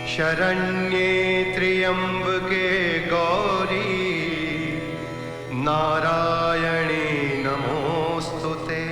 शरण्ये त्र्यंबके गौरी नारायणी नमोस्तुते।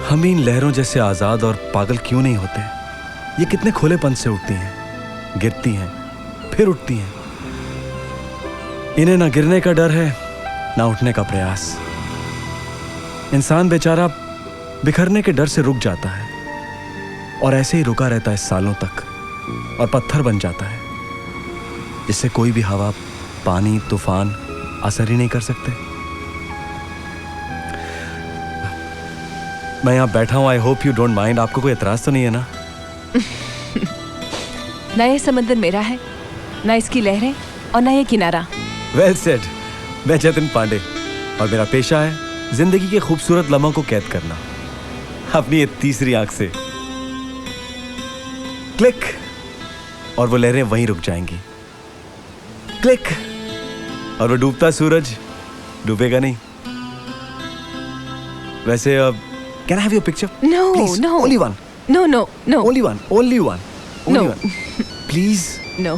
हम इन लहरों जैसे आजाद और पागल क्यों नहीं होते? ये कितने खुलेपन से उठती हैं, गिरती हैं, फिर उठती हैं। इन्हें ना गिरने का डर है, ना उठने का प्रयास। इंसान बेचारा बिखरने के डर से रुक जाता है और ऐसे ही रुका रहता है सालों तक और पत्थर बन जाता है, जिससे कोई भी हवा, पानी, तूफान असर ही नहीं कर सकते। मैं यहाँ बैठा हूँ, I hope you don't mind. आपको कोई एतराज तो नहीं है ना? ना ये समंदर मेरा है, ना इसकी लहरें और ना ये किनारा। Well said. मैं जतिन पांडे और मेरा पेशा है जिंदगी के खूबसूरत लम्हों को कैद करना अपनी ये तीसरी आंख से। क्लिक, और वो लहरें वहीं रुक जाएंगी। क्लिक, और वो डूबता सूरज डूबेगा नहीं। वैसे अब can I have your picture? No, please, no. Only one. No, no, no. Only one. Only one. Only No. one. Please. No.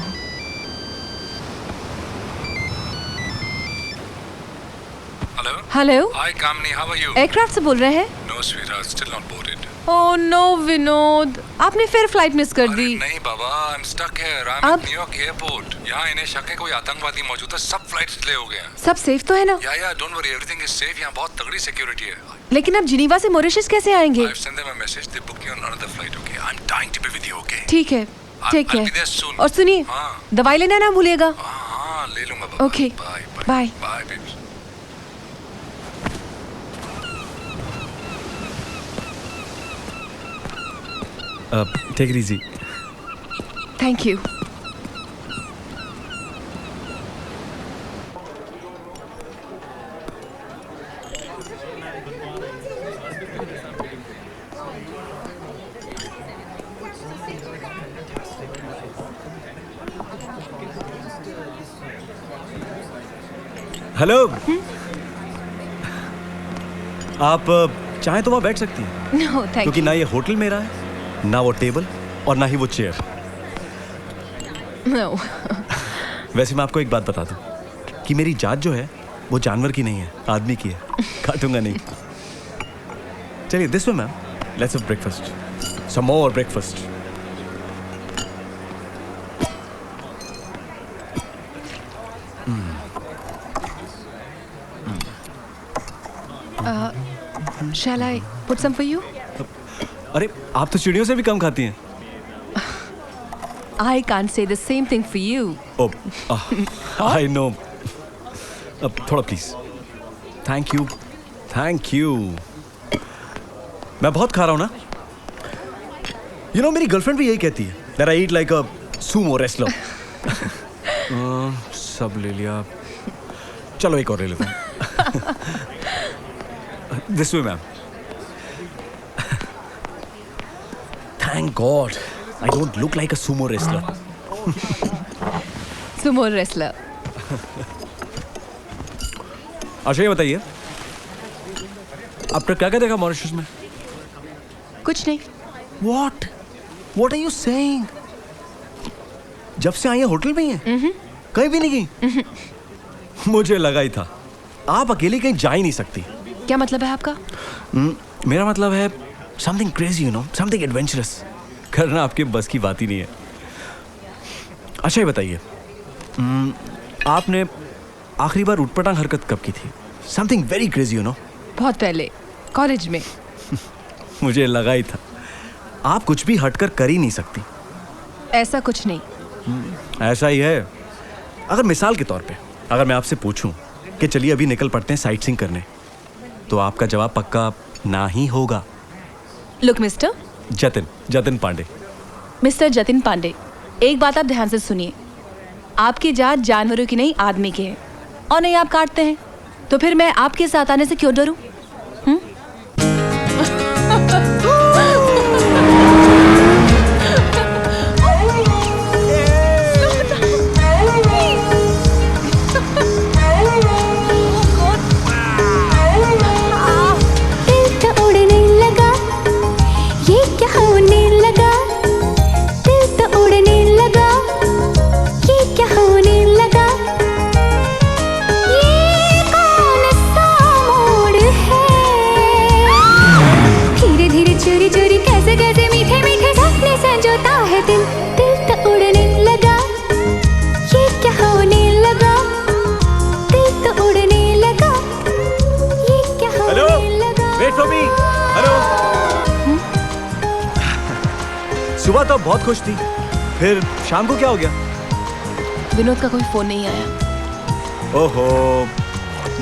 Hello? Hello, Hi Kamini, how are you? Aircraft से बोल रहे हैं? No sweetheart, still not boarded. Oh no Vinod, आपने फिर flight miss कर अरे दी। नहीं बाबा, I'm stuck here. I'm अब? at New York airport. यहाँ इन्हें शक है कोई आतंकवादी मौजूद है, सब फ्लाइट्स डिले हो गए हैं। सब सेफ तो है ना? या don't worry, everything is safe. यहाँ बहुत तगड़ी सिक्योरिटी है। लेकिन आप जिनीवा से मॉरिशस कैसे आएंगे? I've sent them a message. They booked me on another flight. Okay, I'm dying to be with you. Okay. ठीक है, ठीक I'll है। be there soon. और सुनिए, हाँ। दवाई लेना ना भूलिएगा। हाँ, ले लूँगा बाबा। Okay. Bye. Bye. Bye, baby. Take it easy. Thank you. Hello. आप चाहें तो वहां बैठ सकती हैं, नो थैंक क्योंकि यू। ना ये होटल मेरा है, ना वो टेबल और ना ही वो चेयर। नो। वैसे मैं आपको एक बात बता दूं कि मेरी जात जो है वो जानवर की नहीं है, आदमी की है। काटूंगा नहीं। चलिए this way ma'am, let's have breakfast, some more breakfast. Shall I put some for you? अरे आप तो चिड़ियों से भी कम खाती हैं। I can't say the same thing for you. I know. अब थोड़ा please. Thank you, thank you. मैं बहुत खा रहा हूं ना। यू नो मेरी गर्लफ्रेंड भी यही कहती है that I eat like a sumo wrestler. सब ले लिया, चलो एक और ले लेता हूं। This way ma'am. Thank God I don't look like a sumo wrestler. Sumo wrestler. अच्छा ये बताइए, आपने क्या क्या देखा मॉरिशस में? कुछ नहीं। What? What are you saying? जब से आई है होटल में ही है? कहीं भी नहीं गई? मुझे लगा ही था, आप अकेली कहीं जा ही नहीं सकती। क्या मतलब है आपका? मेरा मतलब है something crazy, you know, something adventurous. करना आपके बस की बात ही नहीं है। अच्छा ये बताइए, आपने आखिरी बार उटपटांग हरकत कब की थी? Something very crazy, you know. बहुत पहले, कॉलेज में। मुझे लगा ही था, आप कुछ भी हटकर कर ही नहीं सकती। ऐसा कुछ नहीं। ऐसा ही है। अगर मिसाल के तौर पे अगर मैं आपसे पूछूं कि चलिए अभी निकल पड़ते हैं साइट सीइंग करने, तो आपका जवाब पक्का ना ही होगा। Look mister, Jatin Pandey. Mister Jatin Pandey, एक बात आप ध्यान से सुनिए। आपकी जात जानवरों की नहीं, आदमी की है। और नहीं आप काटते हैं, तो फिर मैं आपके साथ आने से क्यों डरूं? सुबह तो बहुत खुश थी, फिर शाम को क्या हो गया? विनोद का कोई फोन नहीं आया। ओहो,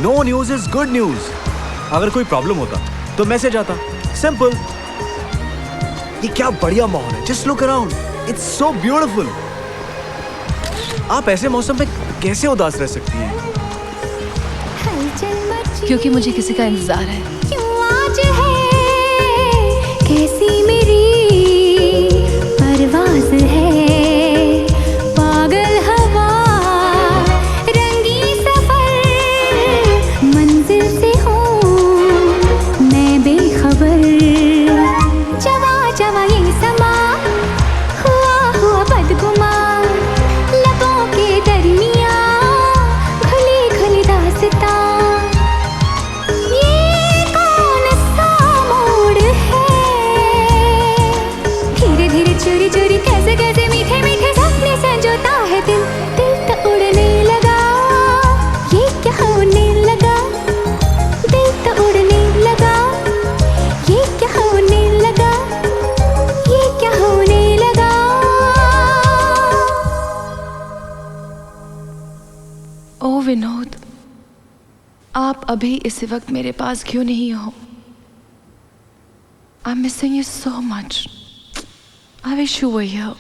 no news is good news. अगर कोई प्रॉब्लम होता तो मैसेज आता, सिंपल। ये क्या बढ़िया माहौल है, just look around, it's so beautiful. आप ऐसे मौसम में कैसे उदास रह सकती हैं? क्योंकि मुझे किसी का इंतजार है। आज है कैसी मेरी परवाज़ है, पागल हवा रंगी सफर, मंजिल से हूँ मैं बेखबर। जवा जवा ये समा हुआ बदगुमा, लबों के दरमियाँ खुली खुली दास्तां। चोरी चोरी कैसे कैसे मीठे मीठे सपने संजोता है दिल, दिल तो उड़ने लगा। ये क्या होने लगा, दिल तो उड़ने लगा। ये क्या होने लगा, ये क्या होने लगा। ओ विनोद, आप अभी इसी वक्त मेरे पास क्यों नहीं हो? I'm missing you so much. I wish you were here.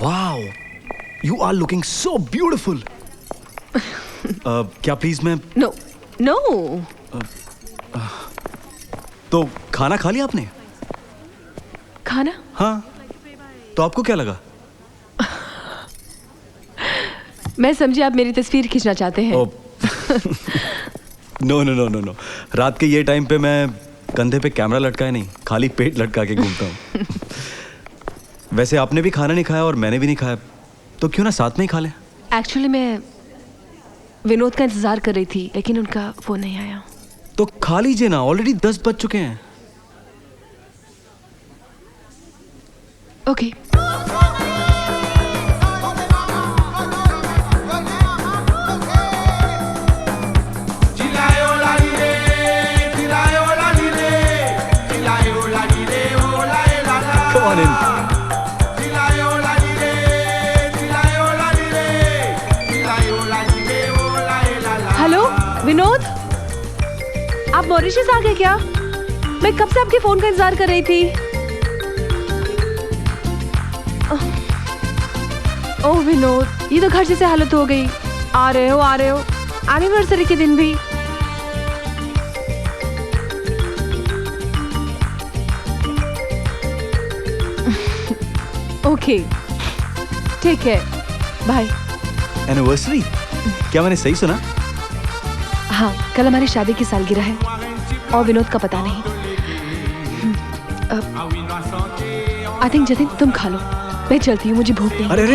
Wow, you are looking so beautiful. क्या प्लीज मैं No, no. तो खाना खा लिया आपने? खाना? हाँ, तो आपको क्या लगा? मैं समझी आप मेरी तस्वीर खींचना चाहते हैं। No no no no no, रात के ये टाइम पे मैं कंधे पे कैमरा लटकाए नहीं, खाली पेट लटका के घूमता हूँ। वैसे आपने भी खाना नहीं खाया और मैंने भी नहीं खाया, तो क्यों ना साथ में ही खा लें। एक्चुअली मैं विनोद का इंतजार कर रही थी, लेकिन उनका फोन नहीं आया। तो खा लीजिए ना, ऑलरेडी 10 बज चुके हैं। Okay. Come on in. Hello Vinod, आप मॉरिशस आ गए क्या? मैं कब से आपके फोन का इंतजार कर रही थी। ओह विनोद, ये तो घर जैसे हालत हो गई। आ रहे हो एनिवर्सरी के दिन भी। ओके ठीक है, बाय। एनिवर्सरी? क्या मैंने सही सुना? हाँ, कल हमारी शादी की सालगिरह है और विनोद का पता नहीं। आई थिंक जतिन तुम खा लो, मैं चलती हूँ, मुझे भूख नहीं। अरे अरे,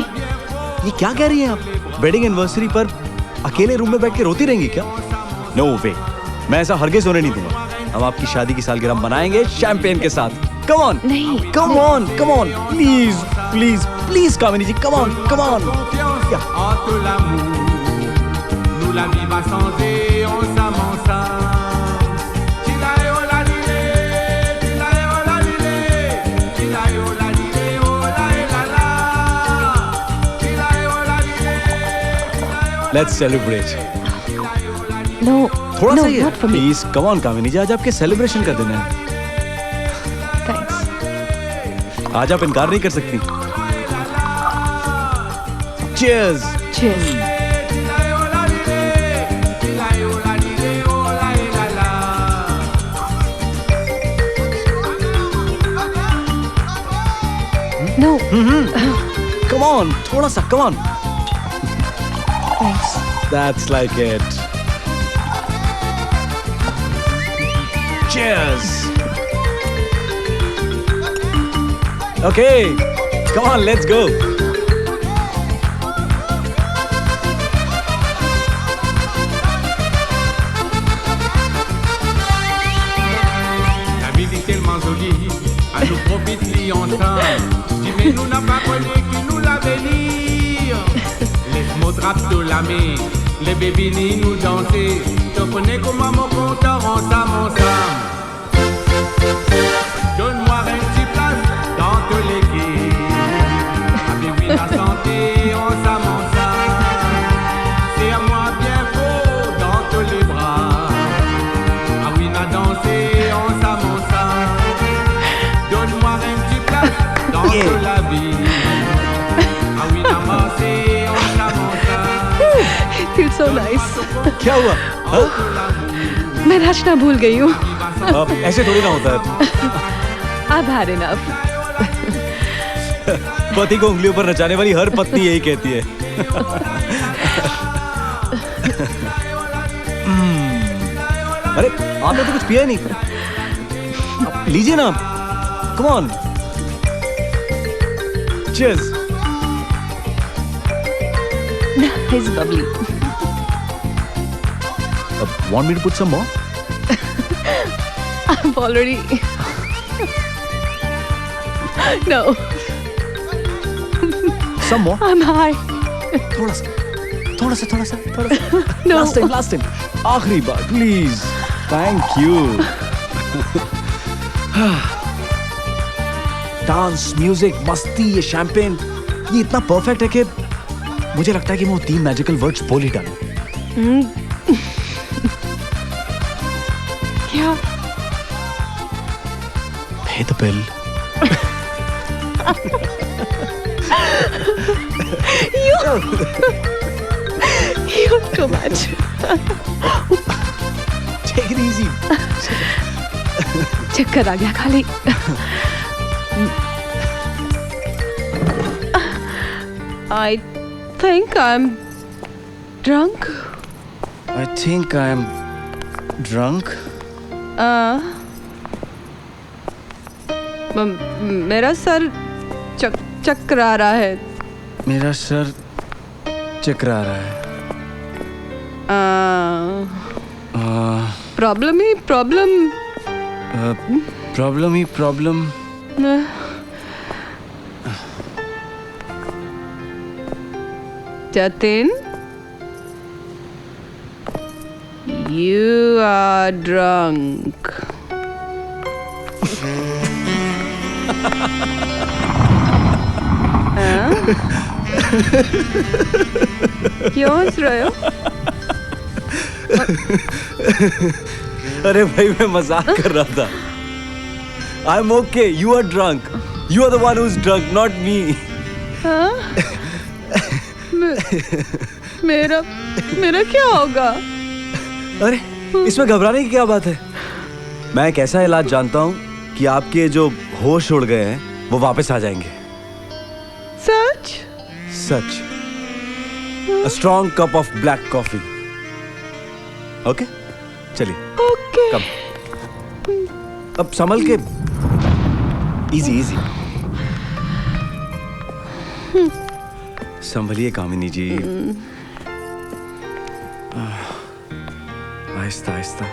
ये क्या कह रही हैं आप? वेडिंग एनिवर्सरी पर अकेले रूम में बैठ के रोती रहेंगी क्या? नो वे, मैं ऐसा हरगिज़ होने नहीं दूंगा। हम आपकी शादी की सालगिरह मनाएंगे शैंपेन के साथ। कम ऑन, नहीं, come on, come on, please please please Kamini ji, come on, come on. Entre l'amour, nous la vivons sans et on s'aime ensemble. Tilae o la lile, tilae o la lile, tilae o la lile, o la e la la. Tilae o la lile, tilae o la. Let's celebrate. No थोड़ा no, सा ही, not for me. Please come on Kamini ji, आज आपके celebration का दिन है। Thanks. आज आप इनकार नहीं कर सकती। Cheers! Cheers. Tilae o la lile, tilae o la lile, o la e la la. No. Come on, थोड़ा सा, come on. Thanks. That's like it. Cheers! Okay, come on, let's go. La vie est tellement jolie, à nous profiter ensemble. Dis mais nous n'a pas connu qui nous l'a venir. Laisse-moi draper de la main, les bébés ni nous danser. Tu connais comment mon compteur ensemble. Donne-moi un petit place dans te l'équipe. Avec oui la santé, ensemble. C'est à moi bien fort dans tous les bras. Ah oui, n'a dansé, on s'amonça. Donne-moi un petit place dans toute la vie. Ah oui, n'a marché, on s'amonça. It feels so nice. क्या हुआ? हाँ? मैं नाचना भूल गई हूँ। अब ऐसे थोड़ी ना होता है। I've had enough. पति को उंगलियों पर नचाने वाली हर पत्नी यही कहती है। अरे आपने तो कुछ पिया ही नहीं। अब लीजिए ना, come on. Cheers. It's bubbly. Want me to put some more? I've already. No, Some more? I'm high. थोड़ा सा, थोड़ा सा, थोड़ा सा, थोड़ा सा। No. Last time. आखिरी बार, please. Thank you. Dance, music, मस्ती, ये शैंपेन, ये इतना परफेक्ट है कि मुझे लगता है कि मैं वो 3 मैजिकल वर्ड्स बोल ही डालूं। क्या? Pay the bill. You're too much. Take it easy. चक्कर आ गया खाली। I think I'm drunk? I think I am drunk. मेरा सर चकरा रहा है। मेरा सर चकरा रहा है। Problem he problem. Problem he problem. Jatin, you are drunk. क्यों हंस रहे हो? अरे भाई मैं मजाक कर रहा था। I'm okay. You are drunk. You are the one who's drunk, not me. मेरा क्या होगा? अरे इसमें घबराने की क्या बात है? मैं एक ऐसा इलाज जानता हूँ कि आपके जो होश उड़ गए हैं वो वापस आ जाएंगे। सच? सच। A strong cup of black coffee. Okay? चलिए। ओके। कम। अब संभल के। Easy easy. संभलिए कामिनी जी। आहिस्ता आहिस्ता।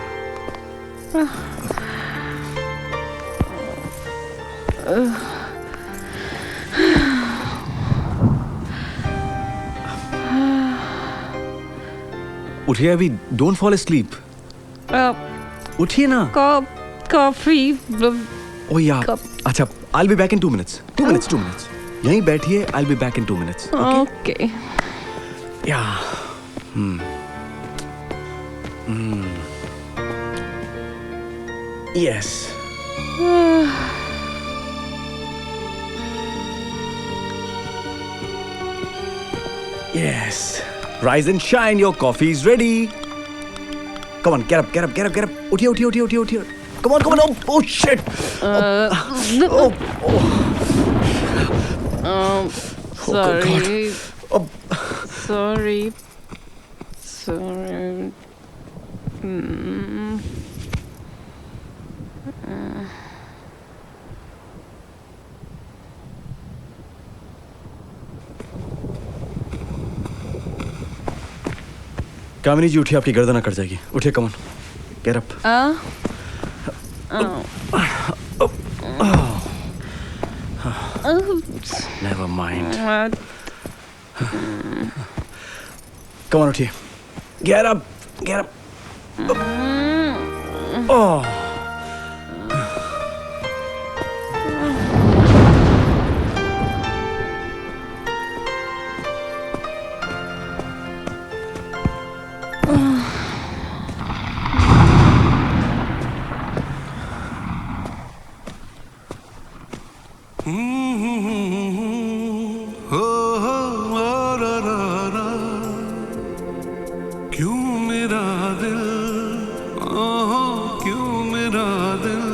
उठिए अभी। Don't fall asleep. उठिए ना। कॉफी। ओ यार। अच्छा, I'll be back in 2 minutes. 2 minutes. 2 minutes. यहीं बैठिए। I'll be back in 2 minutes. Okay. Yeah. Yes. Yes. Rise and shine. Your coffee is ready. Come on, get up, get up, get up, get up. उठिए, उठिए, उठिए, उठिए, उठिए. Come on, come on. Oh shit. Sorry. Oh. Sorry. कामिनी जी उठिए, आपकी गर्दन कट जाएगी। उठिए, come on, get up. Never mind. Come on, उठिए। Get up, get up. ओह, क्यों मेरा दिल, क्यों मेरा दिल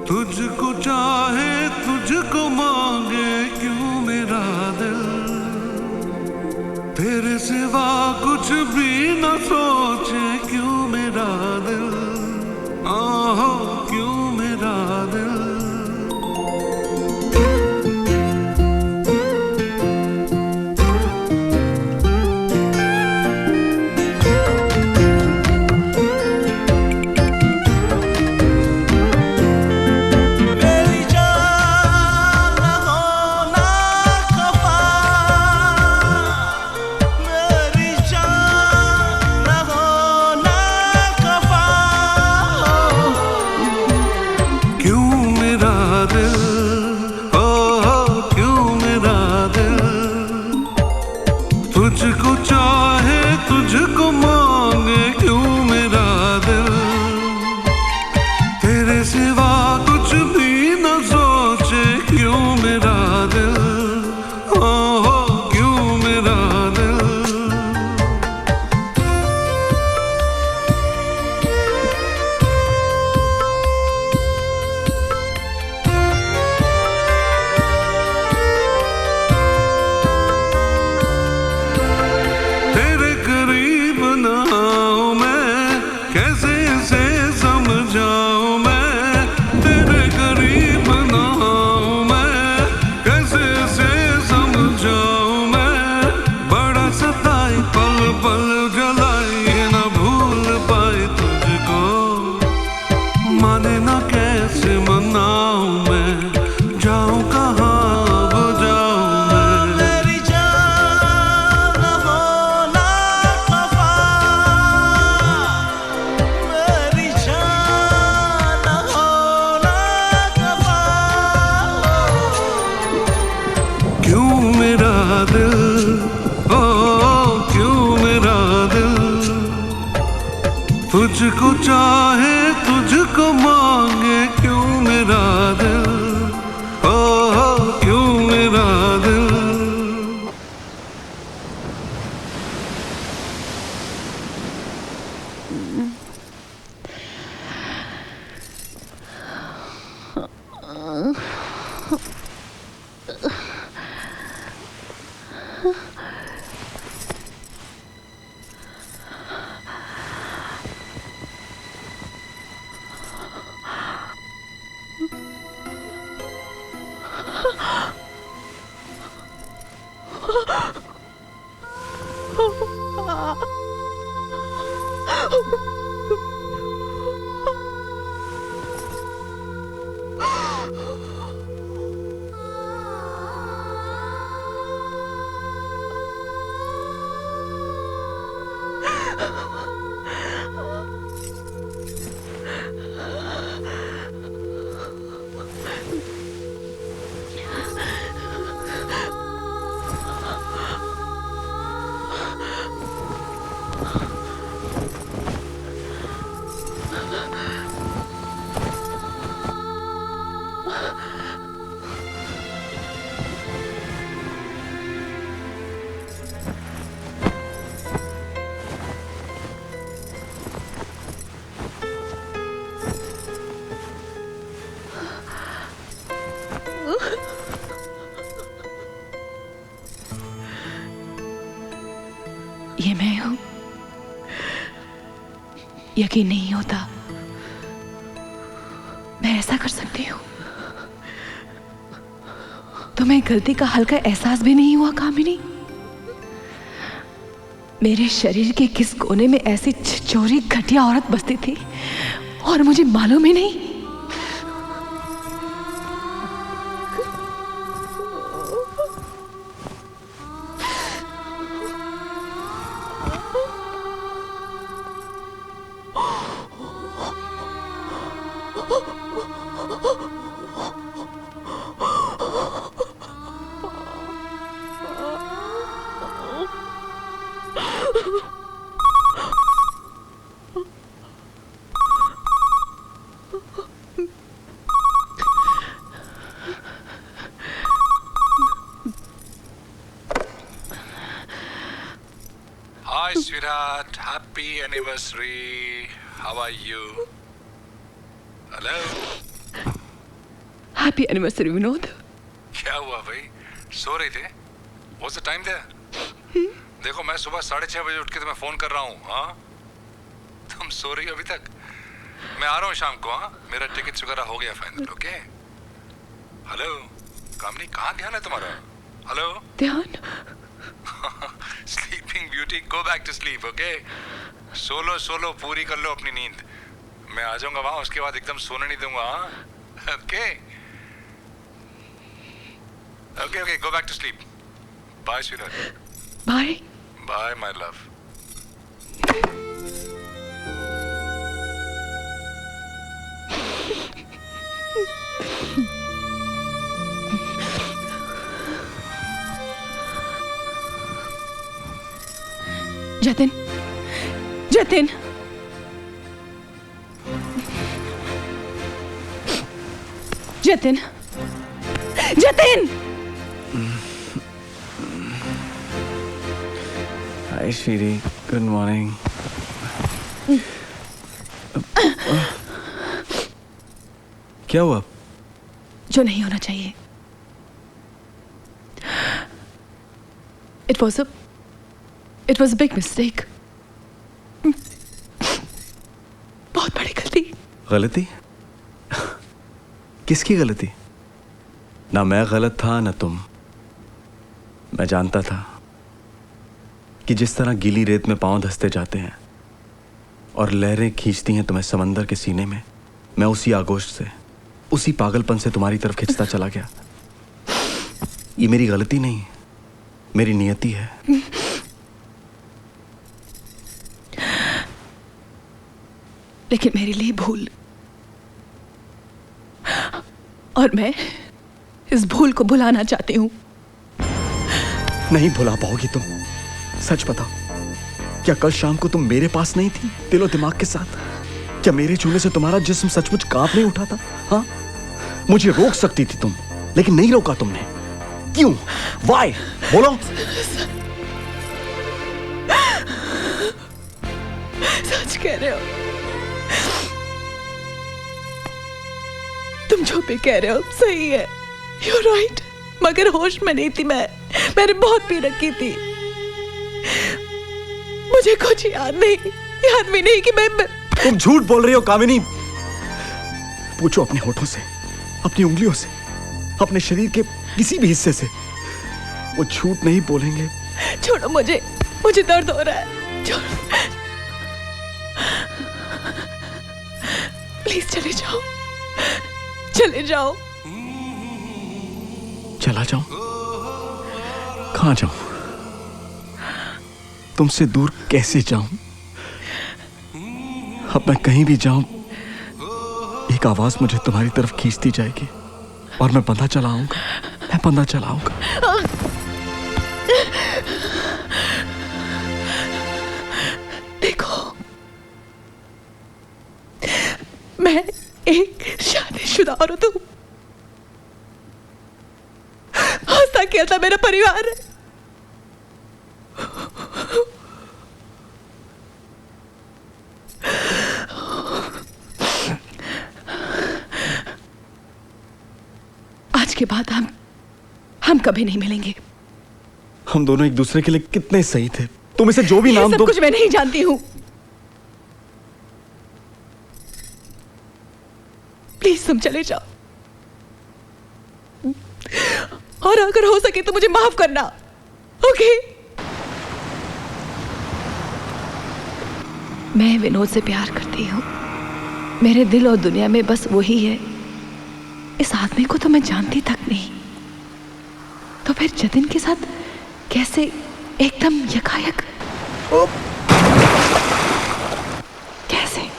तुझको चाहे, तुझको मांगे, क्यों मेरा दिल तेरे सिवा कुछ भी न सोचे, क्यों मेरा दिल, क्यों मेरा दिल। मेरी जान न हो क्यों मेरा दिल, ओ क्यों मेरा दिल तुझको चाहे तुझको मांगे, क्यों मेरा दिल, ओ क्यों मेरा दिल। ये मैं हूं? यकीन नहीं होता मैं ऐसा कर सकती हूं। तुम्हें गलती का हल्का एहसास भी नहीं हुआ कामिनी? मेरे शरीर के किस कोने में ऐसी छिछोरी घटिया औरत बसती थी और मुझे मालूम ही नहीं? Hi, sweetheart. Happy anniversary. How are you? Hello? Happy anniversary Vinod. क्या हुआ भाई? सो रहे थे? What's the time there? देखो मैं सुबह 6:30 बजे उठ के तुम्हें फोन कर रहा हूँ। हाँ? तुम सो रही हो अभी तक? मैं आ रहा हूँ शाम को। हाँ? मेरा टिकट वगैरह हो गया फाइनल। ओके? हेलो? कामनी कहाँ ध्यान है तुम्हारा? हेलो? ध्यान? Sleeping beauty, go back to sleep. Okay? सोलो पूरी कर लो अपनी नींद। मैं आ जाऊंगा वहां, उसके बाद एकदम सोने नहीं दूंगा। हाँ? Okay? Okay, go back to sleep. Bye sweetheart. Bye. Bye my love. Jatin, Jatin, Jatin, Jatin. Hi Shri, good morning. क्या हुआ? जो नहीं होना चाहिए। It was a big mistake. बहुत बड़ी गलती। गलती? किसकी गलती? ना मैं गलत था ना तुम। मैं जानता था कि जिस तरह गीली रेत में पांव धंसते जाते हैं और लहरें खींचती हैं तुम्हें समंदर के सीने में, मैं उसी आगोश से, उसी पागलपन से तुम्हारी तरफ खिंचता चला गया। ये मेरी गलती नहीं, मेरी नियति है। लेकिन मेरे लिए भूल, और मैं इस भूल को भुलाना चाहती हूँ। नहीं भुला पाओगी तुम। सच बताओ, क्या कल शाम को तुम मेरे पास नहीं थी दिलो दिमाग के साथ? क्या मेरे छूने से तुम्हारा जिस्म सचमुच कांप नहीं उठा था? हाँ, मुझे रोक सकती थी तुम, लेकिन नहीं रोका तुमने। क्यों? वाई? बोलो। सच कह रहे हो, तुम जो भी कह रहे हो सही है। You're right, मगर होश में नहीं थी मैंने बहुत पी रखी थी। मुझे कुछ याद भी नहीं कि मैं तुम झूठ बोल रही हो कामिनी। पूछो अपने होठों से, अपनी उंगलियों से, अपने शरीर के किसी भी हिस्से से, वो झूठ नहीं बोलेंगे। छोड़ो मुझे दर्द हो रहा है, छोड़ो। प्लीज चले जाओ। चला जाऊं? कहां जाऊं? तुमसे दूर कैसे जाऊं? अब मैं कहीं भी जाऊं, एक आवाज मुझे तुम्हारी तरफ खींचती जाएगी और मैं बंधा चला आऊंगा। देखो, मैं एक शादीशुदा औरत हूं। हंसता खेलता मेरा परिवार है। आज के बाद हम कभी नहीं मिलेंगे। हम दोनों एक दूसरे के लिए कितने सही थे। तुम इसे जो भी नाम सब दो। कुछ मैं नहीं जानती हूं। प्लीज तुम चले जाओ, और अगर हो सके तो मुझे माफ करना, ओके? मैं विनोद से प्यार करती हूँ। मेरे दिल और दुनिया में बस वही है। इस आदमी को तो मैं जानती तक नहीं, तो फिर जतिन के साथ कैसे एकदम यकायक? कैसे?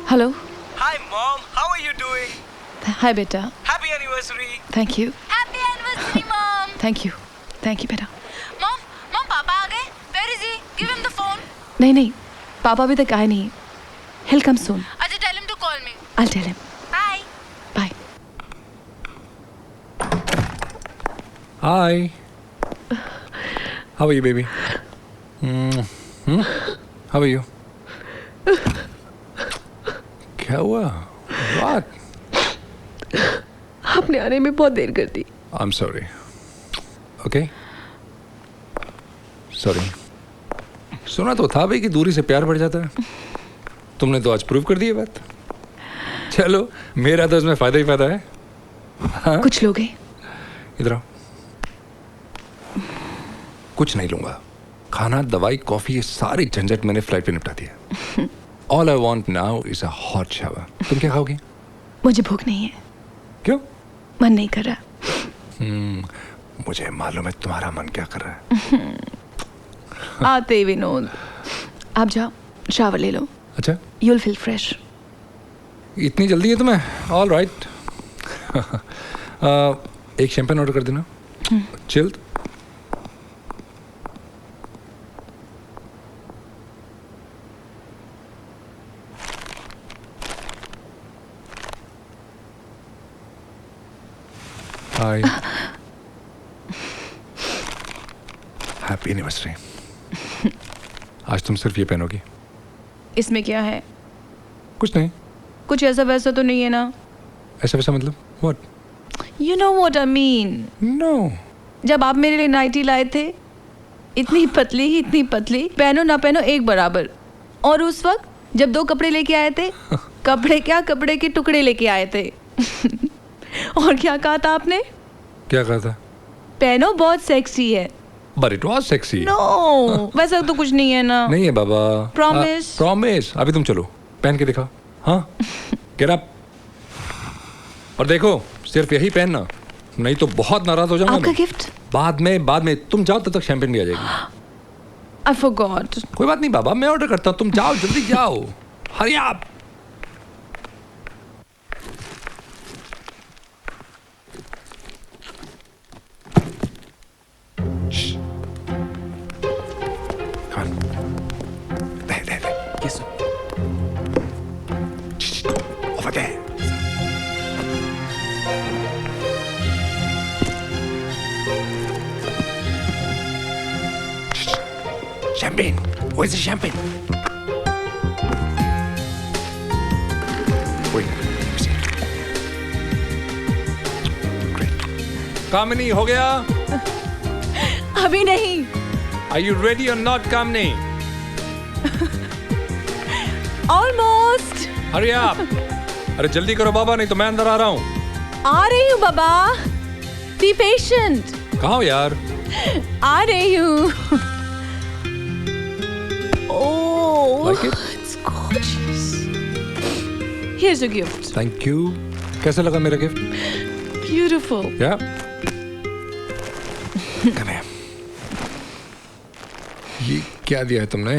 Hello. Hi mom, how are you doing? हाय बेटा। Happy anniversary. Thank you. Happy anniversary, Mom. Thank you बेटा। Mom, पापा आ गए? Where is he? Give him the phone. नहीं, पापा अभी तक आए नहीं। He'll come soon. Ajay, tell him to call me. I'll tell him. Bye. Bye. Hi. How are you, baby? How are you? क्या हुआ? What? आपने आने में बहुत देर कर दी। I'm sorry. Okay? Sorry. सुना तो था भाई कि दूरी से प्यार बढ़ जाता है। तुमने तो आज प्रूव कर दी ये बात। चलो, मेरा तो इसमें फायदा ही फायदा है। हाँ? कुछ लोगे? इधर आओ। कुछ नहीं लूंगा। खाना, दवाई, कॉफी, ये सारी झंझट मैंने फ्लाइट पे निपटा दी है। All I want now is a hot shower. तुम क्या खाओगी? मुझे भूख नहीं है। क्यों? मन नहीं कर रहा। मुझे मालूम है तुम्हारा मन क्या कर रहा है। आते विनोद, आप जाओ, शावर ले लो। अच्छा, You'll feel fresh. इतनी जल्दी है तुम्हें? All right. एक शैंपेन ऑर्डर कर देना। चिल्ड। हाय। Happy anniversary. आज तुम सिर्फ ये पहनोगी? इसमें क्या है? कुछ नहीं। कुछ ऐसा वैसा तो नहीं है ना? ऐसा वैसा मतलब? What? You know what I mean. No. जब आप मेरे लिए नाइटी लाए थे, इतनी पतली, पहनो ना पहनो एक बराबर। और उस वक्त जब 2 कपड़े लेके आए थे, कपड़े के टुकड़े लेके आए थे। और क्या कहा था आपने? क्या कहा था? पहनो, बहुत सेक्सी है। But it was sexy. No, वैसा तो कुछ नहीं है ना। नहीं है बाबा। Promise? प्रॉमिस। अभी तुम चलो, पहन के दिखा। हाँ, गेट अप। और देखो, सिर्फ यही पहनना, नहीं तो बहुत नाराज हो जाऊंगा आपका मैं। गिफ्ट? बाद में तुम जाओ, तब तक शैंपेन भी आ जाएगी। I forgot. कोई बात नहीं बाबा, मैं ऑर्डर करता हूँ, तुम जाओ, जल्दी जाओ। हरी आप। Yes, sir. Over there. Champagne. Where's the champagne? Wait. Great. कामिनी, हो गया? अभी नहीं। Are you ready or not, Kamini? Almost. Hurry up. अरे जल्दी करो बाबा, नहीं तो मैं अंदर आ रहा हूँ। आ रही हूँ बाबा। Be patient. कहाँ हो यार? आ रही हूँ। Oh, Like it? it's gorgeous. Here's your gift. Thank you. कैसा लगा मेरा gift? Beautiful. Yeah. Come here. ये क्या दिया है तुमने?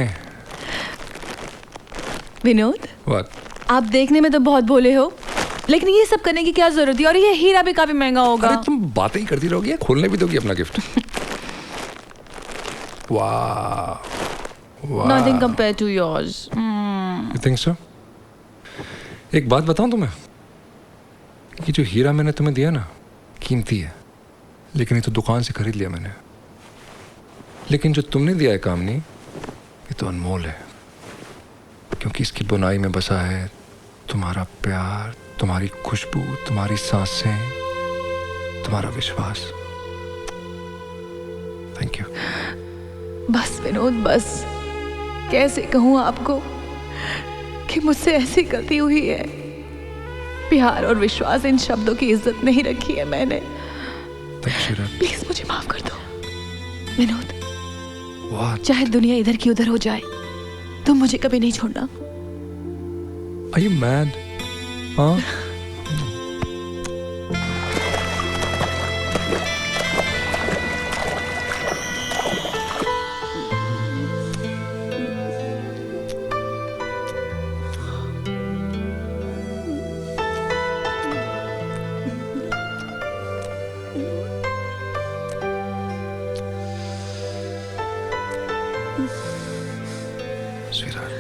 विनोद, What? आप देखने में तो बहुत भोले हो, लेकिन ये सब करने की क्या जरूरत है? और ये हीरा भी काफी महंगा होगा। अरे तुम बातें ही करती रहोगी या खोलने भी दोगी अपना गिफ्ट? वाह। Nothing compared to yours. You think so? एक बात बताऊं तुम्हें, कि जो हीरा मैंने तुम्हें दिया ना, कीमती है, लेकिन ये तो दुकान से खरीद लिया मैंने। लेकिन जो तुमने दिया है कामनी, ये तो अनमोल है, क्योंकि इसकी बुनाई में बसा है तुम्हारा प्यार, तुम्हारी खुशबू, तुम्हारी सांसें, तुम्हारा विश्वास। Thank you. बस विनोद, बस कैसे कहूँ आपको कि मुझसे ऐसी गलती हुई है। प्यार और विश्वास, इन शब्दों की इज्जत नहीं रखी है मैंने। प्लीज मुझे माफ कर दो विनोद। What? चाहे दुनिया इधर की उधर हो जाए, तुम मुझे कभी नहीं छोड़ना। Are you mad? हाँ? Sweetheart.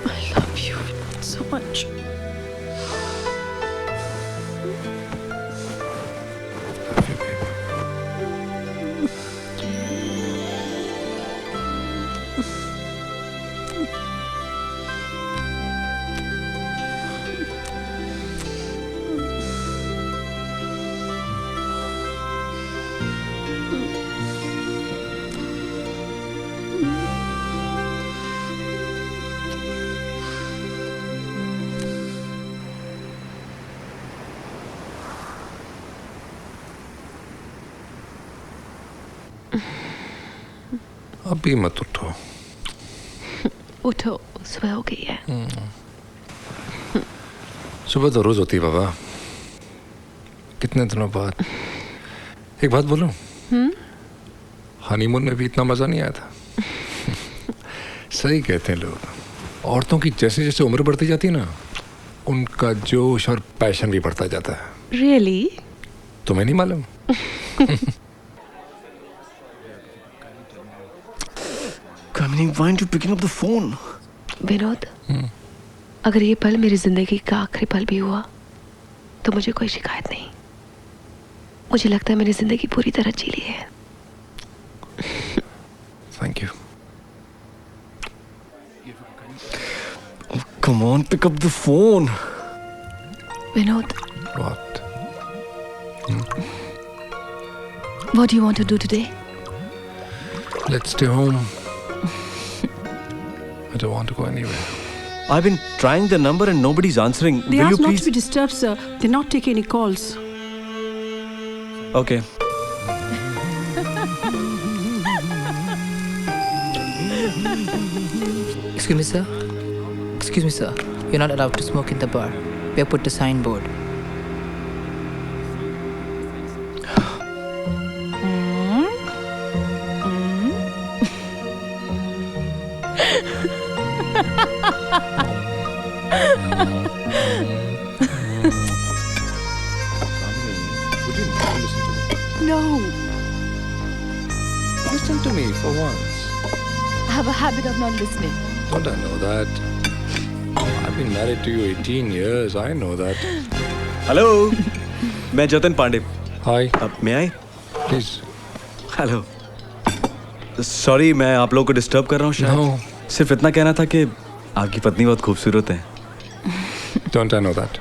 I love you so much. Love you, baby. अभी मत उठो। उठो, सुबह हो गई है। सुबह तो रोज होती है बाबा, कितने दिनों बाद। एक बात बोलूं, हनीमून में भी इतना मजा नहीं आया था। सही कहते हैं लोग, औरतों की जैसे जैसे उम्र बढ़ती जाती है ना, उनका जोश और पैशन भी बढ़ता जाता है। Really? तुम्हें नहीं मालूम? Kamini, why aren't you picking up the phone? Vinod, अगर ये पल मेरी जिंदगी का आखिरी पल भी हुआ तो मुझे कोई शिकायत नहीं। मुझे लगता है मैंने जिंदगी पूरी तरह जी ली है। Thank you. Oh, come on, pick up the phone. Vinod, What? what do you want to do today? Let's stay home. I don't want to go anywhere. I've been trying the number and nobody's answering. They Will you ask not please? to be disturbed, sir. They not take any calls. Okay. Excuse me, sir. Excuse me, sir. You're not allowed to smoke in the bar. We have put the signboard. No, Listen to me for once. I have a habit of not listening. Don't I know that? I've been married to you 18 years. I know that. Hello, मैं Jatin Pandey. Hi. मैं आई? Please. Hello. Sorry, मैं आप लोगों को disturb कर रहा हूँ शायद। No. सिर्फ इतना कहना था कि आपकी पत्नी बहुत खूबसूरत है। Don't I know that?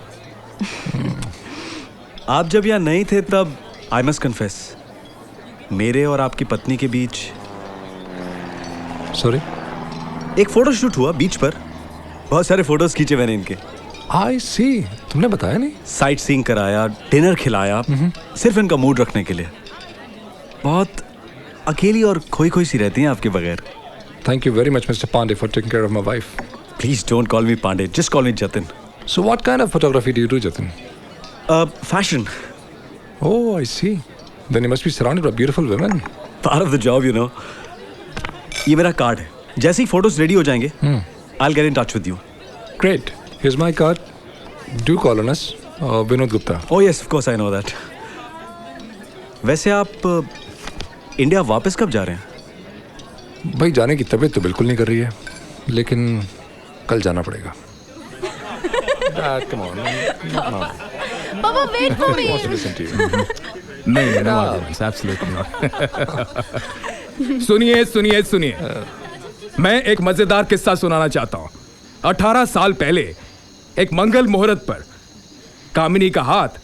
आप जब यहाँ नहीं थे तब आई मस्ट कन्फेस मेरे और आपकी पत्नी के बीच Sorry? एक फोटो शूट हुआ बीच पर। बहुत सारे फोटोज खींचे मैंने इनके। I see. तुमने बताया नहीं? साइट सीइंग कराया, डिनर खिलाया, सिर्फ इनका मूड रखने के लिए। बहुत अकेली और खोई खोई सी रहती हैं आपके बगैर। Thank you very much, Mr. Pandey, for taking care of my wife. Please don't call me Pandey, just call me Jatin. So what kind of photography do you do, Jatin? Fashion, Oh, I see. Then you must be surrounded by beautiful women. Part of the job you know. ये मेरा card है, जैसे ही photos ready हो जाएंगे I will get in touch with you. Great. Here's my card. Do call on us. Vinod Gupta. Oh yes, of course I know that. वैसे आप India वापस कब जा रहे हैं? भाई जाने की तबीयत तो बिल्कुल नहीं कर रही है, लेकिन कल जाना पड़ेगा। Come on. Papa, wait for me. Wants to listen to you. नहीं, no arguments, absolutely not. सुनिए सुनिए सुनिए, मैं एक मजेदार किस्सा सुनाना चाहता हूँ। 18 साल पहले एक मंगल मुहूर्त पर कामिनी का हाथ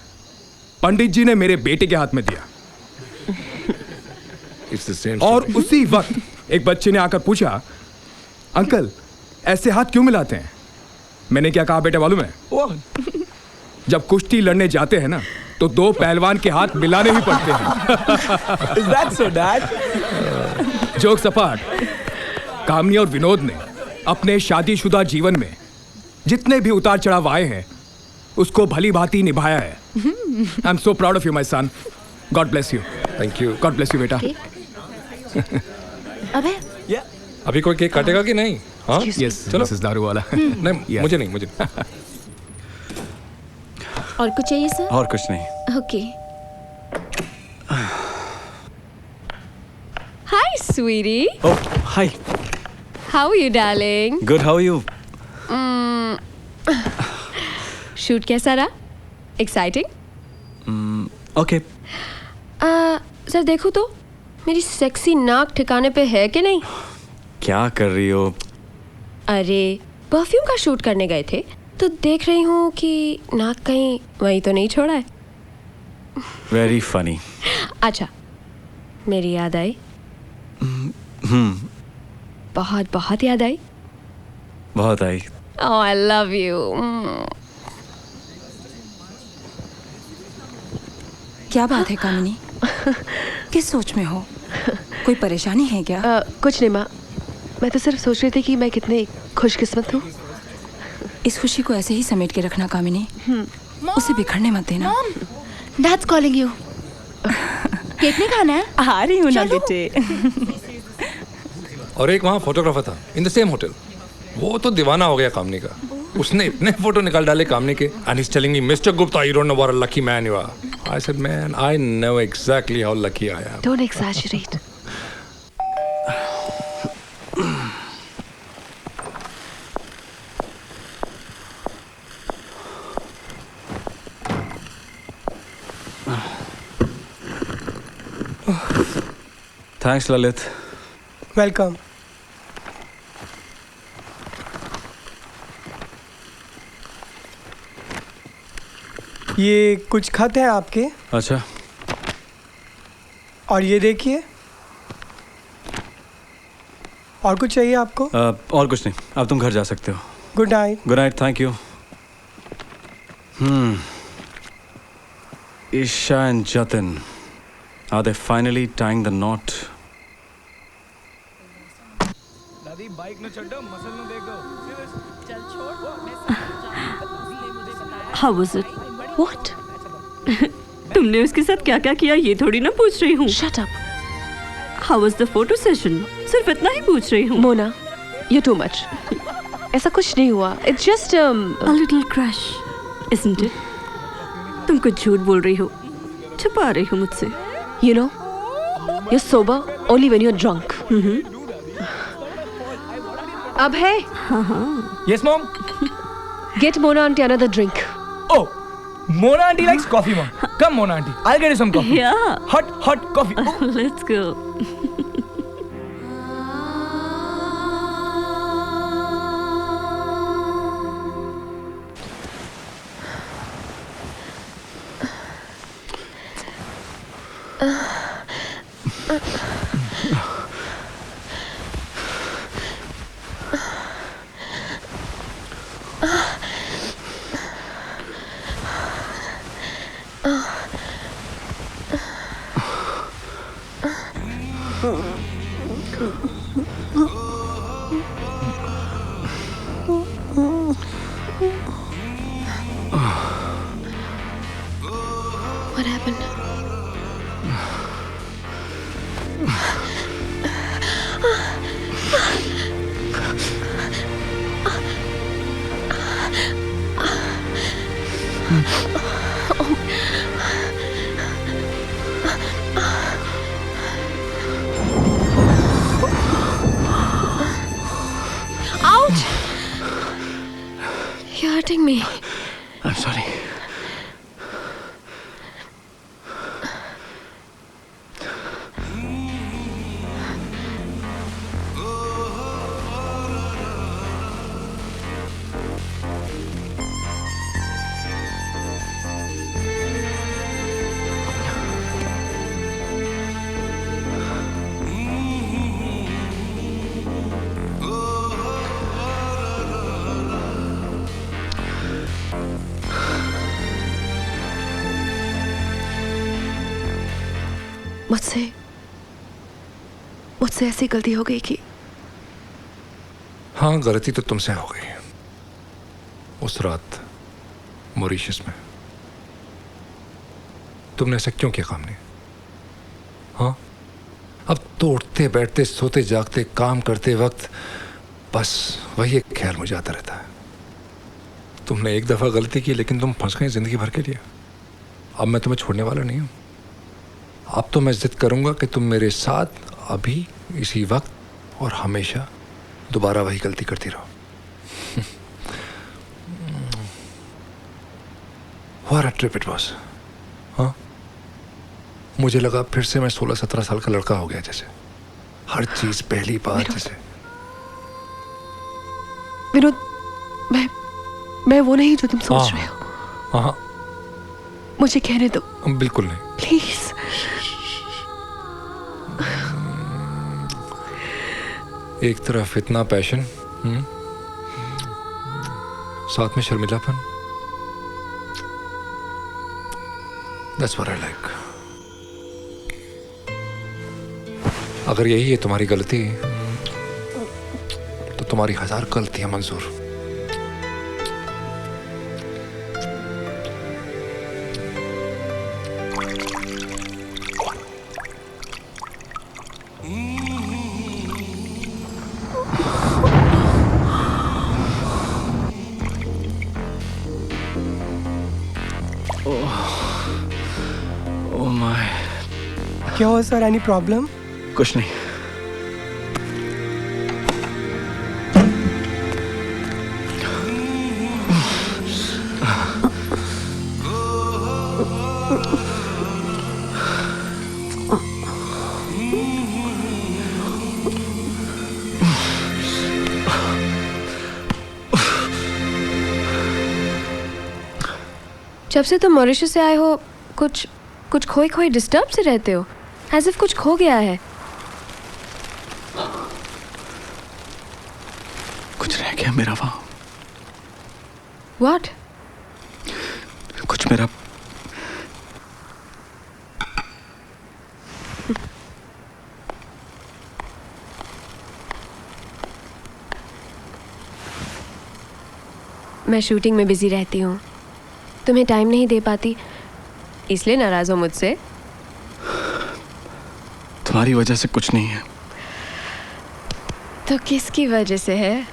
पंडित जी ने मेरे बेटे के हाथ में दिया। It's the same. और story. उसी वक्त एक बच्चे ने आकर पूछा, अंकल ऐसे हाथ क्यों मिलाते हैं? मैंने क्या कहा बेटे मालूम है? जब कुश्ती लड़ने जाते हैं ना तो दो पहलवान के हाथ मिलाने ही पड़ते हैं। Is that so, Dad? Joke सपाट, कामनी और विनोद ने अपने शादीशुदा जीवन में जितने भी उतार चढ़ाव आए हैं उसको भली भांति निभाया है। I am so proud of you my son. God bless you. Thank you. God bless you बेटा। अबे अभी कोई केक काटेगा कि नहीं? हाँ? यस, चलो। दिस इज दारू वाला। नहीं, मुझे नहीं, मुझे नहीं। और कुछ चाहिए सर? और कुछ नहीं। Okay. Hi sweety, oh hi, how are you darling? Good, how are you? Shoot कैसा रहा? एक्साइटिंग? ओके। सर देखो तो मेरी सेक्सी नाक ठिकाने पे है कि नहीं? क्या कर रही हो? अरे परफ्यूम का शूट करने गए थे तो देख रही हूँ कि नाक कहीं वहीं तो नहीं छोड़ा है। Very funny. अच्छा, मेरी याद आई? बहुत बहुत याद आई? बहुत आई। ओह आई लव यू। क्या बात है कामिनी? किस सोच में हो? कोई परेशानी है क्या? कुछ नहीं माँ, मैं तो सिर्फ सोच रही थी कि मैं कितनी खुशकिस्मत हूँ। इस खुशी को ऐसे ही समेट के रखना कामिनी, उसे बिखरने मत देना। Dad's calling you. केक नहीं खाना है? आ रही हूँ ना बेटे। और एक वहाँ फोटोग्राफर था इन द सेम होटल, वो तो दीवाना हो गया कामनी का। उसने इतने फोटो निकाल डाले कामनी के, and he's telling me, Mr. Gupta, you don't know what a lucky man you are. I said, man, I know exactly how lucky I am. Don't exaggerate. Thanks Lalit. Welcome. ये कुछ खत हैं आपके, अच्छा, और ये देखिए। और कुछ चाहिए आपको? और कुछ नहीं, अब तुम घर जा सकते हो। Good night. Good night, thank you. Isha and Jatin, are they finally tying the knot? दादी बाइक न चढ़ो मसल न देखो चल छोड़ मैं उसने मुझे बताया How was it? What? तुमने उसके साथ क्या क्या किया ये थोड़ी ना पूछ रही हूँ. Shut up. How was the photo session? सिर्फ इतना ही पूछ रही हूँ. Mona, you're too much. ऐसा कुछ नहीं हुआ. It's just a little crush, isn't it? तुम कुछ झूठ बोल रही हो, छुपा रही हो मुझसे. You know, you're sober only when you're drunk. अब है. Yes, mom. Get Mona auntie another drink. Oh, Mona auntie likes coffee, mom. Come, Mona auntie. I'll get you some coffee. Yeah. Hot coffee. Oh. Let's go. What happened? Ouch! You're hurting me. I'm sorry. मुझसे ऐसी गलती हो गई कि हाँ, गलती तो तुमसे हो गई उस रात मॉरिशस में. तुमने ऐसा क्यों किया कामनी? हाँ, अब तो उठते बैठते सोते जागते काम करते वक्त बस वही एक ख्याल मुझे आता रहता है. तुमने एक दफा गलती की लेकिन तुम फंस गए जिंदगी भर के लिए. अब मैं तुम्हें छोड़ने वाला नहीं हूं. अब तो मैं जिद करूंगा कि तुम मेरे साथ अभी इसी वक्त और हमेशा दोबारा वही गलती करती रहो. What a trip it was. हाँ, मुझे लगा फिर से मैं 16-17 साल का लड़का हो गया जैसे. हर चीज पहली बार जैसे. विनोद, मैं वो नहीं जो तुम सोच रहे हो. हाँ, मुझे कहने दो. बिल्कुल नहीं. प्लीज. एक तरफ इतना पैशन, साथ में शर्मिलापन. That's what I like. अगर यही है तुम्हारी गलती तो तुम्हारी 1000 गलतियां मंजूर. क्या हुआ सर? Any problem? कुछ नहीं. जब से तुम मॉरिशस से आए हो कुछ खोए डिस्टर्ब से रहते हो. एज इफ कुछ खो गया है. कुछ रह गया मेरा वहां. What? कुछ मेरा मैं शूटिंग में बिजी रहती हूँ, तुम्हें टाइम नहीं दे पाती, इसलिए नाराज हो मुझसे? तुम्हारी वजह से कुछ नहीं है। तो किसकी वजह से है?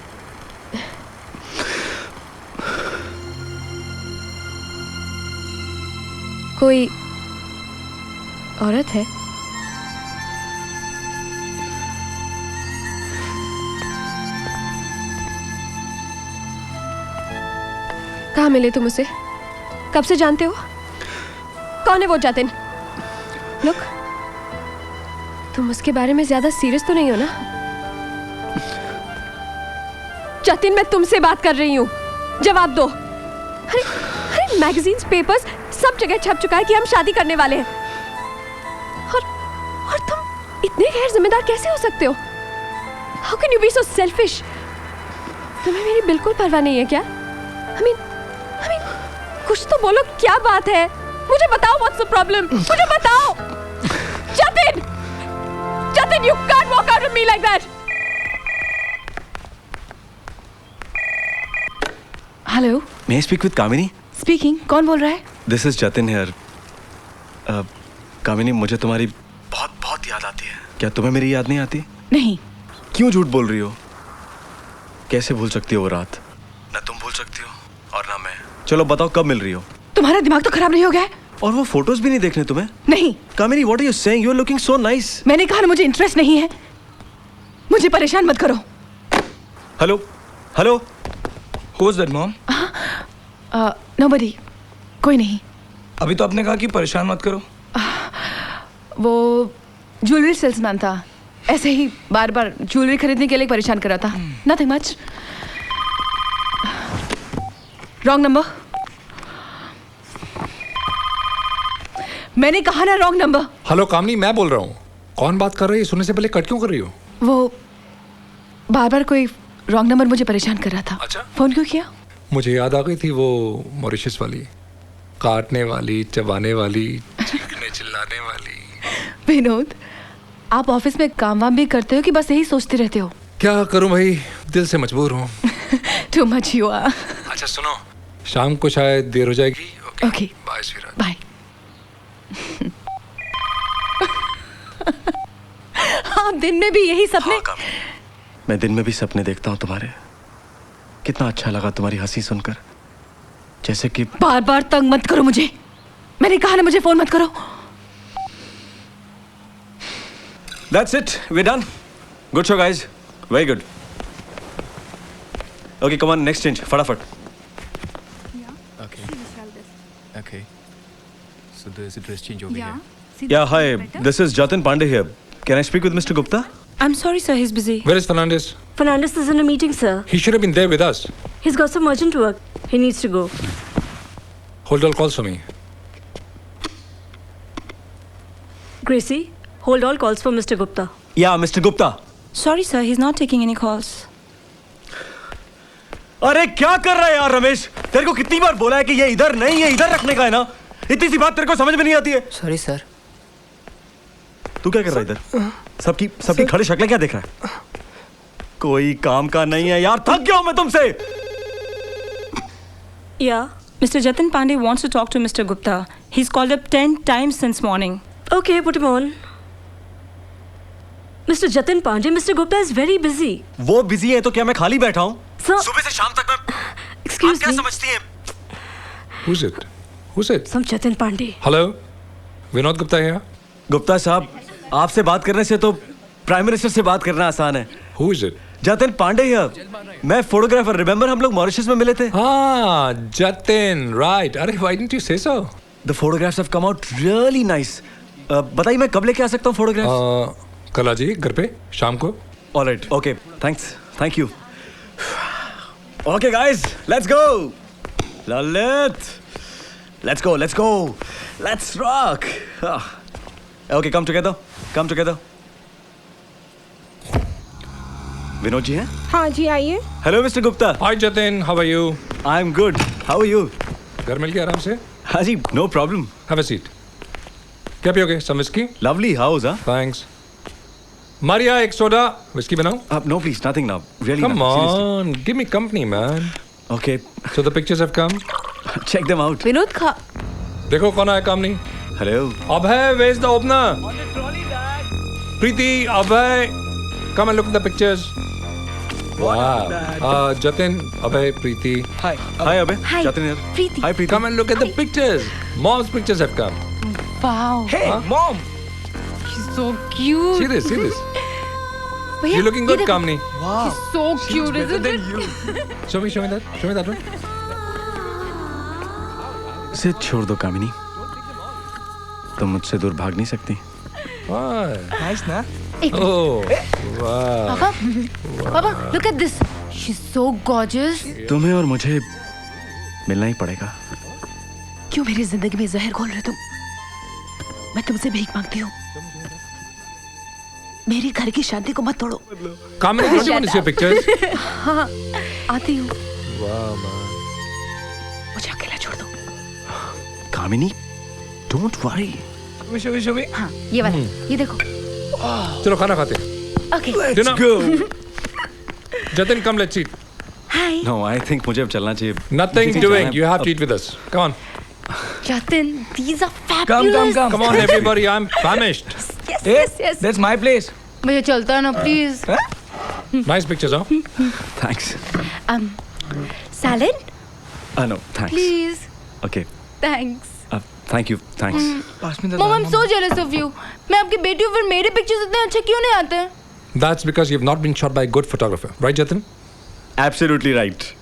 कोई औरत है? कहाँ मिले तुम उसे? कब से जानते हो? कौन है वो जतिन? लुक, तुम उसके बारे में ज्यादा सीरियस तो नहीं हो ना? जतिन, मैं तुमसे बात कर रही हूँ, जवाब दो। अरे अरे, मैगजीन्स, पेपर्स सब जगह छप चुका है कि हम शादी करने वाले हैं, और तुम इतने गैर जिम्मेदार कैसे हो सकते हो? How can you be so selfish? तुम्हें मेरी बिल्कुल परवाह नहीं है क्या? I mean, कुछ तो बोलो, क्या बात है? मुझे बताओ, what's the problem? मुझे बताओ। Jatin, Jatin, you can't walk out with me like that. Hello, May I speak with Kamini? Speaking. कौन बोल रहा है? This is Jatin here. कामिनी, मुझे तुम्हारी बहुत बहुत याद आती है। क्या तुम्हें मेरी याद नहीं आती? नहीं। क्यों झूठ बोल रही हो? कैसे भूल सकती हो वो रात? ना तुम भूल सकती हो और ना मैं। चलो बताओ, कब मिल रही हो? तुम्हारा दिमाग तो खराब नहीं हो गया है? और वो फोटोज भी नहीं देखने तुम्हें? नहीं। Kamini, what are you saying? You are looking so nice. मैंने कहा ना, मुझे इंटरेस्ट नहीं है। मुझे परेशान मत करो। Hello hello, Who's that, mom? Nobody, कोई नहीं। अभी तो आपने कहा कि परेशान मत करो। वो ज्वेलरी सेल्समैन था, ऐसे ही बार बार ज्वेलरी खरीदने के लिए परेशान कर रहा था। Nothing much. Wrong number. मैंने कहा ना, रॉन्ग नंबर। हेलो कामनी, मैं बोल रहा हूँ। कौन बात कर रही है? सुनने से पहले कट क्यों कर रही हो? वो बार बार कोई रॉन्ग नंबर मुझे परेशान कर रहा था। अच्छा, फोन क्यों किया? मुझे याद आ गई थी वो मॉरिशस वाली, काटने वाली, चबाने वाली, चीखने चिल्लाने वाली। विनोद, आप ऑफिस में काम वाम भी करते हो कि बस यही सोचते रहते हो? क्या करूं भाई, दिल से मजबूर हूँ। Too much you are. अच्छा सुनो, शाम को शायद देर हो जाएगी। ओके, बाय स्वीरा। बाय। आप दिन में भी यही सपने? हाँ, मैं दिन में भी सपने देखता हूँ तुम्हारे। कितना अच्छा लगा तुम्हारी हंसी सुनकर, जैसे कि। बार बार तंग मत करो मुझे। मैंने कहा ना, मुझे फोन मत करो। That's it, we're done. Good show, guys. Very good. Okay, come on, next change. फटाफट. Okay. So there's a dress change over here. Yeah, hi. This is Jatin Pandey here. Can I speak with Mr. Gupta? I'm sorry, sir. He's busy. Where is Fernandez? Fernandez is in a meeting, sir. He should have been there with us. He's got some urgent work. He needs to go. Hold all calls for me. Gracie, hold all calls for Mr. Gupta. Yeah, Mr. Gupta. Sorry, sir. He's not taking any calls. अरे क्या कर रहा है यार रमेश? तेरे को कितनी बार बोला है कि ये इधर नहीं, ये इधर रखने का है ना? इतनी सी बात तेरे को समझ में नहीं आती है? Sorry, sir. तू क्या कर रहा है इधर? सबकी खड़ी शक्लें क्या देख रहा है? कोई काम का नहीं है यार, थक गया हूं मैं तुमसे। Yeah. Mr. Jatin Pandey wants to talk to Mr. Gupta. He's called up 10 times since morning. Okay, put him on. Mr. Jatin Pandey, Mr. Gupta is very busy. वो बिजी है तो क्या मैं खाली बैठा हूँ? Sir. सुबह से शाम तक मैं। Excuse आप क्या me. समझती हैं? Who's it? Who's it? Some Jatin Pandey. Hello? Vinod Gupta here. Gupta साहब, आपसे बात करने से तो प्राइम मिनिस्टर से बात करना आसान है। Who is it? Jatin Pandey here. मैं फोटोग्राफर, रिमेंबर हम लोग मॉरिशस में मिले थे? हाँ, जतिन, right. अरे why didn't you say so? The photographs have come out really nice. बताइए मैं कब लेके आ सकता हूँ फोटोग्राफ्स? कल आ जाइए घर पे शाम को। All right, okay, thanks, thank you. Okay guys, let's go. Lalit, let's go, let's rock. Okay, come together. Vinod ji हैं? हाँ जी, आइए। Hello mister Gupta. Hi Jatin, how are you? I am good, how are you? घर मिल गया आराम से? हाँ जी, no problem. Have a seat. क्या पियोगे? Some whisky? लवली हाउस, हाँ? थैंक्स। मारिया, एक सोडा, विस्की बनाओ? No please, nothing now, really. Come on, give me company man. Okay. So the pictures have come. Check them out. Vinod खा देखो कौन आया कामनी. Hello. Abhay, where's the opener? Preeti, Abhay, come and look at the pictures. Wow. Jatin, Abhay, Preeti. Hi. Hi, Abhay. Hi. Jatin here. Preeti. Hi, Preeti. Come and look at the pictures. Mom's pictures have come. Wow. Hey, mom. He's so cute. See this, see this. भैया, You're looking ये good, देखो. Kamni. He's so cute, isn't it? Show me that. Show me that one. इसे छोड़ दो कामिनी. तुम मुझसे दूर भाग नहीं सकती. Nice ना? Oh, wow. Papa, look at this. She's so gorgeous. तुम्हें और मुझे मिलना ही पड़ेगा. क्यों मेरी जिंदगी में जहर घोल रहे तुम? मैं तुमसे भीख मांगती हूँ. मेरी घर की शांति को मत तोड़ो. Kamini, don't you want to see your pictures? हाँ, आती हूँ. Wow, man. मुझे अकेला छोड़ दो. कामिनी, don't worry. Show me. हाँ, ये वाला. ये देखो. चलो खाना खाते. Okay. Let's go. Jatin, come, let's eat. Hi. No, I think मुझे अब चलना चाहिए. Nothing doing. You have to eat with us. Come on. Jatin, these are fabulous. Come on, everybody. I'm famished. Yes. That's my place. भैया चलता है ना, please. Nice pictures, huh? Thanks. Salad? No, thanks. Please. Okay. Thanks. Thank you. Thanks. Mom, I'm so jealous of you. मैं आपकी बेटी हूँ, फिर मेरे pictures इतने अच्छे क्यों नहीं आते? That's because you've not been shot by a good photographer, right, Jatin? Absolutely right.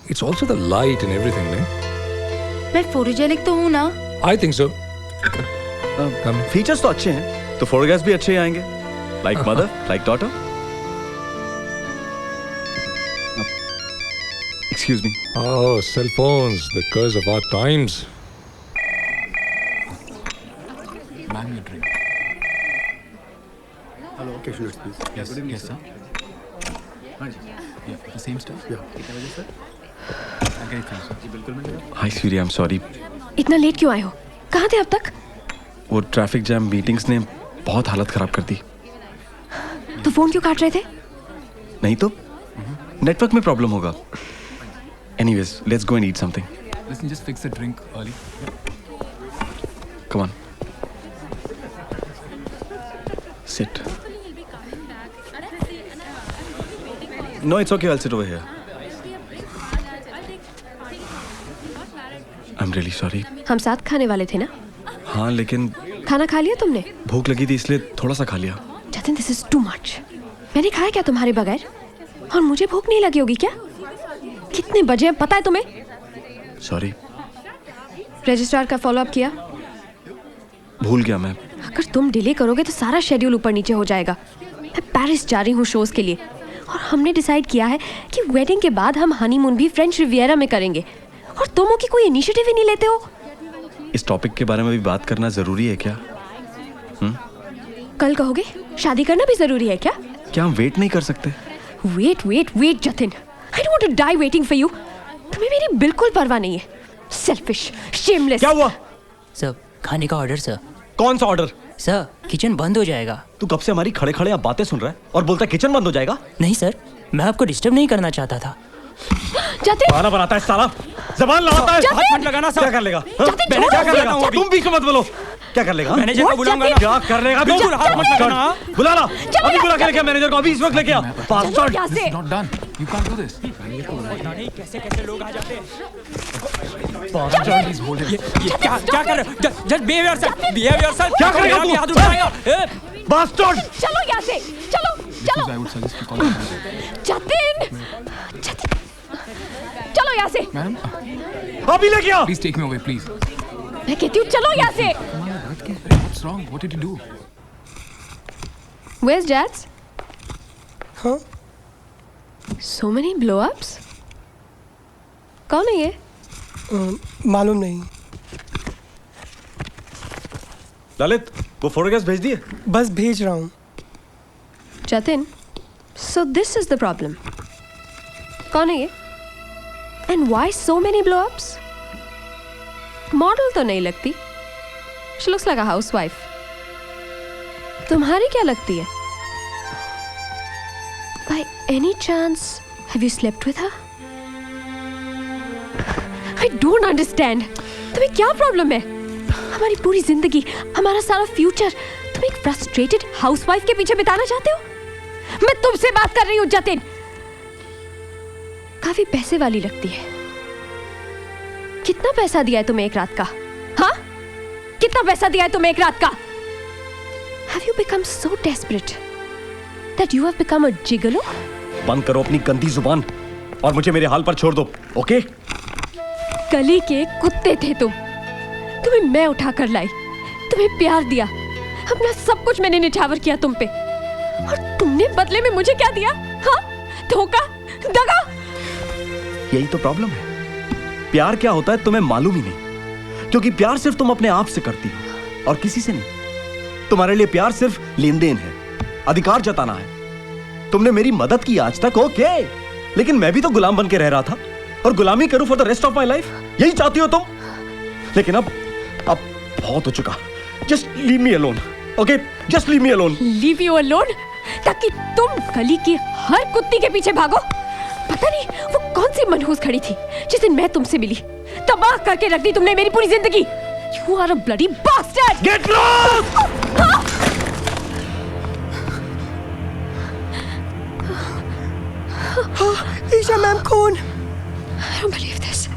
It's also the light and everything, eh? मैं photogenic तो हूँ ना? I think so. Features तो अच्छे हैं, तो photographs भी अच्छे ही आएंगे. Like mother, like daughter. Excuse me. Oh, cell phones, the curse of our times. Ma'am, your drink. Hello, occasion list, please. Yes, good evening, sir. Yeah, the same stuff. Yeah. कितने बजे sir? आगे ही sir. जी बिल्कुल मिलेगा. Hi, Sweetie, I'm sorry. इतना late क्यों आए हो? कहाँ थे अब तक? वो ट्रैफिक जैम मीटिंग्स ने बहुत हालत खराब कर दी. तो फोन क्यों काट रहे थे? नहीं तो नेटवर्क में प्रॉब्लम होगा. Anyways, let's go and eat something. Listen, just fix the drink early. Come on. Sit. No, it's okay. I'll sit over here. I'm really sorry. हम साथ खाने वाले थे ना? हाँ, लेकिन खाना खा लिया तुमने? भूख लगी थी इसलिए थोड़ा सा खा लिया. Jatin, this is too much. मैंने खाया क्या तुम्हारे बगैर? और मुझे भूख नहीं लगी होगी क्या? कितने बजे हैं पता है तुम्हें? Sorry. रजिस्ट्रार का फॉलो अप किया? भूल गया मैं. अगर तुम डिले करोगे तो सारा शेड्यूल ऊपर नीचे हो जाएगा. मैं पेरिस जा रही हूँ शोज के लिए और हमने डिसाइड किया है कि वेडिंग के बाद हम हनीमून भी फ्रेंच रिवियरा में करेंगे. और तुम हो कि कोई इनिशिएटिव ही नहीं लेते हो. इस टॉपिक के बारे में भी बात करना जरूरी है क्या? कल कहोगे शादी करना भी जरूरी है क्या? क्या हम वेट नहीं कर सकते? Wait Jatin, I don't want to die waiting for you. तुम्हें मेरी बिल्कुल परवाह नहीं है. Selfish, shameless. क्या हुआ? सर, खाने का ऑर्डर सर. कौन सा ऑर्डर? सर, किचन बंद हो जाएगा. तू कब से हमारी खड़े खड़े यहाँ बातें सुन रहा है और बोलता है किचन बंद हो जाएगा? नहीं सर, मैं आपको डिस्टर्ब नहीं करना चाहता था. जतिन, खाना बनाता है साला, जबान लड़ाता है. हाथ मत लगाना सर. क्या कर लेगा? जतिन, क्या कर लेगा? तुम बीच में मत बोलो. क्या कर लेगा? मैनेजर को बुलाऊंगा ना. क्या कर लेगा? बिल्कुल हाथ मत लगाना. बुला ला. अभी बुला के लेके मैनेजर को अभी इस वक्त लेके आ. Bastard. It's not done. You can't do this. कैसे लोग आ जाते हैं. Please hold it. क्या कर रहे हो? Just behave yourself. Behave yourself. क्या करेगा तू? हाथ उठाएगा. बास्टर्ड. चलो यहाँ से. चलो. Please, I would suggest you call the manager. Jatin, चलो यहाँ से. Madam, अभी लेके आ. please take me away, please. मैं कहती हूँ चलो यहाँ से. What's wrong? What did you do? Where's Jazz? Huh? So many blow-ups? कौन है ये? मालूम नहीं. ललित, वो फोटोग्राफ्स भेज दिए? बस भेज रहा हूँ. Jatin, so this is the problem. कौन है ये? And why so many blow-ups? Model तो नहीं लगती. She looks like a housewife. तुम्हारी क्या लगती है? By any chance, have you slept with her? I don't understand. तुम्हें क्या प्रॉब्लम है? हमारी पूरी जिंदगी, हमारा सारा फ्यूचर तुम एक फ्रस्ट्रेटेड हाउसवाइफ के पीछे बिताना चाहते हो? मैं तुमसे बात कर रही हूँ जतिन। काफी पैसे वाली लगती है। कितना पैसा दिया है तुम्हें एक रात का? हाँ, कितना पैसा दिया है तुम्हें एक रात का? Have you become so desperate that you have become a gigolo? बंद करो अपनी गंदी जुबान और मुझे मेरे हाल पर छोड़ दो, ओके? गली के कुत्ते थे तुम। तुम्हें मैं उठा कर लाई, तुम्हें प्यार दिया, अपना सब कुछ मैंने निछावर किया तुम पे, और तुमने बदले में मुझे क्या दिया? हाँ, धोखा, दगा। यही तो प्रॉब्लम है। प्यार क्या होता है तुम्हें मालूम ही नहीं, क्योंकि प्यार सिर्फ तुम अपने आप से करती हो और किसी से नहीं। तुम्हारे लिए प्यार सिर्फ लेन देन है, अधिकार जताना है। तुमने मेरी मदद की आज तक, ओके, लेकिन मैं भी तो गुलाम बन के रह रहा था और गुलामी करूं for the rest of my life. यही चाहती हो तुम? लेकिन अब बहुत हो चुका। Just leave me alone, okay? Just leave me alone. Leave you alone? ताकि तुम गली की हर कुत्ती के पीछे भागो? पता नहीं वो कौन सी मनहूस खड़ी थी जिस दिन मैं तुमसे मिली। तबाह करके रख दी तुमने मेरी पूरी जिंदगी। You are a bloody bastard! Get lost! Isha ma'am कौन? I don't believe this.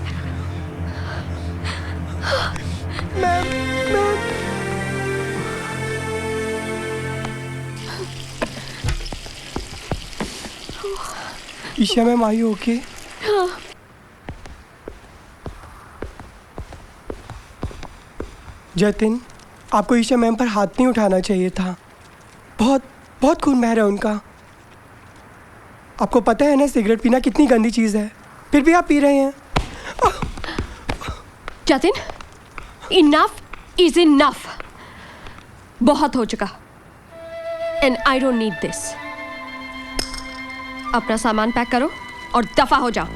Ma'am, ma'am. Isha ma'am, are you okay? हाँ। जतिन, आपको ईशा मैम पर हाथ नहीं उठाना चाहिए था। बहुत खून बह रहा है उनका। आपको पता है ना सिगरेट पीना कितनी गंदी चीज़ है, फिर भी आप पी रहे हैं। Jatin, enough is enough. बहुत हो चुका। And I don't need this. अपना सामान पैक करो और दफा हो जाओ।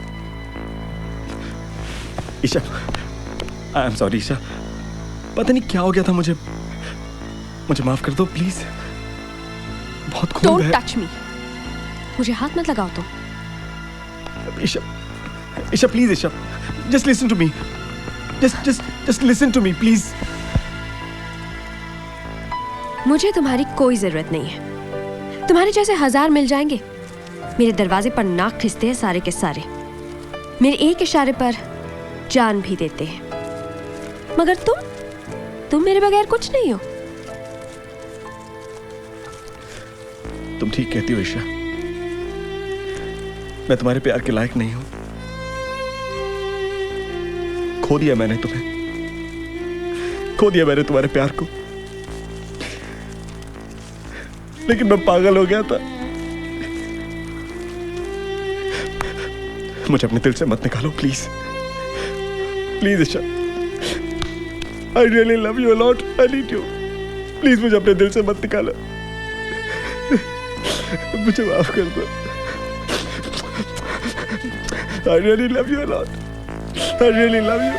Isha, I am sorry Isha, पता नहीं क्या हो गया था मुझे माफ कर दो प्लीज। बहुत खून डोंट है। Touch me. मुझे हाथ मत लगाओ तुम। Isha please, Isha just listen to me, just listen to me please. मुझे तुम्हारी कोई जरूरत नहीं है। तुम्हारे जैसे 1000 मिल जाएंगे। मेरे दरवाजे पर नाक खिसते हैं सारे के सारे। मेरे एक इशारे पर जान भी देते हैं। मगर तुम मेरे बगैर कुछ नहीं हो। तुम ठीक कहती हो ईशा, मैं तुम्हारे प्यार के लायक नहीं हूं। खो दिया मैंने तुम्हें, खो दिया मैंने तुम्हारे प्यार को। लेकिन मैं पागल हो गया था। मुझे अपने दिल से मत निकालो please, please Isha. I really love you a lot. I need you. Please मुझे अपने दिल से मत निकालो। मुझे माफ कर दो। I really love you a lot. I really love you.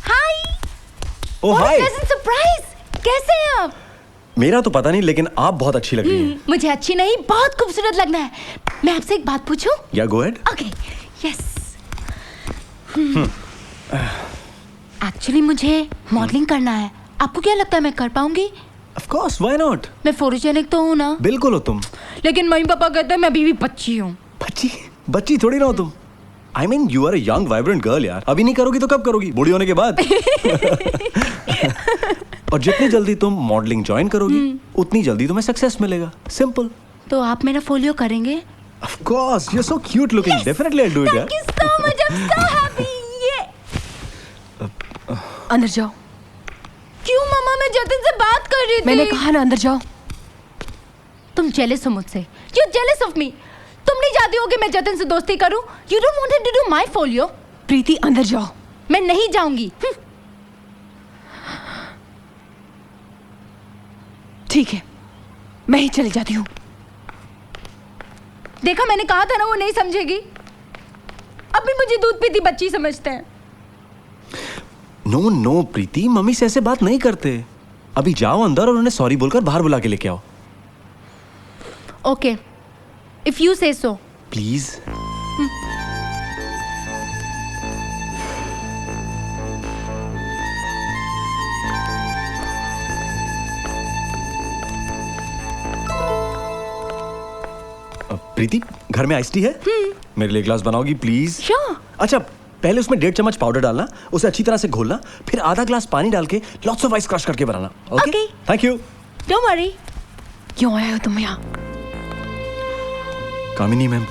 Hi. Oh hi. Surprise. कैसे हैं आप? मेरा तो पता नहीं, लेकिन आप बहुत अच्छी लग रही हैं। मुझे अच्छी नहीं, बहुत खूबसूरत लगना है। मैं आपसे एक बात पूछूं? या go ahead. Okay, yes. Actually मुझे मॉडलिंग करना है। आपको क्या लगता है मैं कर पाऊंगी? Of course, why not? मैं फोटोजेनिक तो हूँ ना? बिल्कुल हो तुम। लेकिन मम्मी पापा कहते हैं मैं अभी भी बच्ची हूँ। बच्ची थोड़ी ना हो तुम। I mean, you are a young, vibrant girl यार। अभी नहीं करोगी तो कब करोगी? बूढ़ी होने के बाद। और जितनी जल्दी तुम मॉडलिंग ज्वाइन करोगी, उतनी जल्दी तुम्हें सक्सेस मिलेगा। सिंपल। तो आप मेरा फोलियो करेंगे? Of course, you're so cute looking. Yes! Definitely I'll do it यार। Thank you so much. I'm so happy. अंदर जाओ। क्यों मामा? मैं जतिन से बात कर रही थी। मैंने कहा ना अंदर जाओ। तुम जेलस हो मुझसे। You're jealous of me. तुम नहीं चाहती हो कि मैं जतिन से दोस्ती करूं? You don't want him to do my folio. प्रीति अंदर जाओ। मैं नहीं जाऊंगी। ठीक है, मैं ही चली जाती हूँ। देखा, मैंने कहा था ना वो नहीं समझेगी। अब भी मुझे दूध पीती बच्ची समझते हैं। नो प्रीति, मम्मी से ऐसे बात नहीं करते। अभी जाओ अंदर और उन्हें सॉरी बोलकर बाहर बुला के लेके आओ। Okay. If you say so. Please. Preeti, घर में आइस टी है? मेरे लिए ग्लास बनाओगी प्लीज? Sure. अच्छा, पहले उसमें 1.5 चम्मच पाउडर डालना, उसे अच्छी तरह से घोलना, फिर आधा ग्लास पानी डाल के लॉट्स ऑफ आइस क्रश करके बनाना। Okay? Thank you. Don't worry. क्यों आए हो तुम यहाँ? कामिनी मैम,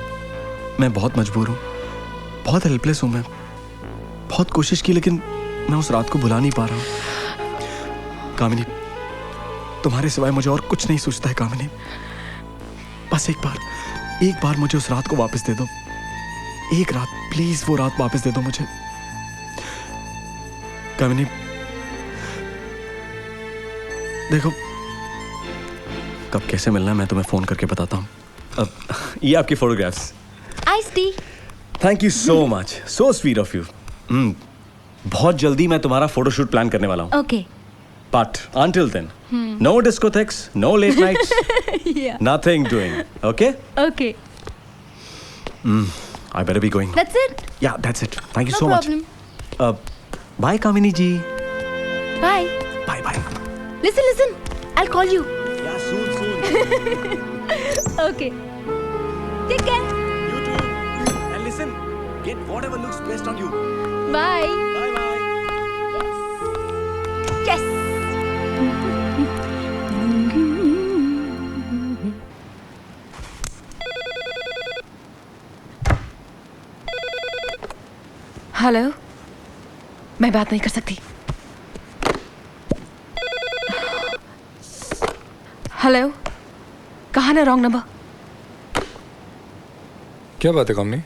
मैं बहुत मजबूर हूँ, बहुत हेल्पलेस हूँ मैं। बहुत कोशिश की लेकिन मैं उस रात को भुला नहीं पा रहा हूँ। कामिनी, तुम्हारे सिवाय मुझे और कुछ नहीं सूझता है कामिनी। बस एक बार मुझे उस रात को वापस दे दो। एक रात, प्लीज वो रात वापस दे दो मुझे। कामिनी, देखो कब कैसे मिलना है मैं तुम्हें फोन करके बताता हूँ। अब ये आपकी photographs. Iced tea. Thank you so much, so sweet of you. बहुत जल्दी मैं तुम्हारा फोटोशूट प्लान करने वाला हूँ। Okay. But until then, no discotheques, no late nights, Yeah. nothing doing. Okay? Okay. I better be going. That's it. Yeah, that's it. Thank you No so problem. much. Bye, Kamini ji. Bye. Bye. Listen. I'll call you. Yeah, soon. Okay. Take care. You too. And listen, get whatever looks best on you. Bye. Bye. Yes. Hello, मैं बात नहीं कर सकती। Hello, कहाँ ना wrong number? क्या बात है कामनी?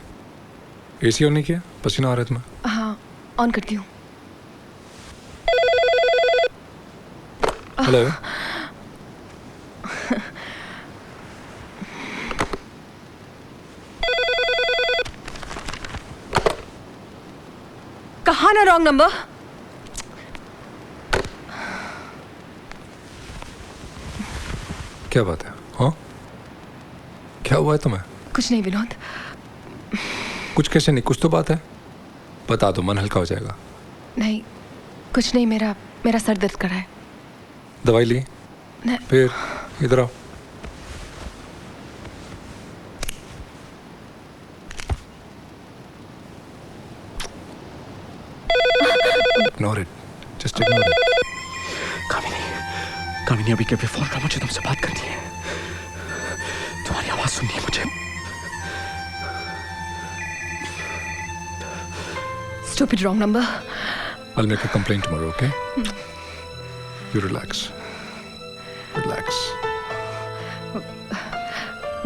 एसी ऑन नहीं किया? पसीना आ रहा है तुम्हें? हाँ, ऑन करती हूँ। हेलो। कहाँ ना रॉन्ग नंबर? क्या बात है? हाँ? क्या हुआ है तुम्हें? कुछ नहीं विनोद। कुछ कैसे नहीं, कुछ तो बात है। बता दो, मन हल्का हो जाएगा। नहीं, कुछ नहीं, मेरा सर दर्द कर रहा है। दवाई ली? नहीं। फिर इधर आओ। Ignore it. Just ignore it. कामिनी अभी कभी फोन कर, मुझे तुमसे बात करनी है। तुम्हारी आवाज सुननी है मुझे। Stupid wrong number. I'll make a complaint tomorrow, okay? You relax. Relax.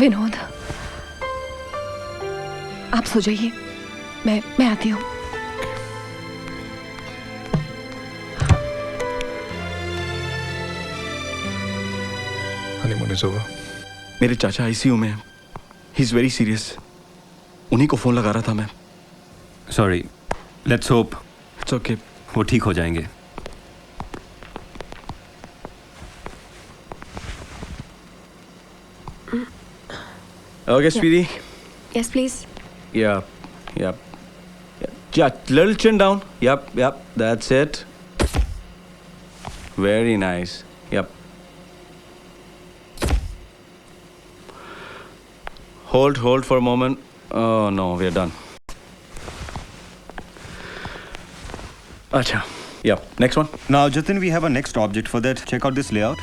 Vinod, आप सो जाइए, मैं आती हूँ। Honeymoon is over. मेरे चाचा आईसीयू में हैं। He is very serious. उन्हीं को फोन लगा रहा था मैं। Sorry, let's hope it's okay, वो ठीक हो जाएंगे। Okay sweety. Yes, please. Yeah. Little chin down. Yep. That's it. Very nice. Yep. Hold for a moment. Oh no, we're done. Acha. Yep. Next one. Now, Jatin, we have a next object for that. Check out this layout.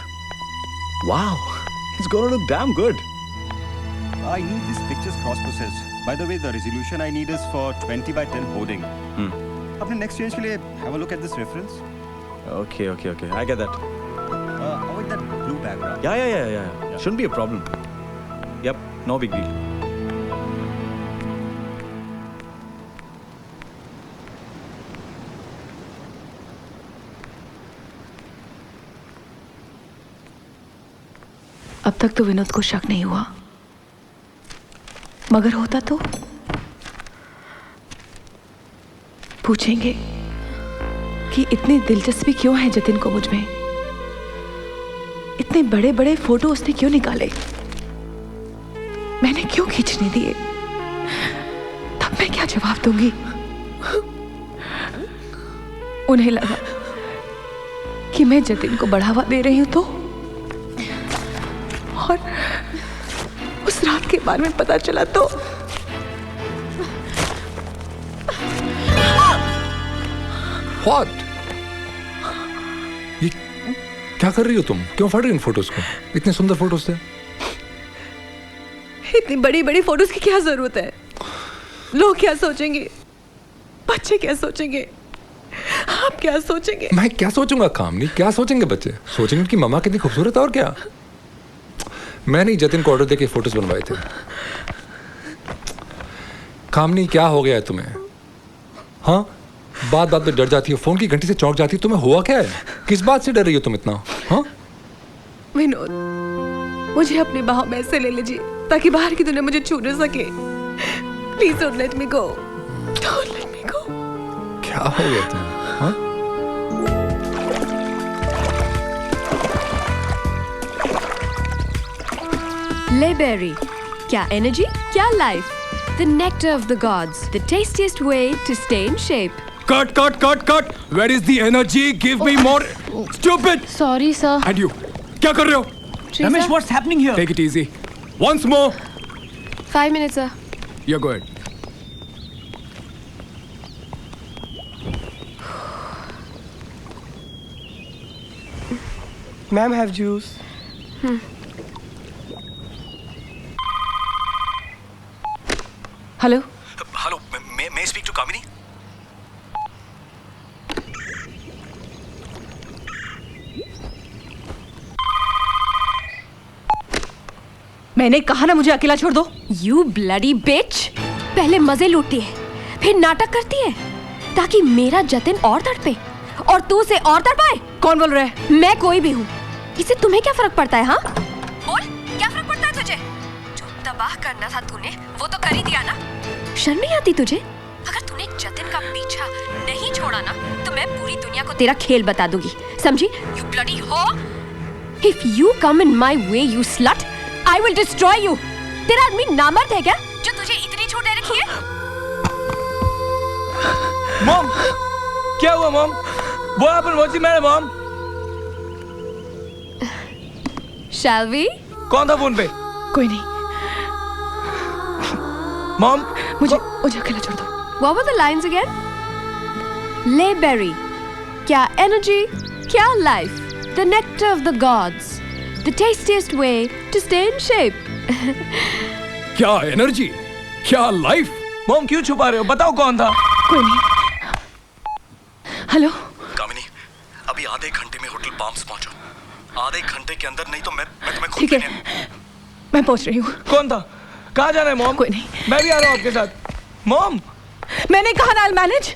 Wow. It's gonna look damn good. I need this pictures cross-processed. By the way, the resolution I need is for 20 by 10 hoarding. अपने next change के लिए have a look at this reference. Okay. I get that. Avoid that blue background. Yeah. Shouldn't be a problem. Yep. No big deal. अब तक तो विनोद को शक नहीं हुआ, मगर होता तो पूछेंगे कि इतनी दिलचस्पी क्यों है जतिन को मुझ में, इतने बड़े बड़े फोटो उसने क्यों निकाले। मैंने क्यों खींचने दिए? तब मैं क्या जवाब दूंगी? उन्हें लगा कि मैं जतिन को बढ़ावा दे रही हूं तो, और उस रात के बारे में पता चला तो What? ये क्या कर रही हो तुम? क्यों फाड़ रही हो इन फोटोज को? इतने सुंदर फोटोज थे। इतनी बड़ी बड़ी फोटोज की क्या जरूरत है? लोग क्या सोचेंगे? बच्चे क्या सोचेंगे? आप क्या सोचेंगे? मैं क्या सोचूंगा कामनी? क्या सोचेंगे बच्चे? सोचेंगे कि मम्मा कितनी खूबसूरत है और क्या? मैंने ही जतिन को ऑर्डर देके फोटोज बनवाए थे। कामनी क्या हो गया है तुम्हें? हाँ, बात बात पे डर जाती हो, फोन की घंटी से चौंक जाती हो। तुम्हें हुआ क्या है? किस बात से डर रही हो तुम इतना? हाँ विनोद, मुझे अपनी बाहों में ऐसे ले लीजिए ताकि बाहर की दुनिया मुझे छू न सके। Please don't let me go, don't let me go. क्या हो गया तुम्हें? हाँ? ले बेरी, क्या एनर्जी, क्या life. The nectar of the gods, the tastiest way to stay in shape. Cut, cut, cut, cut! Where is the energy? Give me more. Stupid! Sorry, sir. And you, क्या कर रहे हो? Ramesh, what's happening here? Take it easy. Once more. 5 minutes, sir. Yeah, go ahead. Ma'am, have juice. Hello hello, मैं speak to कामिनी? मैंने कहा ना मुझे अकेला छोड़ दो। You bloody bitch! पहले मजे लूटती है, फिर नाटक करती है, ताकि मेरा जतिन और तड़पे और तू उसे और तड़पाए। कौन बोल रहा है? मैं कोई भी हूँ, इससे तुम्हें क्या फर्क पड़ता है? हाँ बोल, क्या फर्क पड़ता है तुझे? जो तबाह करना था तूने वो तो कर ही दिया ना। शर्म नहीं आती तुझे? अगर तूने जतिन का पीछा नहीं छोड़ा ना तो मैं पूरी दुनिया को तेरा खेल बता दूंगी, समझी? You bloody whore! If you come in my way, you slut, I will destroy you. तेरा आदमी नामर्द है क्या जो तुझे इतनी छूट दे रखी है? मॉम, क्या हुआ mom? What happened? What's the matter, mom? Shall we? कौन था फोन पे? कोई नहीं। मॉम, मुझे अकेला छोड़ दो। What were the lines again? ले बेरी, क्या एनर्जी, क्या life, the nectar of the gods, the tastiest way to stay in shape. क्या एनर्जी, क्या लाइफ? मॉम क्यों छुपा रहे हो? बताओ कौन था? कोई नहीं। हेलो कामिनी, अभी आधे घंटे में होटल पाम्स पहुंचो। आधे घंटे के अंदर, नहीं तो मैं तुम्हें खुद ठीक है, मैं पहुंच रही हूँ। कौन था? कहाँ जाना है मॉम? कोई नहीं, मैं भी आ रहा हूँ आपके साथ। मॉम, मैंने कहा ना, I'll manage।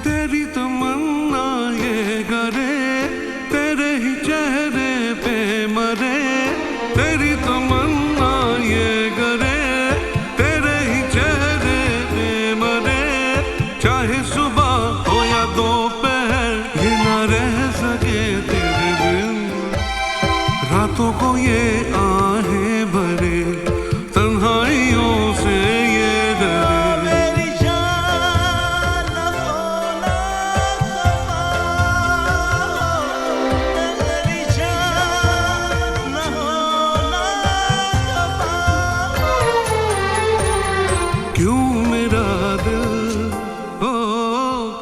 तेरी तमन्ना ये करे, तेरे ही चेहरे पे मरे। तेरी तमन्ना ये करे, तेरे ही चेहरे पे मरे। चाहे सुबह हो या दोपहर, ये ना रह सके तेरे बिन। रातों को ये आहें भरे, तन्हाइयों से ये डरे। मेरी जान होना मेरी जान होना। क्यों मेरा दिल, ओ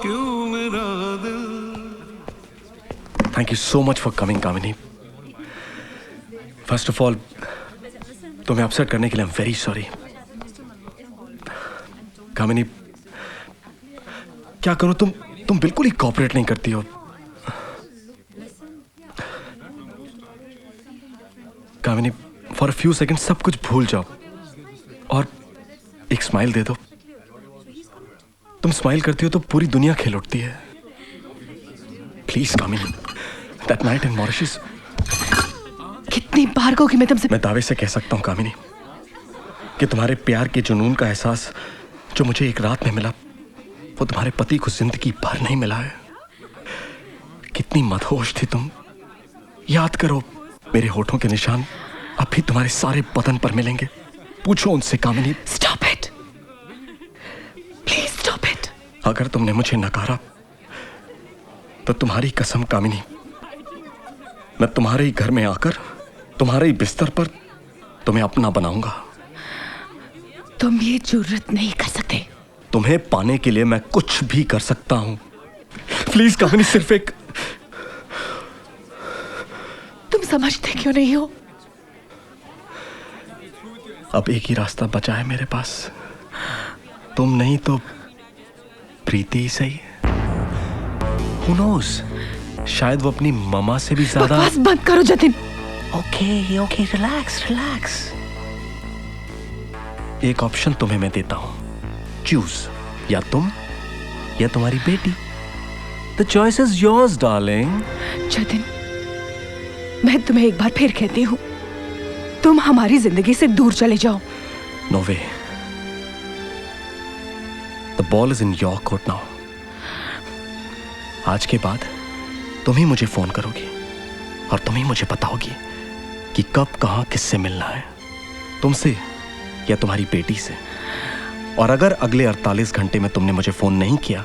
क्यों मेरा दिल। Thank you so much for coming Kamini. First of all, तुम्हें अपसेट करने के लिए आई एम वेरी सॉरी। कामिनी, क्या करूं, तुम बिल्कुल ही कोऑपरेट नहीं करती हो। कामिनी, फॉर अ फ्यू सेकंड सब कुछ भूल जाओ और एक स्माइल दे दो। तुम स्माइल करती हो तो पूरी दुनिया खेल उठती है। Please Kamini, that night in Mauritius. कितनी बार कहोगी मैं तुमसे? मैं दावे से कह सकता हूं कामिनी कि तुम्हारे प्यार के जुनून का एहसास जो मुझे एक रात में मिला, वो तुम्हारे पति को जिंदगी भर नहीं मिला है। कितनी मदहोश थी तुम। याद करो, मेरे होठों के निशान अब भी तुम्हारे सारे बदन पर मिलेंगे। पूछो उनसे Kamini. Stop it, please stop it. अगर तुमने मुझे नकारा तो तुम्हारी कसम कामिनी, मैं तुम्हारे ही घर में आकर तुम्हारे ही बिस्तर पर तुम्हें अपना बनाऊंगा। तुम ये जुर्रत नहीं कर सकते। तुम्हें पाने के लिए मैं कुछ भी कर सकता हूं। प्लीज कामिनी, सिर्फ एक। तुम समझते क्यों नहीं हो? अब एक ही रास्ता बचा है मेरे पास। तुम नहीं तो प्रीति ही सही। Who knows? शायद वो अपनी ममा से भी ज्यादा। बकवास बंद करो Jatin. Okay okay, relax relax. एक ऑप्शन तुम्हें मैं देता हूं, चूज, या तुम या तुम्हारी बेटी। The choice is yours, darling. Jatin, मैं तुम्हें एक बार फिर कहती हूँ, तुम हमारी जिंदगी से दूर चले जाओ। No way. The ball is in your court now. आज के बाद तुम ही मुझे फोन करोगी और तुम ही मुझे बताओगी कि कब कहां किससे मिलना है, तुमसे या तुम्हारी बेटी से। और अगर अगले 48 घंटे में तुमने मुझे फोन नहीं किया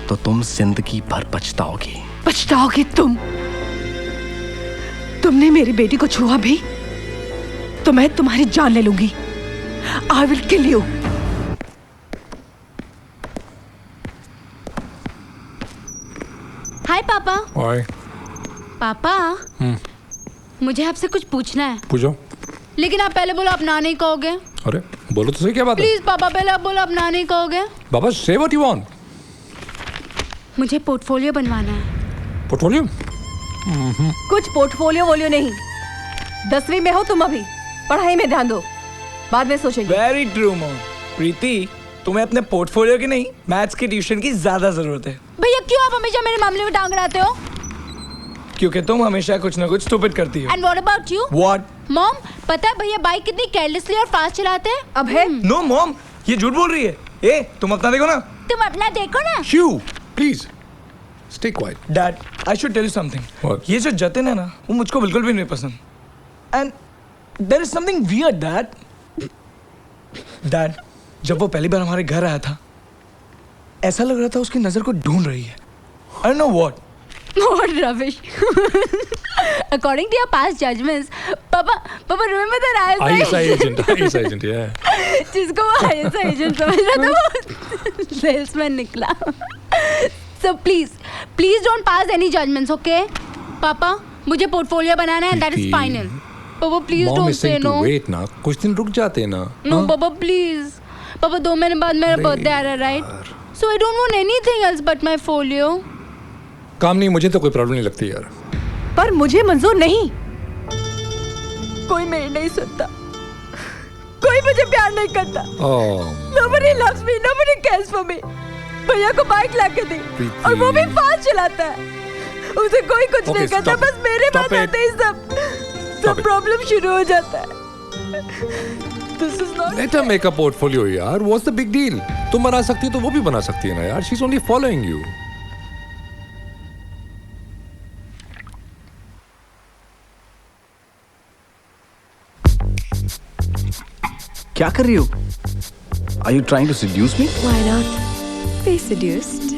तो तुम जिंदगी भर पछताओगी। पछताओगी तुम? तुमने मेरी बेटी को छुआ भी तो मैं तुम्हारी जान ले लूंगी। I will kill you. हाय पापा। हाय। पापा, मुझे आपसे कुछ पूछना है। पूछो। लेकिन आप पहले बोलो, आप ना नहीं कहोगे। अरे बोलो तो सही, क्या बात है? प्लीज पापा, पहले आप बोलो, आप ना नहीं कहोगे। बाबा, say what you want. मुझे पोर्टफोलियो बनवाना है। पोर्टफोलियो? कुछ पोर्टफोलियो वोलियो नहीं। 10वीं में हो तुम, अभी पढ़ाई में ध्यान दो, बाद में सोचेंगे। Very true mom. प्रीति, तुम्हें अपने पोर्टफोलियो की नहीं, मैथ्स की ट्यूशन की ज्यादा जरूरत है। भैया, क्यों आप हमेशा मेरे मामले में टांग अड़ाते हो? क्योंकि तुम हमेशा कुछ ना कुछ स्टूपिड करती हो। And what about you? What? Mom, पता है भैया बाइक कितनी केयरलेसली और फास्ट चलाते हैं? अब है। नो मॉम, ये झूठ बोल रही है। ए, तुम अपना देखो ना। तुम अपना देखो ना। Hugh, please stay quiet. Dad, I should tell you something. ये जो जतिन है ना, वो मुझको बिल्कुल भी नहीं पसंद। And there is something weird dad, जब वो पहली बार हमारे घर आया था, ऐसा लग रहा था उसकी नजर को ढूंढ रही है। I don't know what. What rubbish. According to your past judgments, Papa, remember that ISI agent, yeah. जिसको वो ISI agent समझ रहा था, वो salesman निकला। So please don't pass any judgments, okay? Papa, मुझे portfolio बनाना है, and that is final. Papa, please Mom don't is say saying no. to wait ना, कुछ दिन रुक जाते ना। No, Papa, please. Papa, 2 महीने बाद मेरा birthday आ रहा है, right? So I don't want anything else but my folio. काम नहीं, मुझे तो कोई प्रॉब्लम नहीं लगती यार। पर मुझे मंजूर नहीं। कोई मेरी नहीं सुनता, कोई मुझे प्यार नहीं करता। Nobody loves me, nobody cares for me. भैया को बाइक लाके दी और वो भी फास्ट चलाता है। उसे कोई कुछ नहीं करता, बस मेरे पास आते ही सब प्रॉब्लम शुरू हो जाता है। This is not Let her make a portfolio यार, what's the big deal? तुम बना सकती हो तो वो भी बना सकती है ना यार। She's only following you. क्या कर रही हो? Are you trying to seduce me? Why not? Be seduced.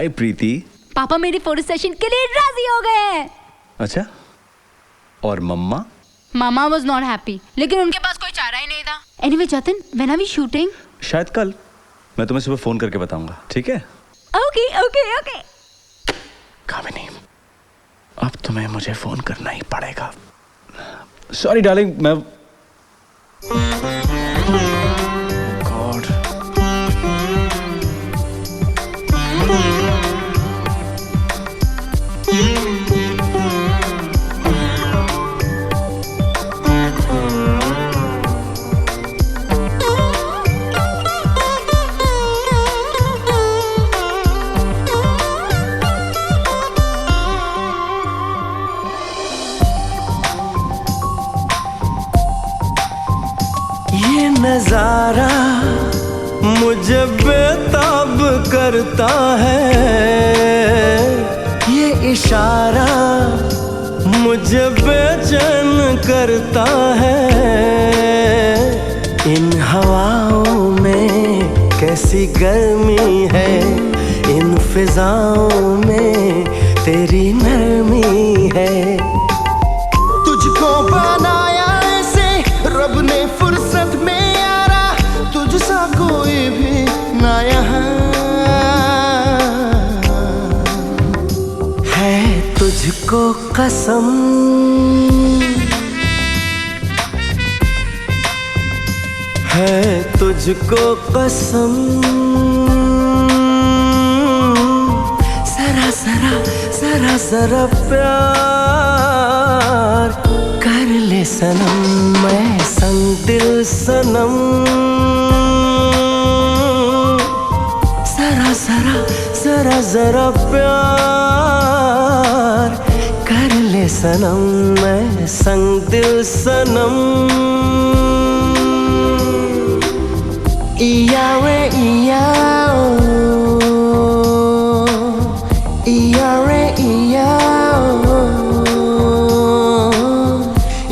हाय प्रीति। पापा मेरी फोटो सेशन के लिए राजी हो गए हैं। अच्छा, और मम्मा? मामा वाज नॉट हैप्पी, लेकिन उनके पास कोई चारा ही नहीं था। Anyway Jatin, when are we shooting? शायद कल। मैं तुम्हें सुबह फोन करके बताऊंगा, ठीक है? Okay okay okay. कामिनी, अब तुम्हें मुझे फोन करना ही पड़ेगा। सॉरी डार्लिंग, मैं गॉड। ये नजारा मुझे बेताब करता है, ये इशारा मुझे बेचैन करता है। इन हवाओं में कैसी गर्मी है, इन फिजाओं में तेरी नरमी है। तुझको बनाया ऐसे रब ने फुर्सत में यारा, तुझसा कोई भी ना यहाँ है। तुझको कसम है, तुझको कसम। जरा जरा जरा जरा प्यार कर ले सनम, मैं संग दिल सनम। जरा जरा जरा जरा प्यार कर ले सनम, मैं संग दिल सनम। Iyawe iyao, iyare iyao,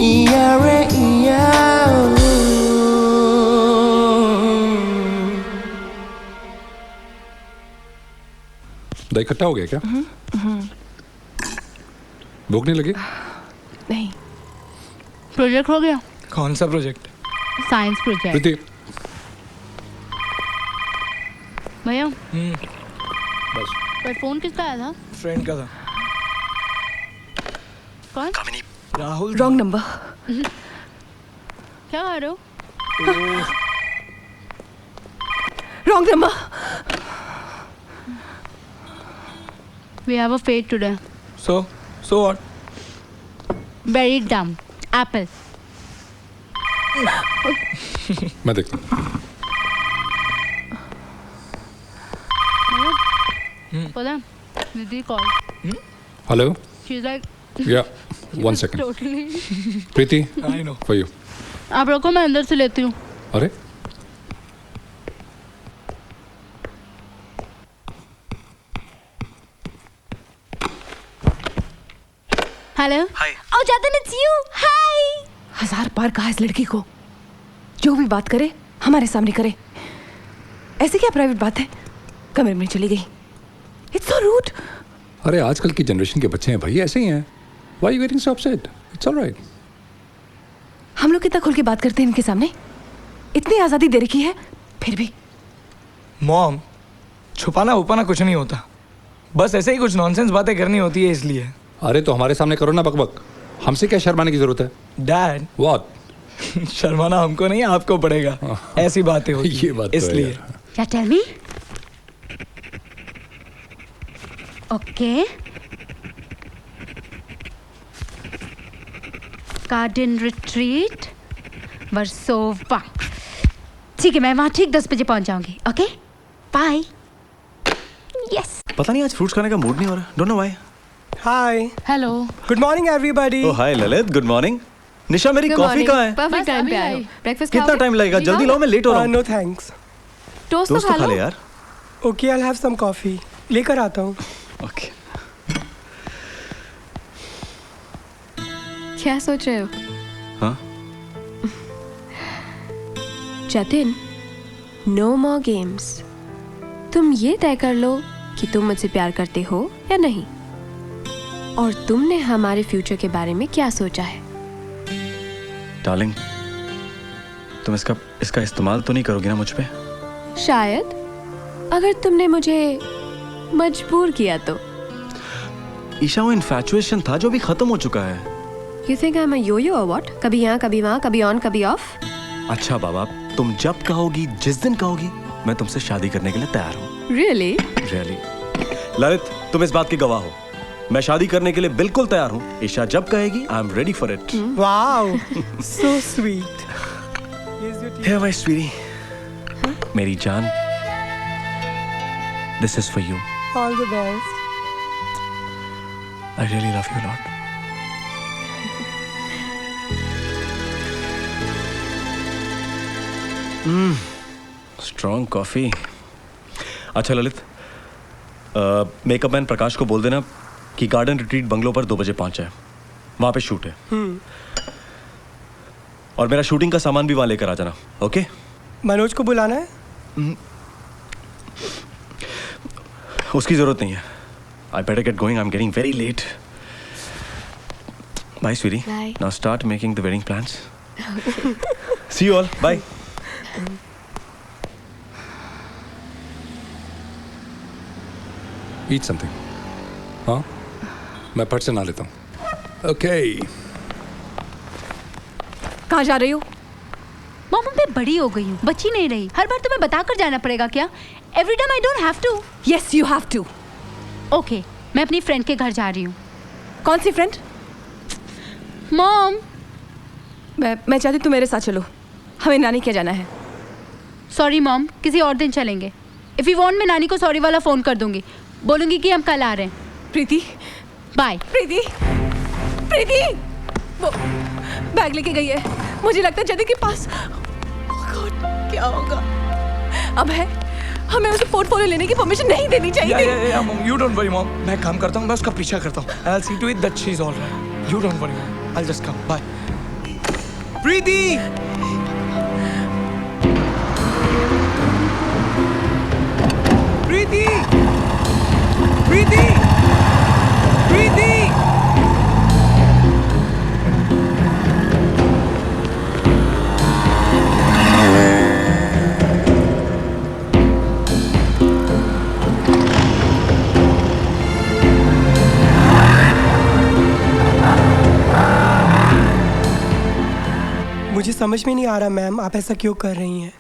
iyare iyao. दही इकट्ठा हो गया क्या? भूख नहीं लगी? नहीं। प्रोजेक्ट हो गया? कौन सा प्रोजेक्ट? Science project. प्रीति, भैया बस। पर फोन किसका आया था? फ्रेंड का था। कौन? राहुल। Wrong number. क्या कर रहे हो? Wrong number. We have a fate today. So what? Very dumb. Apple. मैं देखता हूँ। पता है? दीदी call. Hello. She's like. Yeah, one second. Totally. Preeti, I know. for you. आप रखो, मैं अंदर से लेती हूँ। अरे हेलो। हाय। ओ जातिन, इट्स यू। हाय। 1000 बार कहा इस लड़की को, जो भी बात करे हमारे सामने करे। ऐसे क्या प्राइवेट बात है? कमरे में चली गई। It's so rude. अरे आजकल की जनरेशन के बच्चे हैं भाई, ऐसे ही हैं। Why are you getting so upset? It's all right. हम लोग कितना खुल के बात करते हैं इनके सामने, इतनी आजादी दे रखी है फिर भी। मॉम, छुपाना उपाना कुछ नहीं होता, बस ऐसे ही कुछ नॉनसेंस बातें करनी होती है इसलिए। अरे तो हमारे सामने करो ना बकबक, हमसे क्या शर्माने की जरूरत है? डैड। What? शर्माना हमको नहीं, आपको पड़ेगा। ऐसी बातें होती ये बात तो है इसलिए। यार। क्या? Tell me. Okay. Garden retreat Versova. ठीक है, मैं वहाँ ठीक 10 बजे पहुँच जाऊंगी। Okay, bye. यस। पता नहीं आज फ्रूट्स खाने का मूड नहीं हो रहा। Don't know why. Hi. Hello. Good morning everybody. ओह hi Lalit, good morning. Nisha, मेरी कॉफी कहाँ है? परफेक्ट टाइम पे आए हो। ब्रेकफास्ट कितना टाइम लगेगा? जल्दी लाओ, मैं लेट हो रहा हूँ। No thanks. टोस्ट तो खा ले लो यार। Okay, I have some coffee. लेकर आता हूँ। ओके। क्या सोच रहे हो? हाँ? Jatin, no more games. तुम ये तय कर लो कि तुम मुझसे प्यार करते हो या नहीं, और तुमने हमारे फ्यूचर के बारे में क्या सोचा है। डार्लिंग, तुम इसका इस्तेमाल तो नहीं करोगी ना मुझ पे? शायद, अगर तुमने मुझे मजबूर किया तो। ईशा, वो इन्फैचुएशन था जो भी खत्म हो चुका है। You think I'm a yo-yo or what? कभी यहाँ कभी वहाँ, कभी ऑन कभी ऑफ। अच्छा बाबा, तुम जब कहोगी, जिस दिन कहोगी, मैं तुमसे शादी करने के लिए तैयार हूँ। Really? Really? ललित, तुम इस बात के गवाह हो। मैं शादी करने के लिए बिल्कुल तैयार हूँ। ईशा जब कहेगी, I am ready for it. Wow, so sweet. Here, my sweetie. मेरी जान, this is for you. All the best. I really love you a lot. Strong coffee. अच्छा ललित, मेकअप मैन प्रकाश को बोल देना कि गार्डन रिट्रीट बंगलो पर 2 बजे पहुंच जाए। वहां पे शूट है। और मेरा शूटिंग का सामान भी वहां लेकर आ जाना। ओके? मनोज को बुलाना है? उसकी जरूरत नहीं है। I better get going. I'm getting very late. Bye, sweetie. Bye. Now start making the wedding plans. See you all. Bye. Eat something. हाँ? मैं फट से ना लेता हूँ। Okay. कहाँ जा रही हो? मम्मी, मैं बड़ी हो गई हूँ, बच्ची नहीं रही। हर बार तुम्हें बताकर जाना पड़ेगा क्या? Every time I don't have to. Yes, you have to. Okay, मैं अपनी फ्रेंड के घर जा रही हूँ। कौन सी फ्रेंड? मॉम, मैं चाहती तू मेरे साथ चलो। हमें नानी के जाना है। सॉरी मॉम, किसी और दिन चलेंगे। इफ यू वांट, मैं नानी को सॉरी वाला फोन कर दूंगी, बोलूंगी कि हम कल आ रहे हैं। प्रीति, बाय। प्रीति, प्रीति, वो बैग लेके गई है। मुझे लगता है जदी के पास। Oh God, क्या होगा? अब है, हमें उसे पोर्टफोलियो लेने की परमिशन नहीं देनी चाहिए। Yeah, mom, you don't worry, mom. मैं काम करता हूँ, मैं उसका पीछा करता हूँ। I'll see to it that she's all right. You don't worry, mom. I'll just come. Bye. प्रीति! प्रीति! प्रीति! प्रीति! मुझे समझ में नहीं आ रहा मैम, आप ऐसा क्यों कर रही हैं?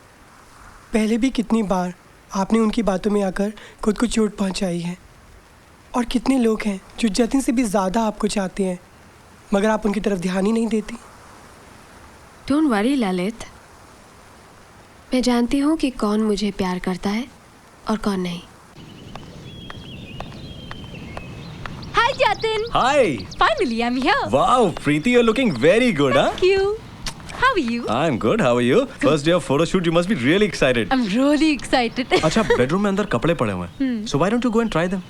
पहले भी कितनी बार आपने उनकी बातों में आकर खुद को चोट पहुंचाई है, और कितने लोग हैं जो जतिन से भी ज़्यादा आपको चाहते हैं, मगर आप उनकी तरफ ध्यान ही नहीं देती। डोंट वरी ललित, मैं जानती हूँ कि कौन मुझे प्यार करता है और कौन नहीं। हाय Jatin. Hi. Finally, I'm here. Wow, Preeti, you're looking very good, huh? Thank you. How are you? I'm good. How are you? First day of photo shoot. You must be really excited. I'm really excited. अच्छा, bedroom में अंदर कपड़े पड़े हुए हैं. So why don't you go and try them?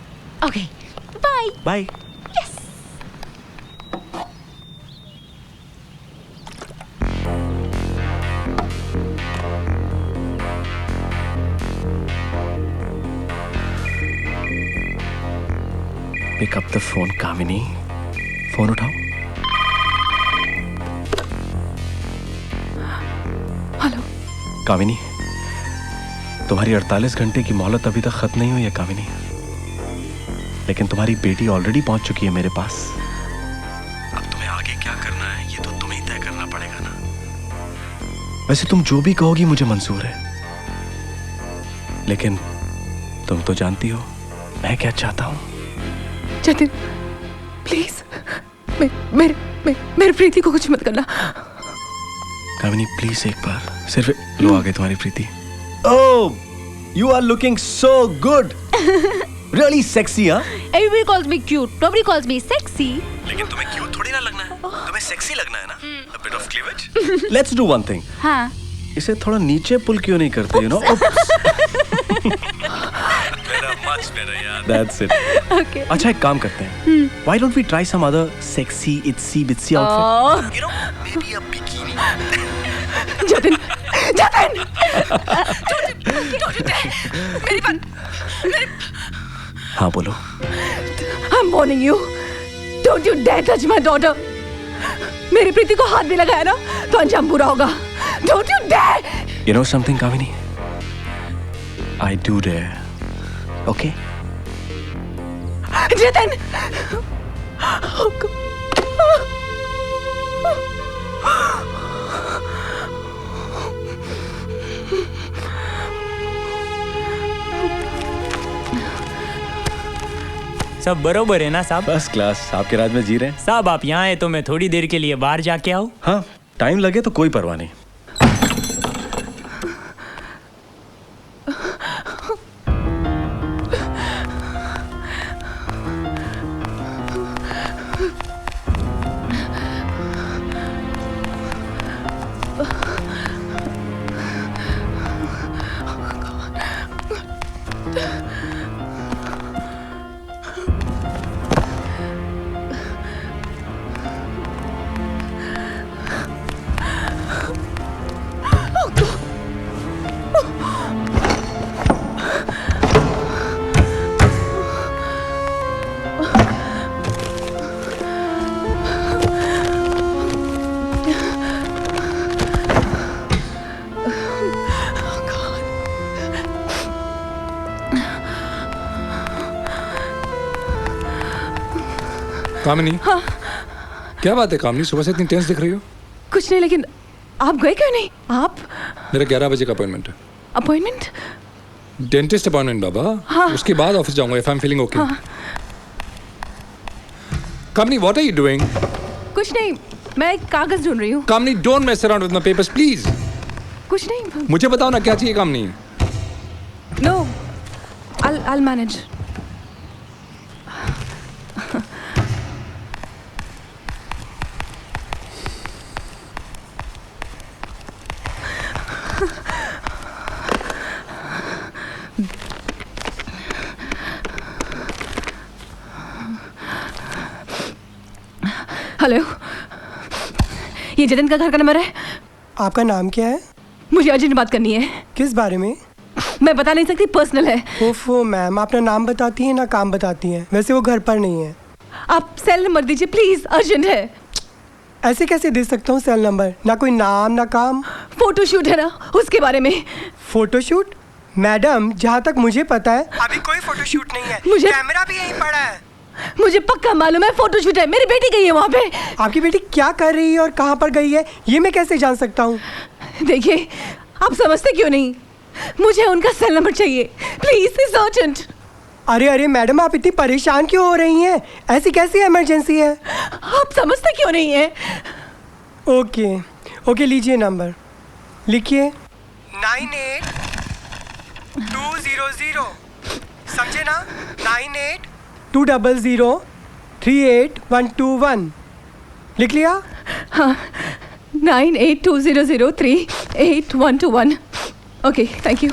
Okay. Bye. Bye. Yes. Pick up the phone, Kamini. Phone उठाओ. Hello कामिनी, तुम्हारी 48 घंटे की मोहलत अभी तक खत्म नहीं हुई है कामिनी, लेकिन तुम्हारी बेटी ऑलरेडी पहुंच चुकी है मेरे पास। अब तुम्हें आगे क्या करना है ये तो तुम्हें तय करना पड़ेगा ना। वैसे तुम जो भी कहोगी मुझे मंजूर है, लेकिन तुम तो जानती हो मैं क्या चाहता हूँ। जतिन, प्लीज मेरे प्रीति को कुछ मत करना। कामिनी प्लीज एक बार, सिर्फ लो आ गई तुम्हारी प्रीति। ओह, you are looking so good. Really sexy, huh? Everybody calls me cute. Nobody calls me sexy. लेकिन तुम्हें क्यूट थोड़ी ना लगना है, तुम्हें सेक्सी लगना है ना? A bit of cleavage. Let's do one thing. हाँ. इसे थोड़ा नीचे पुल क्यों नहीं करते, you know? Much better, यार. That's it. Okay. अच्छा एक काम करते हैं. Why don't we try some other sexy, itsy bitsy outfit? You know, maybe a bikini. Jatin, Jatin! Don't you dare! मेरी बात, हाँ बोलो। I'm warning you. Don't you dare touch my daughter. मेरी प्रीति को हाथ भी लगाया ना तो अंजाम बुरा होगा. Don't you dare. You know something, Kamini? I do dare. Okay? Jitin. Oh God. सब बरोबर है ना साहब? First class. आपके राज में जी रहे हैं साहब। आप यहाँ आए तो मैं थोड़ी देर के लिए बाहर जाके आऊँ? हाँ, टाइम लगे तो कोई परवाह नहीं। कामिनी। हाँ। क्या बात है कामिनी, सुबह से इतनी टेंस दिख रही हो? कुछ नहीं, लेकिन आप गए क्यों नहीं? आप? मेरा 11 बजे का अपॉइंटमेंट है। अपॉइंटमेंट? डेंटिस्ट अपॉइंटमेंट बाबा। हाँ। उसके बाद ऑफिस जाऊंगा if I am feeling okay. हाँ। Kamini, what are you doing? कुछ नहीं, मैं एक कागज ढूंढ रही हूँ। Kamini, don't mess around with my papers please. कुछ नहीं। मुझे बताओ ना क्या चाहिए कामिनी। No, I'll manage. हेलो, ये जतिन का घर का नंबर है। आपका नाम क्या है? मुझे अर्जेंट बात करनी है। किस बारे में? मैं बता नहीं सकती, पर्सनल है। ओफो मैम, अपना नाम बताती हैं ना काम बताती हैं। वैसे वो घर पर नहीं है। आप सेल नंबर दीजिए प्लीज, अर्जेंट है। ऐसे कैसे दे सकता हूँ सेल नंबर? ना कोई नाम ना काम। फोटोशूट है ना, उसके बारे में। फोटोशूट? मैडम, जहाँ तक मुझे पता है अभी कोई फोटोशूट नहीं है। मुझे कैमरा भी यहीं पड़ा है। मुझे पक्का मालूम है फोटोशूट है। मेरी बेटी गई है वहाँ पे। आपकी बेटी क्या कर रही है और कहाँ पर गई है ये मैं कैसे जान सकता हूँ? देखिए, आप समझते क्यों नहीं? मुझे उनका सेल नंबर चाहिए प्लीज, इट्स अर्जेंट। अरे मैडम, आप इतनी परेशान क्यों हो रही हैं? ऐसी कैसी इमरजेंसी है? आप समझते क्यों नहीं है? ओके, लीजिए नंबर, लिखिए 98-200। समझे ना? 98-200-38121। लिख लिया? हाँ, 98-200-38121। Okay, thank you.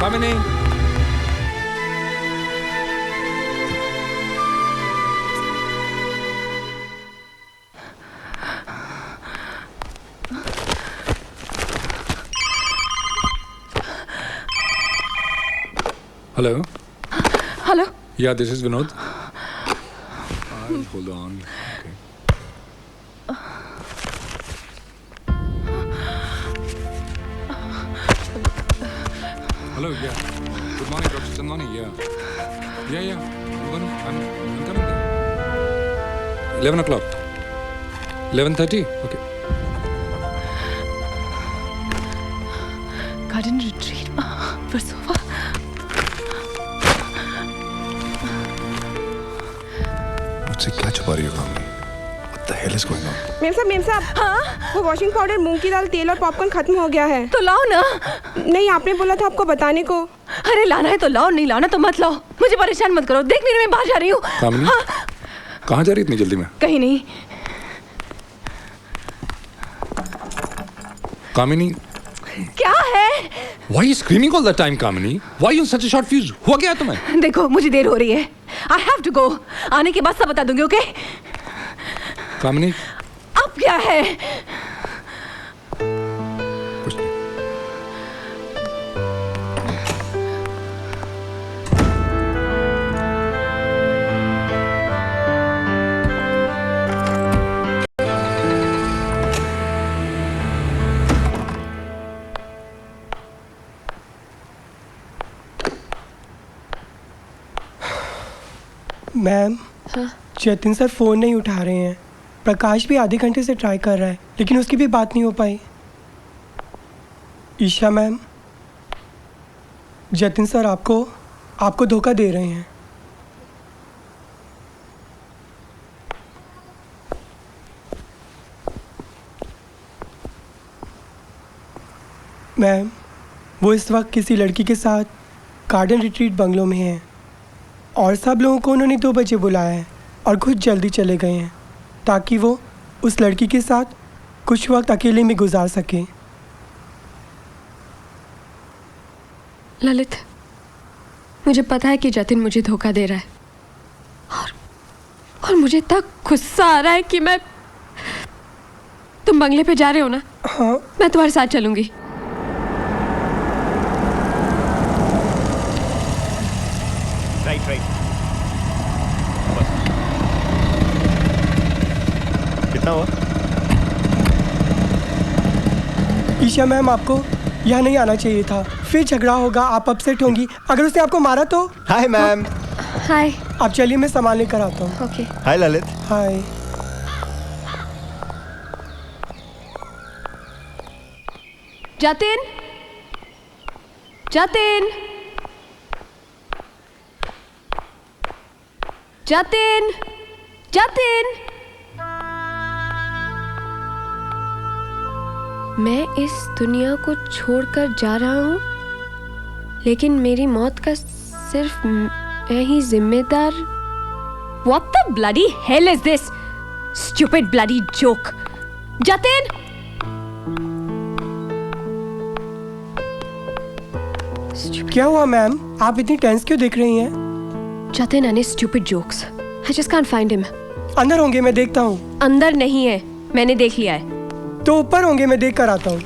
Kamini, hello. Hello. Yeah, this is Vinod. Hold on. Okay. Hello. Yeah. Good morning, Dr. Chandwani. Yeah. I'm coming there. 11 o'clock. 11:30. Okay. Garden retreat. Versova. मुझसे क्या छुपा रही हो कामनी? What the hell is going on? Ma'am साहब हाँ? वो washing powder, मूंग की दाल, तेल और पॉपकॉर्न खत्म हो गया है। तो लाओ ना। नहीं, आपने बोला था आपको बताने को। अरे लाना है तो लाओ, नहीं लाना तो मत लाओ। मुझे परेशान मत करो। देख नहीं, मैं बाहर जा रही हूँ। कामनी, हाँ? कहाँ जा रही इतनी जल्दी में? कहीं नहीं। कामिनी, क्या है? Why are you screaming all the time, Kamini? Why are you in such a short fuse? हुआ क्या है तुम्हें? देखो, मुझे देर हो रही है। I have to go. आने के बाद सब बता दूंगी, ओके? कामिनी, अब क्या है? कुछ नहीं। मैम, जतिन सर फ़ोन नहीं उठा रहे हैं। प्रकाश भी आधे घंटे से ट्राई कर रहा है, लेकिन उसकी भी बात नहीं हो पाई। ईशा मैम, जतिन सर आपको धोखा दे रहे हैं। मैम, वो इस वक्त किसी लड़की के साथ गार्डन रिट्रीट बंगलो में हैं और सब लोगों को उन्होंने 2 बजे बुलाया है और खुद जल्दी चले गए हैं ताकि वो उस लड़की के साथ कुछ वक्त अकेले में गुजार सकें। ललित, मुझे पता है कि जतिन मुझे धोखा दे रहा है और मुझे इतना गुस्सा आ रहा है कि तुम बंगले पे जा रहे हो ना? हाँ। मैं तुम्हारे साथ चलूंगी। राइट। कितना हुआ? ईशा मैम, आपको यहाँ नहीं आना चाहिए था। फिर झगड़ा होगा, आप अपसेट होंगी। अगर उसने आपको मारा तो? Hi ma'am. हाय। आप चलिए, मैं सामान लेकर आता हूँ। Okay. Hi Lalit. Hi. Jatin, Jatin, Jatin, Jatin. मैं इस दुनिया को छोड़कर जा रहा हूँ, लेकिन मेरी मौत का सिर्फ मैं ही जिम्मेदार। What the bloody hell is this? Stupid bloody joke. Jatin! क्या हुआ मैम? आप इतनी टेंस क्यों दिख रही हैं? Jatin and his stupid jokes. I just can't find him. अंदर होंगे, मैं देखता हूँ। अंदर नहीं है, मैंने देख लिया है। तो ऊपर होंगे, मैं देख कर आता हूँ।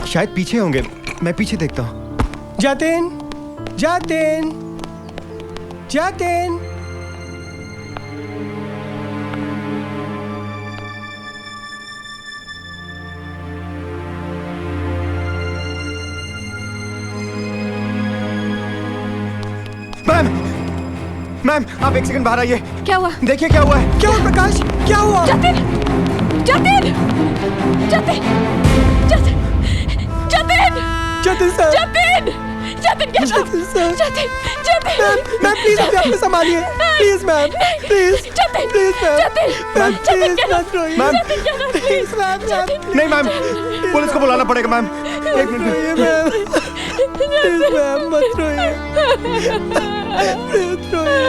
शायद पीछे होंगे, मैं पीछे देखता हूँ। जतिन, जतिन, जतिन। मैम, आप एक सेकंड बाहर आइए। क्या हुआ? देखिए क्या हुआ है। क्या हुआ प्रकाश? क्या हुआ? जतिन! जतिन! जतिन! जतिन! जतिन! जतिन सर! जतिन! जतिन क्या? Jatin sir! Jatin! Jatin! Ma'am please अपने आप को संभालिए। Please ma'am, please. Jatin! Please ma'am. Jatin! Ma'am Jatin please मत रोइए। Ma'am, please ma'am. नहीं मैम, पुलिस को बुलाना पड़ेगा मैम। एक मिनट मैम। प्लीज मैम, मत रोइए। प्लीज रोइए।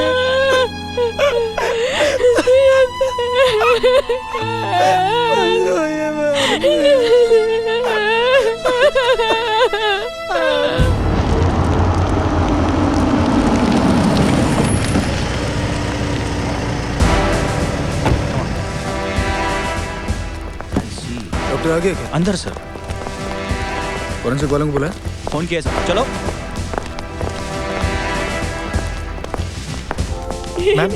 डॉक्टर आ गए क्या? अंदर सर। फोरेंसिक वालों को बुलाया? फोन किया सर। चलो। मैम,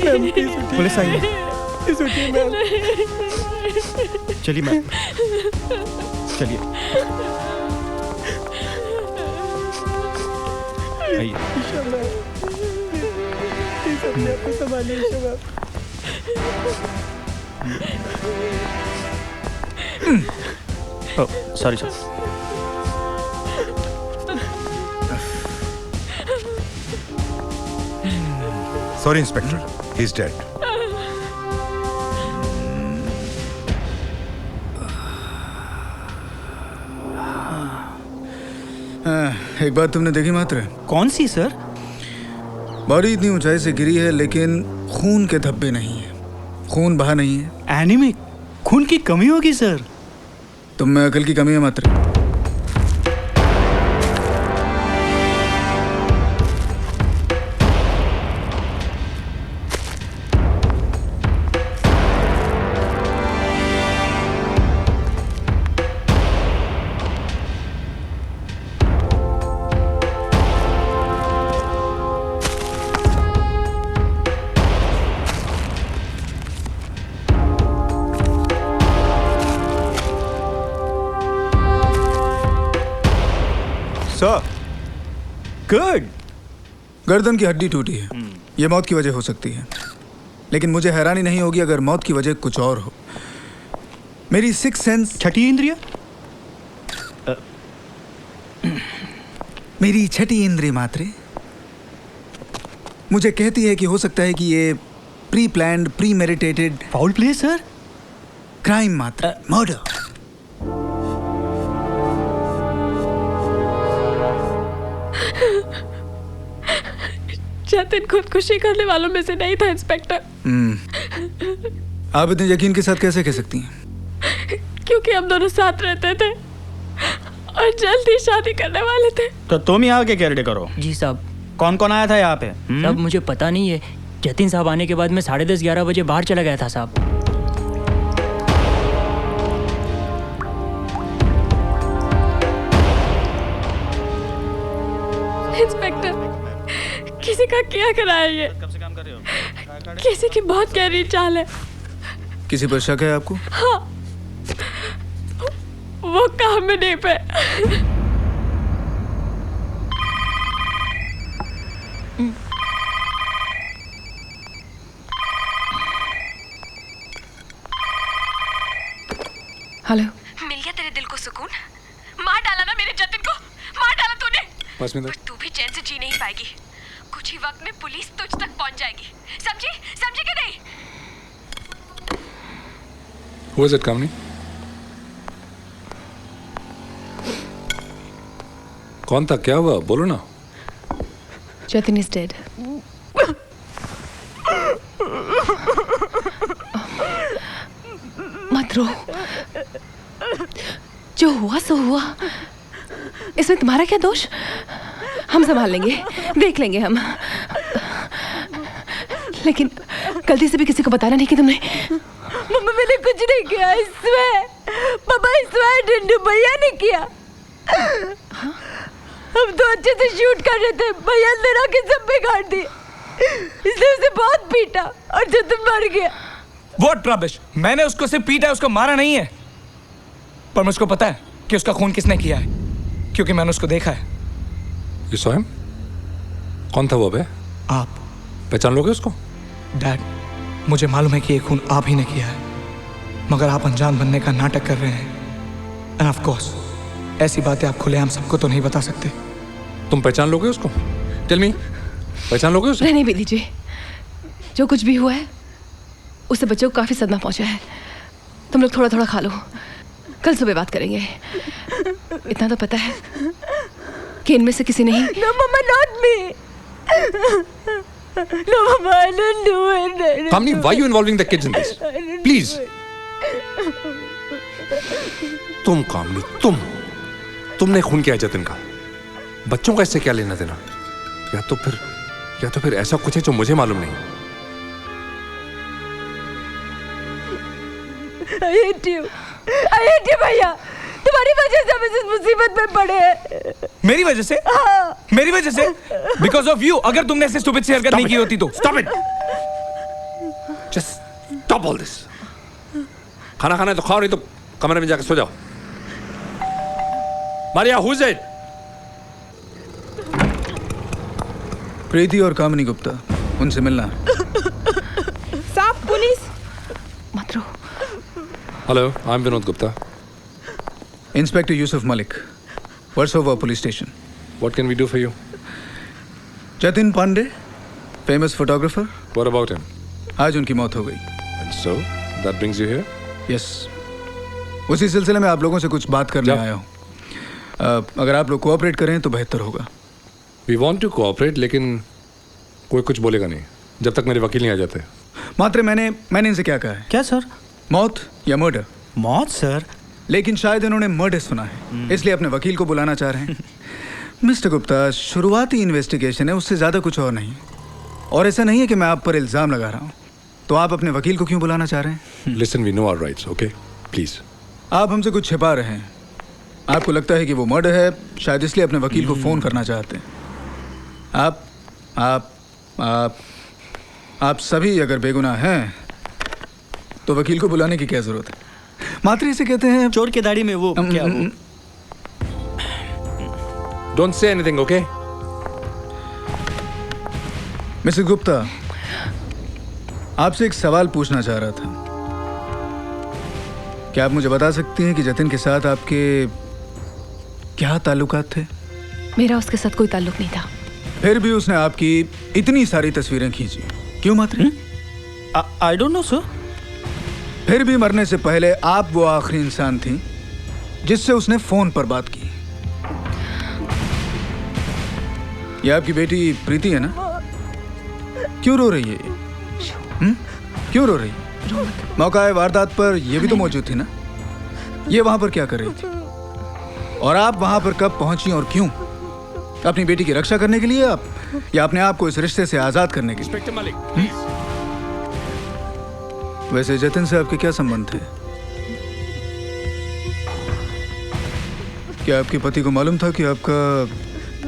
पुलिस आई है। मैम। चलिए मैम, चलिए आइए। अपने आप को संभालिए Isha ma'am. Sorry sir. Sorry, Inspector. He's dead. एक बात तुमने देखी मात्र? कौन सी सर? बॉडी इतनी ऊंचाई से गिरी है लेकिन खून के धब्बे नहीं है, खून बहा नहीं है। एनीमिक, खून की कमी होगी सर। तुम में अकल की कमी है मात्र। Sir, good. गर्दन की हड्डी टूटी है, ये मौत की वजह हो सकती है, लेकिन मुझे हैरानी नहीं होगी अगर मौत की वजह कुछ और हो। मेरी सिक्स सेंस, छठी इंद्रिय, मेरी छठी इंद्रिय मात्रे मुझे कहती है कि हो सकता है कि ये pre planned, pre meditated foul play sir, crime मात्र, मर्डर। जतिन खुदकुशी करने वालों में से नहीं था इंस्पेक्टर। आप इतने यकीन के साथ कैसे कह सकती हैं? क्योंकि हम दोनों साथ रहते थे और जल्दी शादी करने वाले थे। तो तुम यहाँ के केयरटेकर करो? जी साहब। कौन कौन आया था यहाँ पे? साहब मुझे पता नहीं है, जतिन साहब आने के बाद मैं 10:30-11 बजे बाहर चला गया था साहब। इंस्पेक्टर, किसी का क्या करा है ये? किसी की बहुत गहरी चाल है। किसी पर शक है आपको? हाँ, वो कामिनी पे। हेलो। मिल गया तेरे दिल को सुकून? मार डाला ना मेरे जतिन को, मार डाला तूने। पर तू भी चैन से जी नहीं पाएगी। कुछ ही वक्त में पुलिस तुझ तक पहुंच जाएगी, समझी? समझी कि नहीं? Who is it, Kamini? कौन था, क्या हुआ, बोलो ना। Jatin is dead. मत रो, जो हुआ सो हुआ, इसमें तुम्हारा क्या दोष? हम संभाल लेंगे, देख लेंगे हम। लेकिन गलती से भी किसी को बताना नहीं कि तुमने। मम्मा मैंने कुछ नहीं किया इसमें। पापा इसमें डंडू भैया ने किया। हम तो अच्छे से शूट कर रहे थे, भैया अंदर आके सब बिगाड़ दी। इसने उसे बहुत पीटा और जतिन मर गया। What rubbish! मैंने उसको सिर्फ पीटा है, उसको मारा नहीं है। पर मुझको पता है कि उसका खून किसने किया है, क्योंकि मैंने उसको देखा है। You saw him? कौन था वो बे? आप। पहचान लोगे उसको? डैड, मुझे मालूम है कि ये खून आप ही ने किया है, मगर आप अनजान बनने का नाटक कर रहे हैं। And of course, ऐसी बातें आप खुलेआम सबको तो नहीं बता सकते। तुम पहचान लोगे उसको? Tell me, पहचान लोगे उसको? रहने भी दीजिए, जो कुछ भी हुआ है उससे बच्चों को काफी सदमा पहुंचा है। तुम लोग थोड़ा थोड़ा खा लो, कल सुबह बात करेंगे। इतना तो पता है कि इनमें से किसी ने ही। No mama, not me. No mama, I don't do it. Kamini, why are you involving the kids in this? Please. तुम कामनी, तुमने खून किया जतिन का, बच्चों का इससे क्या लेना देना? या तो फिर ऐसा कुछ है जो मुझे मालूम नहीं। I hate you भैया। तुम्हारी वजह से हम इस मुसीबत में पड़े हैं। मेरी वजह से? हाँ। मेरी वजह से? Because of you। अगर तुमने ऐसे स्टूपिड सी हरकत नहीं की होती तो। Stop it! Just stop all this. खाना खाना है तो खाओ, नहीं तो कमरे में जाकर सो जाओ। Maria, who is it? प्रीति और कामिनी गुप्ता। उनसे मिलना। साहब पुलिस। मत रो। Hello, I am Vinod Gupta. Inspector Yusuf Malik, Versova police station. What can we do for you? Jatin Pandey, famous photographer. What about him? आज उनकी मौत हो गई। And so that brings you here? Yes, उसी सिलसिले में आप लोगों से कुछ बात करने आया हूँ। अगर आप लोग कोऑपरेट करें तो बेहतर होगा। वी वांट टू कोऑपरेट, लेकिन कोई कुछ बोलेगा नहीं जब तक मेरे वकील नहीं आ जाते। मात्र मैंने इनसे क्या कहा है? क्या सर? मौत या मर्डर? मौत सर। लेकिन शायद इन्होंने मर्डर सुना है, इसलिए अपने वकील को बुलाना चाह रहे हैं। मिस्टर गुप्ता, शुरुआती इन्वेस्टिगेशन है, उससे ज़्यादा कुछ और नहीं। और ऐसा नहीं है कि मैं आप पर इल्ज़ाम लगा रहा हूँ। तो आप अपने वकील को क्यों बुलाना चाह रहे हैं? Listen, we know our rights, okay? Please. आप हमसे कुछ छिपा रहे हैं। आपको लगता है कि वो मर्डर है, शायद इसलिए अपने वकील को फ़ोन करना चाहते हैं। आप सभी अगर बेगुनाह हैं तो वकील को बुलाने की क्या जरूरत है? मात्र इसे कहते हैं चोर के दाढ़ी में वो क्या वो? Don't say anything, okay? Mister Gupta, आपसे एक सवाल पूछना चाह रहा था। क्या आप मुझे बता सकती हैं कि जतिन के साथ आपके क्या ताल्लुकात थे? मेरा उसके साथ कोई ताल्लुक नहीं था। फिर भी उसने आपकी इतनी सारी तस्वीरें खींची, क्यों मात्र? I don't know sir. फिर भी मरने से पहले आप वो आखिरी इंसान थी जिससे उसने फोन पर बात की। ये आपकी बेटी प्रीति है ना? क्यों रो रही है? क्यों रो रही है? मौका है वारदात पर ये भी तो मौजूद थी ना? ये वहां पर क्या कर रही थी? और आप वहां पर कब पहुंची और क्यों? अपनी बेटी की रक्षा करने के लिए आप, या अपने आप को इस रिश्ते से आजाद करने के लिए? इंस्पेक्टर मलिक, वैसे जतिन से आपके क्या संबंध थे? क्या आपके पति को मालूम था कि आपका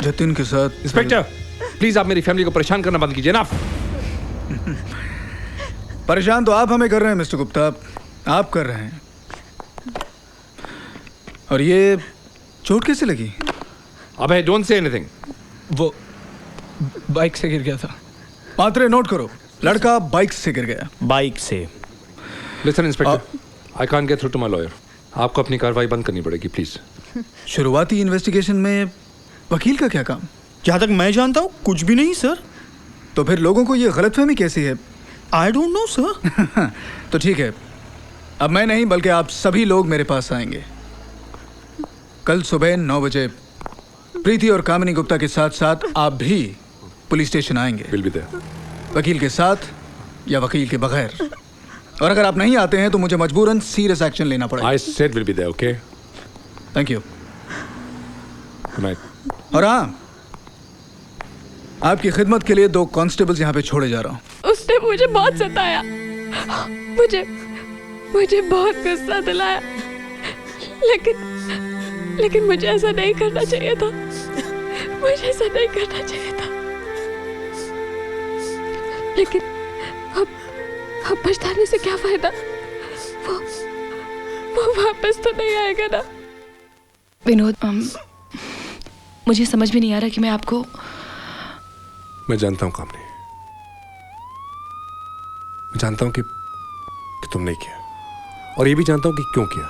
जतिन के साथ? इंस्पेक्टर प्लीज, आप मेरी फैमिली को परेशान करना बंद कीजिए ना। परेशान तो आप हमें कर रहे हैं मिस्टर गुप्ता, आप कर रहे हैं। और ये चोट कैसे लगी? अबे डोंट से एनीथिंग। वो बाइक से गिर गया था। मात्रे नोट करो, लड़का बाइक से गिर गया। बाइक से? Listen inspector, I can't get through to my lawyer. आपको अपनी कार्रवाई बंद करनी पड़ेगी, प्लीज। शुरुआती इन्वेस्टिगेशन में वकील का क्या काम? जहाँ तक मैं जानता हूँ कुछ भी नहीं सर। तो फिर लोगों को ये गलतफहमी कैसी है? I don't know sir. तो ठीक है, अब मैं नहीं बल्कि आप सभी लोग मेरे पास आएंगे। कल सुबह 9 बजे प्रीति और कामिनी गुप्ता के साथ साथ आप भी पुलिस स्टेशन आएंगे। Will be there. वकील के साथ या वकील के बगैर। और अगर आप नहीं आते हैं तो मुझे मजबूरन सीरियस एक्शन लेना पड़ेगा। I said will be there, okay? Thank you. Good night. और हाँ, आपकी खिदमत के लिए 2 कांस्टेबल्स यहाँ पे छोड़े जा रहा हूँ। उसने मुझे बहुत सताया, मुझे बहुत गुस्सा दिलाया, लेकिन मुझे ऐसा नहीं करना चाहिए था। मुझे ऐसा नहीं करना चाहिए था। लेकिन अब पछताने से क्या फायदा? वो वापस तो नहीं आएगा ना। विनोद, मुझे समझ में नहीं आ रहा कि मैं आपको। मैं जानता हूं कामनी, मैं जानता हूं कि तुम नहीं किया, और ये भी जानता हूं कि क्यों किया।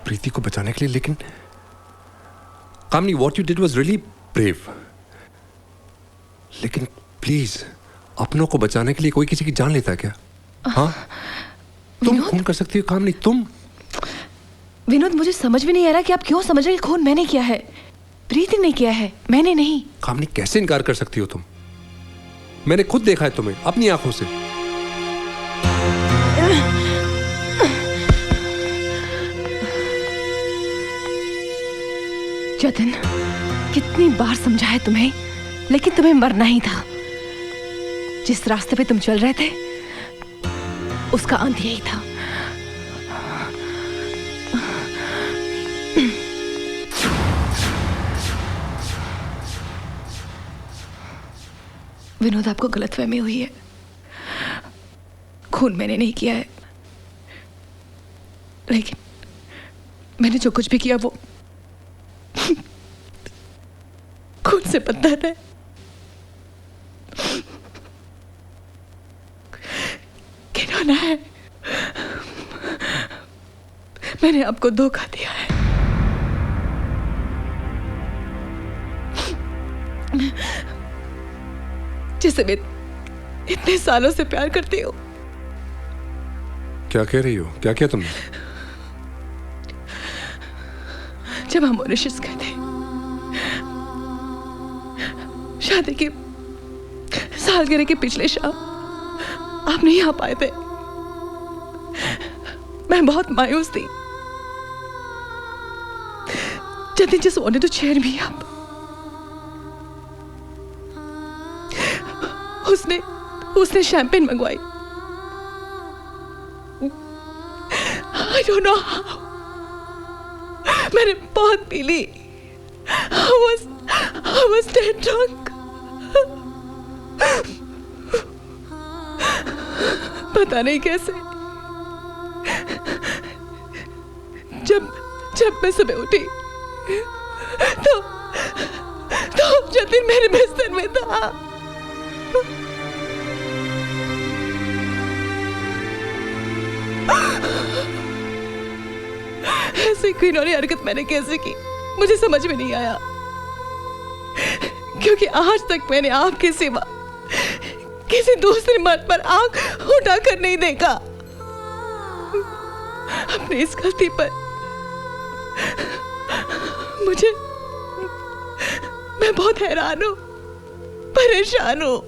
प्रीति को बचाने के लिए। लेकिन Kamini, what you did was really brave. लेकिन प्लीज, अपनों को बचाने के लिए कोई किसी की जान लेता है क्या? हाँ, तुम खून कर सकती हो कामनी, तुम। विनोद, मुझे समझ में नहीं आ रहा कि आप क्यों समझ रहे हैं कि खून मैंने किया है। प्रीति ने किया है, मैंने नहीं। कामनी, कैसे इनकार कर सकती हो तुम? मैंने खुद देखा है तुम्हें अपनी आंखों से। जतिन, कितनी बार समझाया तुम्हें, लेकिन तुम्हें मरना ही था। जिस रास्ते पे तुम चल रहे थे उसका अंत यही था। विनोद, आपको गलतफहमी हुई है। खून मैंने नहीं किया है, लेकिन मैंने जो कुछ भी किया वो खून से बदतर है। जाना है। मैंने आपको धोखा दिया है। जिसे मैं इतने सालों से प्यार करती हूँ। क्या कह रही हो? क्या किया तुमने? जब हम मॉरिशस गए थे शादी की सालगिरह के पिछले शाम, आप नहीं आ पाए थे। मैं बहुत मायूस थी। Jatin just wanted to cheer me up. उसने शैंपेन मंगवाई। I don't know how. मैंने बहुत पी ली। I was dead drunk. पता नहीं कैसे। जब मैं सुबह उठी तो जतिन मेरे बिस्तर में था। ऐसी घिनौनी हरकत मैंने कैसे की, मुझे समझ में नहीं आया, क्योंकि आज तक मैंने आपके सिवा किसी दूसरे मर्द पर आंख उठाकर नहीं देखा। अपनी इस गलती पर मैं बहुत हैरान हूं, परेशान हूं।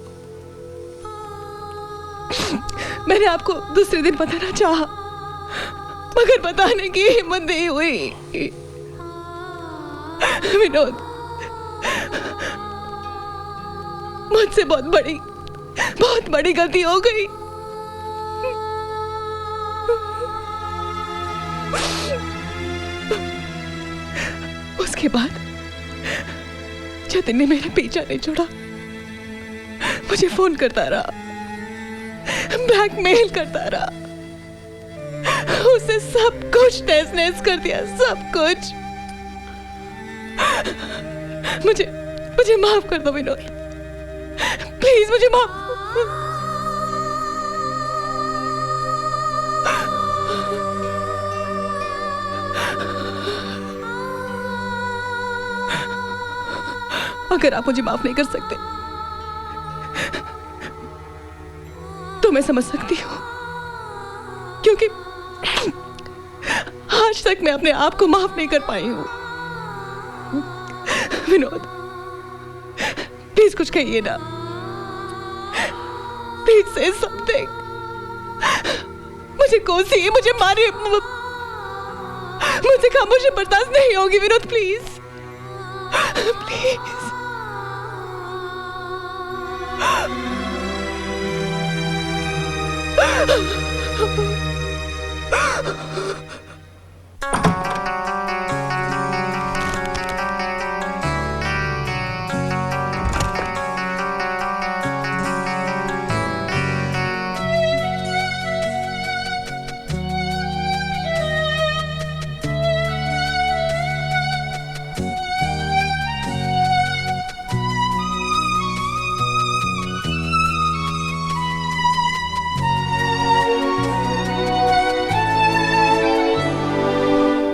मैंने आपको दूसरे दिन बताना चाहा, मगर बताने की हिम्मत नहीं हुई। विनोद, मुझसे बहुत बड़ी गलती हो गई। उसके बाद जतिन ने मेरा पीछा नहीं छोड़ा, मुझे फोन करता रहा, ब्लैकमेल करता रहा। उसे सब कुछ नैस कर दिया, सब कुछ। मुझे माफ कर दो विनोद, प्लीज मुझे माफ। अगर आप मुझे माफ नहीं कर सकते तो मैं समझ सकती हूँ, क्योंकि आज तक मैं अपने आप को माफ नहीं कर पाई हूँ। विनोद, प्लीज कुछ कहिए ना, प्लीज से समथिंग। मुझे कोसिए, मुझे मारिए, मुझे खामोशी बर्दाश्त नहीं होगी। Vinod please, please.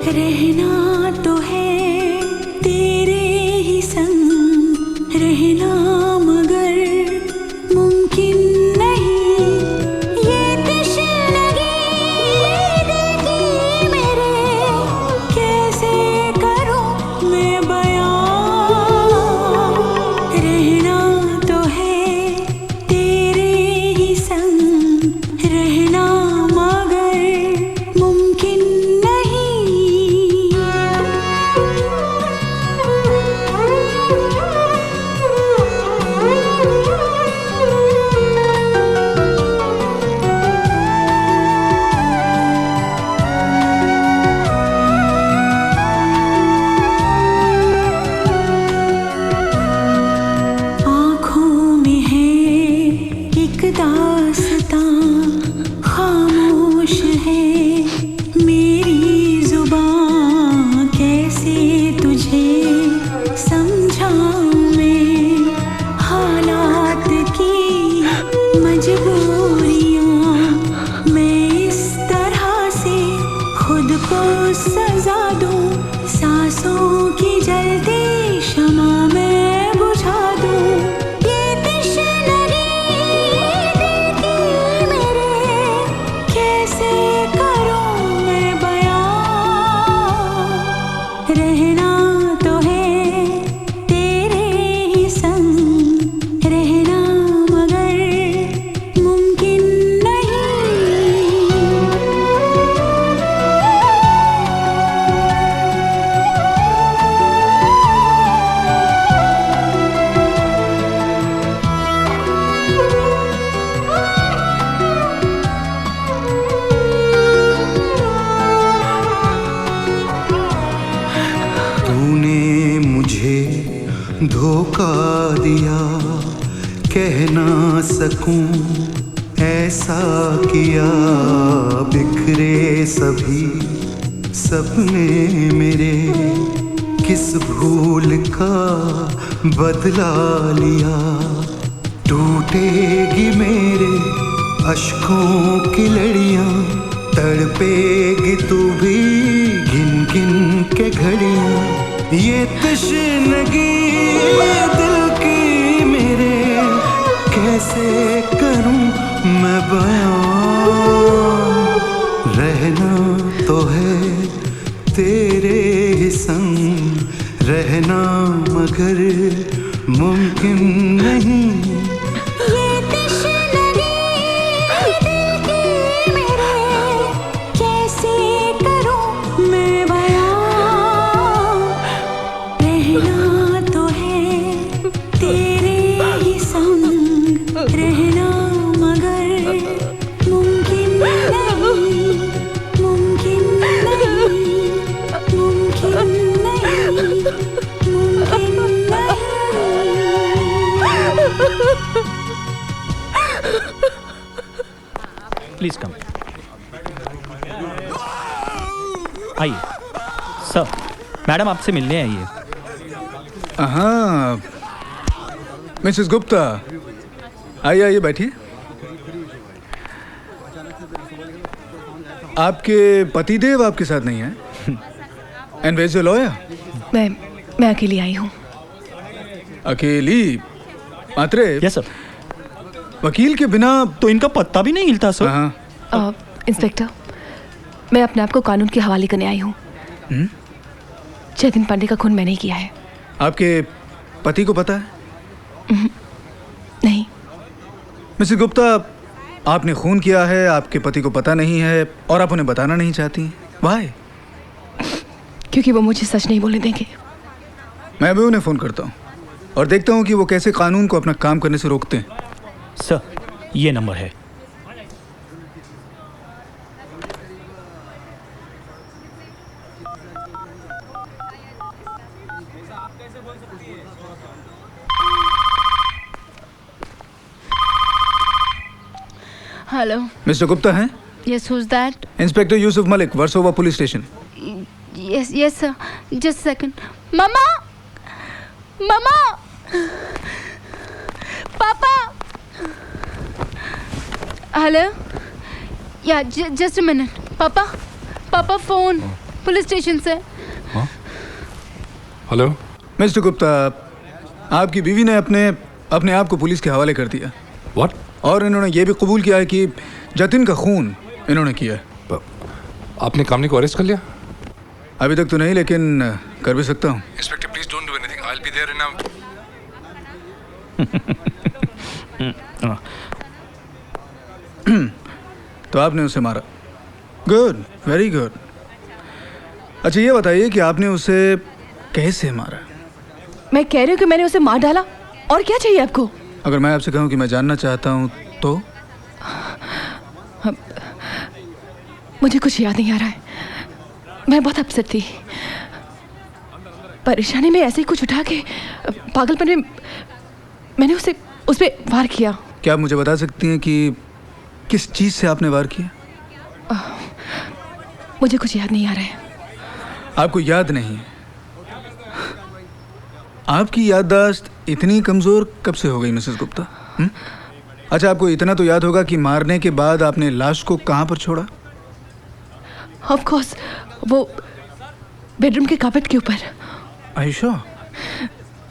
रहना तो है तेरे ही संग, रहना मगर मुमकिन नहीं। ये तशनगी देखी मेरे, कैसे करूं मैं बयां। रहना तो है तेरे ही संग, रहना मगर मुमकिन नहीं। कैसे करूं मैं बयां रहना तो है तेरे ही संग रहना मगर मुमकिन तूने मुझे धोखा दिया, कह ना सकूं ऐसा किया। बिखरे सभी सपने मेरे, किस भूल का बदला लिया। टूटेगी मेरे अश्कों की लड़ियां, तड़पेगी तू भी गिन गिन के घड़ियां। ये तशनगी दिल की मेरे, कैसे करूं मैं बयां। रहना तो है तेरे ही संग रहना मगर मुमकिन नहीं। Please come. आइए सर, मैडम आपसे मिलने आई है। हाँ मिसेस गुप्ता, आइए आइए बैठिए। आपके पतिदेव आपके साथ नहीं है? And where is your lawyer? मैं अकेली आई हूँ। अकेली? मात्रे? Yes sir. वकील के बिना तो इनका पत्ता भी नहीं हिलता सर। इंस्पेक्टर, मैं अपने आप को कानून के हवाले करने आई हूँ। जतिन पांडे का खून मैंने ही किया है। आपके पति को पता है? नहीं। मिसेस गुप्ता, आपने खून किया है, आपके पति को पता नहीं है और आप उन्हें बताना नहीं चाहती। व्हाई? क्योंकि वो मुझे सच नहीं बोलने देंगे। मैं भी उन्हें फोन करता हूँ और देखता हूँ कि वो कैसे कानून को अपना काम करने से रोकते हैं। सर, ये नंबर है। हेलो मिस्टर गुप्ता हैं? Yes, who's that? Inspector Yusuf Malik, Versova police station. Yes yes sir, just second. मम्मा, मम्मा, पापा। Hello, yeah just a minute. पापा, पापा फोन पुलिस स्टेशन से। हेलो मिस्टर गुप्ता, आपकी बीवी ने अपने आप को पुलिस के हवाले कर दिया। व्हाट? और इन्होंने ये भी कबूल किया है कि जतिन का खून इन्होंने किया है। आपने कामनी को अरेस्ट कर लिया? अभी तक तो नहीं, लेकिन कर भी सकता हूँ। Inspector, please don't do anything. I will be there in तो आपने उसे मारा। Good, very good. अच्छा ये बताइए कि आपने उसे कैसे मारा? मैं कह रही हूँ कि मैंने उसे मार डाला। और क्या चाहिए आपको? अगर मैं आपसे कहूँ कि मैं जानना चाहता हूँ तो? मुझे कुछ याद नहीं आ रहा है। मैं बहुत अपसेट थी। परेशानी में ऐसे ही कुछ उठा के पागलपन में मैंने उस पे वार किया। क्या आप मुझे बता सकती हैं कि किस चीज़ से आपने वार किया? मुझे कुछ याद नहीं आ रहा है। आपको याद नहीं है? आपकी याददाश्त इतनी कमज़ोर कब से हो गई मिसेस गुप्ता? अच्छा, आपको इतना तो याद होगा कि मारने के बाद आपने लाश को कहाँ पर छोड़ा? ऑफ कोर्स, वो बेडरूम के कार्पेट के ऊपर। आयशा?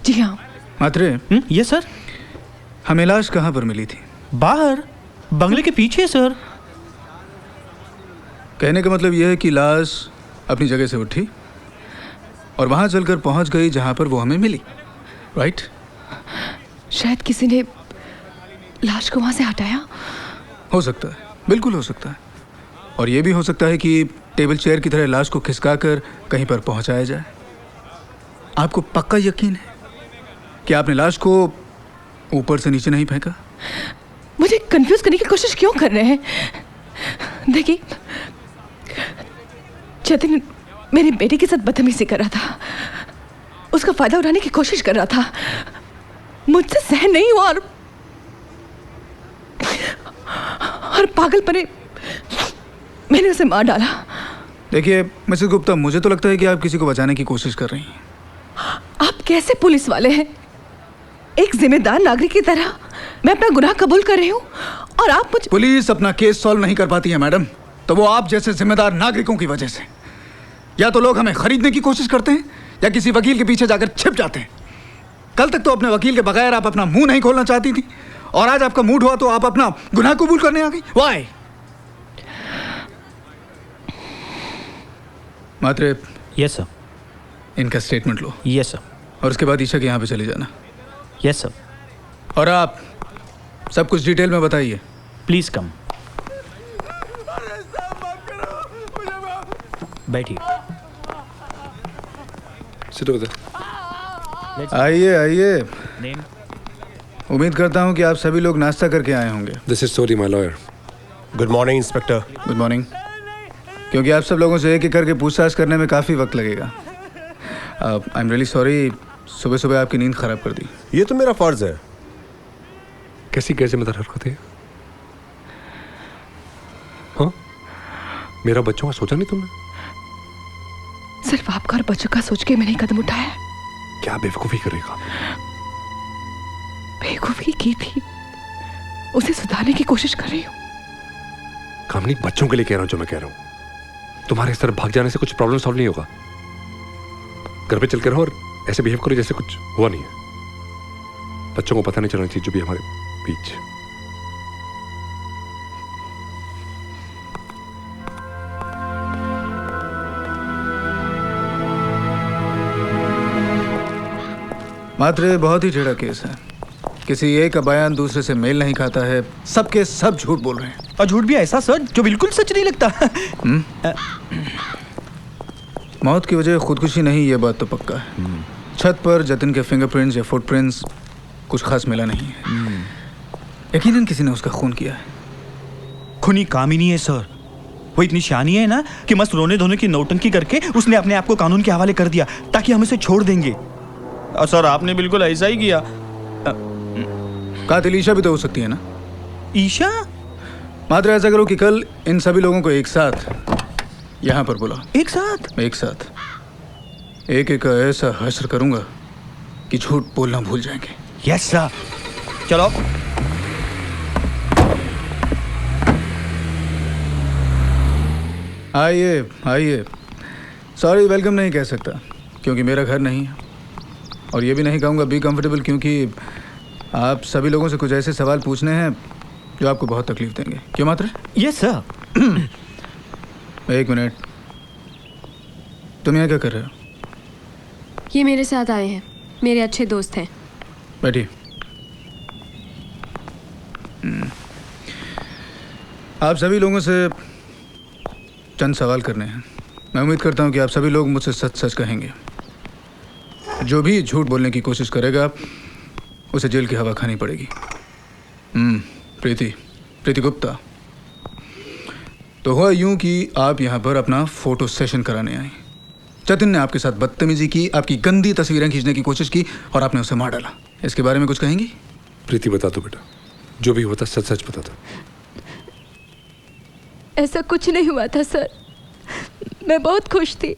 जी हाँ। मात्रे? ये सर। हमें लाश कहाँ पर मिली थी? बाहर, बंगले के पीछे सर। कहने का मतलब यह है कि लाश अपनी जगह से उठी और वहां चलकर पहुंच गई जहां पर वो हमें मिली, राइट? शायद किसी ने लाश को वहां से हटाया। हो सकता है, बिल्कुल हो सकता है। और ये भी हो सकता है कि टेबल चेयर की तरह लाश को खिसकाकर कहीं पर पहुंचाया जाए। आपको पक्का यकीन है कि आपने लाश को ऊपर से नीचे नहीं फेंका? मुझे कंफ्यूज करने की कोशिश क्यों कर रहे हैं? देखिए, जतिन मेरी बेटी के साथ बदतमीजी कर रहा था, उसका फायदा उठाने की कोशिश कर रहा था, मुझसे सहन नहीं हुआ और पागलपने मैंने उसे मार डाला। देखिए मिसेस गुप्ता, मुझे तो लगता है कि आप किसी को बचाने की कोशिश कर रही हैं। आप कैसे पुलिस वाले हैं? एक जिम्मेदार नागरिक की तरह मैं अपना गुनाह कबूल कर रही हूँ और आप मुझे... पुलिस अपना केस सॉल्व नहीं कर पाती है मैडम, तो वो आप जैसे जिम्मेदार नागरिकों की वजह से। या तो लोग हमें खरीदने की कोशिश करते हैं या किसी वकील के पीछे जाकर छिप जाते हैं। कल तक तो अपने वकील के बगैर आप अपना मुंह नहीं खोलना चाहती थी और आज आपका मूड हुआ तो आप अपना गुनाह कबूल करने आ गई। वाई? Matre yes sir. इनका स्टेटमेंट लो। Yes sir. और उसके बाद ईशा के यहाँ पे चले जाना। Yes sir. और आप सब कुछ डिटेल में बताइए। Please come. बैठिए। आइए आइए। नेम? उम्मीद करता हूँ कि आप सभी लोग नाश्ता करके आए होंगे। This is sorry my lawyer. Good morning inspector. Good morning. क्योंकि आप सब लोगों से एक एक करके पूछताछ करने में काफ़ी वक्त लगेगा। आई एम रियली सॉरी, सुबह सुबह आपकी नींद खराब कर दी। ये तो मेरा फर्ज है। कैसी जिम्मेदार हरकत है? हाँ, मेरा बच्चों का सोचा नहीं तुमने? सिर्फ आपका और बच्चों का सोच के मैंने कदम उठाया। क्या बेवकूफी करेगा? बेवकूफी की थी, उसे सुधारने की कोशिश कर रही हूँ। कामनी, बच्चों के लिए कह रहा हूं जो मैं कह रहा हूं। तुम्हारे इस तरह भाग जाने से कुछ प्रॉब्लम सॉल्व नहीं होगा। घर पे चल के रहो और ऐसे बिहेव करो जैसे कुछ हुआ नहीं है। बच्चों को पता नहीं चलना चाहिए जो भी हमारे बीच। मात्र बहुत ही टेढ़ा केस है। किसी एक का बयान दूसरे से मेल नहीं खाता है। सबके सब झूठ बोल रहे हैं। और झूठ भी ऐसा सर जो बिल्कुल सच नहीं लगता। मौत की वजह खुदकुशी नहीं, ये बात तो पक्का है। छत पर जतिन के फिंगरप्रिंट्स या फुटप्रिंट्स कुछ खास मिला नहीं है। यकीनन किसी ने उसका खून किया है। खूनी काम ही नहीं है सर। वो इतनी शानी है ना कि मस्त रोने धोने की नौटंकी करके उसने अपने आप को कानून के हवाले कर दिया ताकि हम इसे छोड़ देंगे। और सर आपने बिल्कुल ऐसा ही किया। कातिल ईशा भी तो हो सकती है ना? ईशा? मात्र ऐसा करो कि कल इन सभी लोगों को एक साथ यहाँ पर बुलाओ। एक साथ? एक साथ। एक एक ऐसा हश्र करूंगा कि झूठ बोलना भूल जाएंगे। Yes sir. चलो। आइए आइए। सॉरी वेलकम नहीं कह सकता क्योंकि मेरा घर नहीं है, और ये भी नहीं कहूँगा बी कंफर्टेबल क्योंकि आप सभी लोगों से कुछ ऐसे सवाल पूछने हैं जो आपको बहुत तकलीफ देंगे। क्यों मात्र? Yes sir. एक मिनट, तुम यहाँ क्या कर रहे हो? ये मेरे साथ आए हैं, मेरे अच्छे दोस्त हैं। बैठिए। आप सभी लोगों से चंद सवाल करने हैं। मैं उम्मीद करता हूँ कि आप सभी लोग मुझसे सच सच कहेंगे। जो भी झूठ बोलने की कोशिश करेगा उसे जेल की हवा खानी पड़ेगी। प्रीति गुप्ता, तो हुआ यूं कि आप यहाँ पर अपना फोटो सेशन कराने आई। जतिन ने आपके साथ बदतमीजी की, आपकी गंदी तस्वीरें खींचने की कोशिश की और आपने उसे मार डाला। इसके बारे में कुछ कहेंगी? प्रीति बता दो बेटा, जो भी होता सच सच बता दो। ऐसा कुछ नहीं हुआ था सर। मैं बहुत खुश थी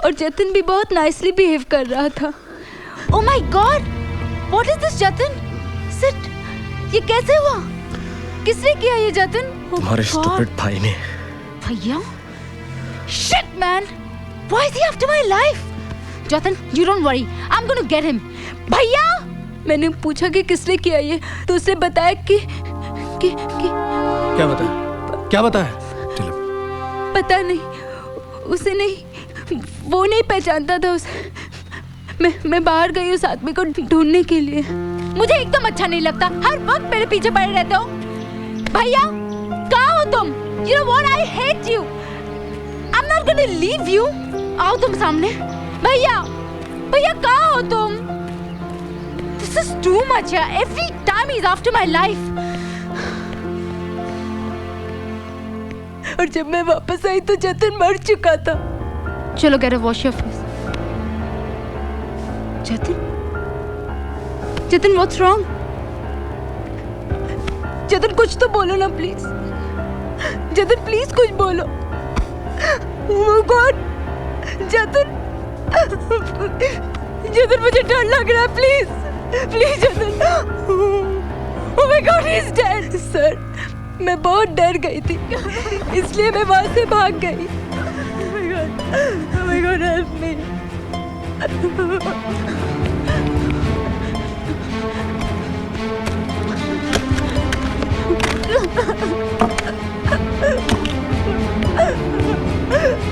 और जतिन भी बहुत नाइसली बिहेव कर रहा था। Oh my god, what is this Jatin? Sit, ये कैसे हुआ? किसने किया ये जतिन? तुम्हारे स्टूपिड भाई ने। भैया? Shit man, why is he after my life? Jatin, you don't worry, I am gonna get him. भैया, मैंने पूछा कि किसने किया ये, तो उसने बताया कि क्या बताया? क्या बताया? पता नहीं, उसे नहीं, वो नहीं पहचानता था उसे। मैं बाहर गई उस आदमी को ढूंढने के लिए। मुझे एकदम अच्छा नहीं लगता, हर वक्त मेरे पीछे पड़े रहते हो। भैया कहाँ हो तुम? You know what? I hate you. I'm not gonna leave you. आओ तुम सामने। भैया कहाँ हो तुम? This is too much यार. Every time he's after my life. और जब मैं वापस आई तो जतिन मर चुका था। चलो get a wash your face. Jatin what's wrong? Jatin कुछ तो बोलो ना प्लीज। जतिन प्लीज कुछ बोलो। Oh God, जतिन मुझे डर लग रहा है, please Jatin. Oh my God, he's dead. Sir मैं बहुत डर गई थी, इसलिए मैं वहां से भाग गई। Oh my God, help me.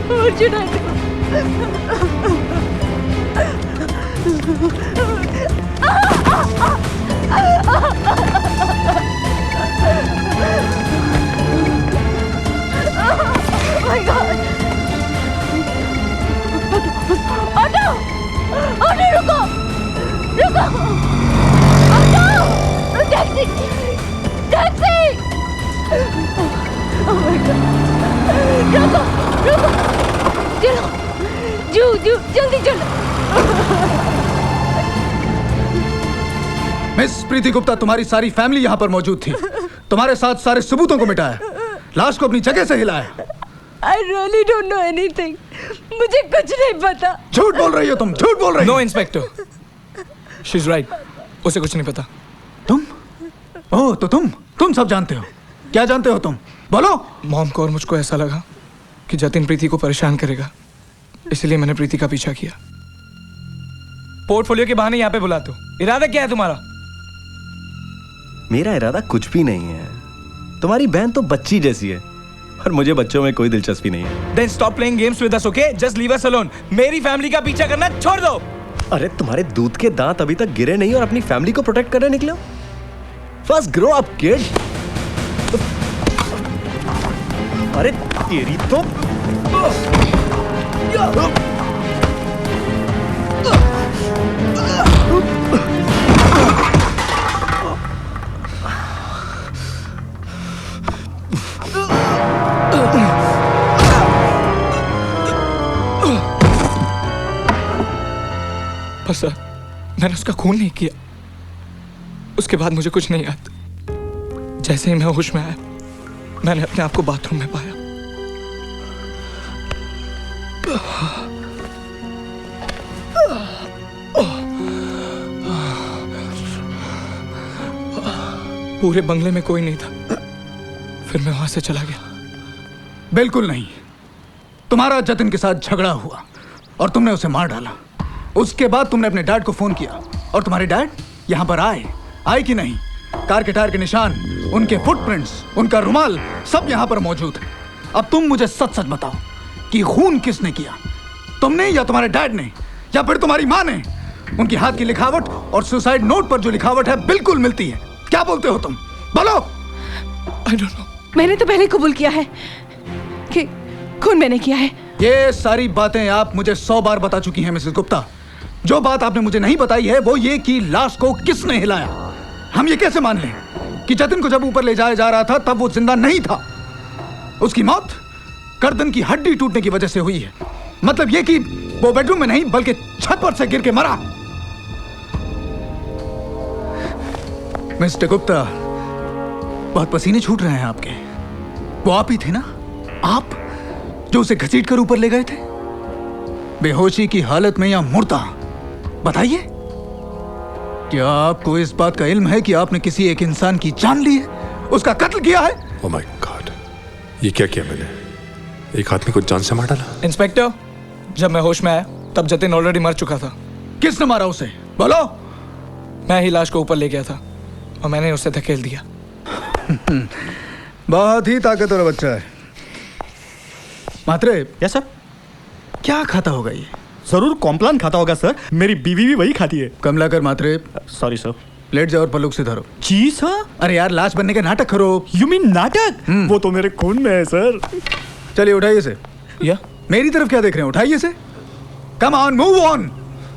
What should I do? Oh my God! Auto! रुको! Auto! Taxi! Oh my God! रुको! चलो! जल्दी चलो! मिस प्रीति गुप्ता, तुम्हारी सारी फैमिली यहाँ पर मौजूद थी। तुम्हारे साथ सारे सबूतों को मिटाया, लाश को अपनी जगह से हिलाया। I really don't know anything. मुझे कुछ नहीं पता। झूठ बोल रही हो तुम, झूठ बोल रही हो। No inspector, she's right. उसे कुछ नहीं पता। तुम? ओह, तो तुम सब जानते हो। क्या जानते हो तुम? बोलो। मॉम को और मुझको ऐसा लगा कि जतिन प्रीति को परेशान करेगा, इसलिए मैंने प्रीति का पीछा किया। पोर्टफोलियो के बहाने यहाँ पे बुला दो। इरादा क्या है तुम्हारा? मेरा इरादा कुछ भी नहीं है। तुम्हारी बहन तो बच्ची जैसी है और मुझे बच्चों में कोई दिलचस्पी नहीं है। Then stop playing games with us, okay? Just leave us alone. मेरी फैमिली का पीछा करना छोड़ दो। अरे तुम्हारे दूध के दांत अभी तक गिरे नहीं और अपनी फैमिली को प्रोटेक्ट करने निकले हो? First grow up, kid. अरे तेरी तो बस मैंने उसका खून नहीं किया। उसके बाद मुझे कुछ नहीं याद। जैसे ही मैं होश में आया, मैंने अपने आप को बाथरूम में पाया। पूरे बंगले में कोई नहीं था। फिर मैं वहां से चला गया। बिल्कुल नहीं। तुम्हारा जतिन के साथ झगड़ा हुआ और तुमने उसे मार डाला। उसके बाद तुमने अपने डैड को फोन किया और तुम्हारे डैड यहाँ पर आए कि नहीं? कार के टायर के निशान, उनके फुटप्रिंट्स, उनका रुमाल सब यहाँ पर मौजूद है। अब तुम मुझे सच बताओ कि खून किसने किया? तुमने या तुम्हारे डैड ने या फिर तुम्हारी माँ ने? उनकी हाथ की लिखावट और सुसाइड नोट पर जो लिखावट है बिल्कुल मिलती है। क्या बोलते हो तुम? बोलो। I don't know. मैंने तो पहले कबूल किया है कि खून मैंने किया है। ये सारी बातें आप मुझे 100 बार बता चुकी हैं मिसेस गुप्ता। जो बात आपने मुझे नहीं बताई है वो ये कि लाश को किसने हिलाया। हम ये कैसे मान लें कि जतिन को जब ऊपर ले जाया जा रहा था तब वो जिंदा नहीं था? उसकी मौत गर्दन की हड्डी टूटने की वजह से हुई है। मतलब ये कि वो बेडरूम में नहीं बल्कि छत पर से गिर के मरा। मिस्टर गुप्ता, बहुत पसीने छूट रहे हैं आपके। वो आप ही थे ना? आप जो उसे घसीट कर ऊपर ले गए थे, बेहोशी की हालत में या मुर्दा? बताइए, क्या आपको इस बात का इल्म है कि आपने किसी एक इंसान की जान ली है, उसका कत्ल किया है? ओह माय गॉड, ये क्या किया मैंने? एक आदमी को जान से मार डाला। इंस्पेक्टर, जब मैं होश में आया तब जतिन ऑलरेडी मर चुका था। किसने मारा उसे? बोलो। मैं ही लाश को ऊपर ले गया था और मैंने उसे धकेल दिया। बहुत ही ताकतवर बच्चा है। मात्रे। Yes sir. क्या खाता होगा ये? जरूर कॉम्प्लान खाता होगा सर, मेरी बीवी भी वही खाती है। कमलाकर मात्रे। Sorry sir. लेट जाओ और पलक से धरो। जी सर। अरे यार लाश बनने का नाटक करो। यू मीन नाटक? वो तो मेरे खून में है सर। चलिए उठाइए से। या मेरी तरफ क्या देख रहे हैं? उठाइए से। Come on, move on.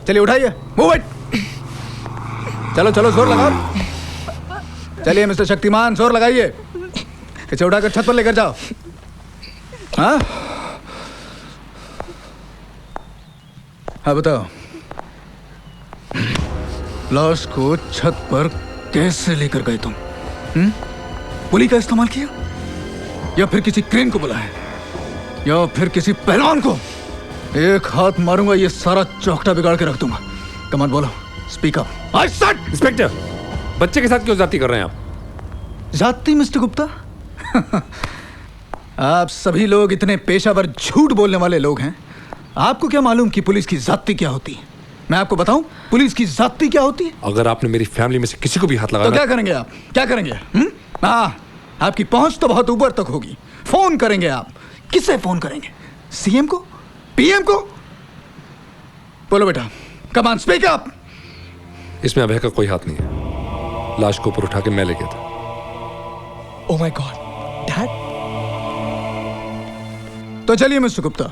चलिए उठाइए, मूव इट। चलो चलो जोर लगाओ। चलिए मिस्टर शक्तिमान जोर लगाइए। इसे उठाकर छत पर लेकर जाओ। हाँ हाँ बताओ, लाश को छत पर कैसे लेकर गए तुम? पुली का इस्तेमाल किया या फिर किसी क्रेन को बुलाया या फिर किसी पहलवान को? एक हाथ मारूंगा ये सारा चौकटा बिगाड़ के रख दूंगा। कम ऑन बोलो, speak up. I said. Inspector, बच्चे के साथ क्यों जाती कर रहे हैं आप? जाती मिस्टर गुप्ता? आप सभी लोग इतने पेशावर झूठ बोलने वाले लोग हैं। आपको क्या मालूम कि पुलिस की जाति क्या होती है? मैं आपको बताऊं पुलिस की जाति क्या होती है? अगर आपने मेरी फैमिली में से किसी को भी हाथ लगाया तो क्या करेंगे आप? क्या करेंगे? हाँ, आपकी पहुंच तो बहुत ऊपर तक होगी। फोन करेंगे आप। किसे फोन करेंगे? सीएम को? पीएम को? बोलो बेटा, कम ऑन स्पीक अप। इसमें अभय का कोई हाथ नहीं है। लाश को ऊपर उठा के मैं ले गया था। Oh my God, dad. तो चलिए मिस्टर गुप्ता,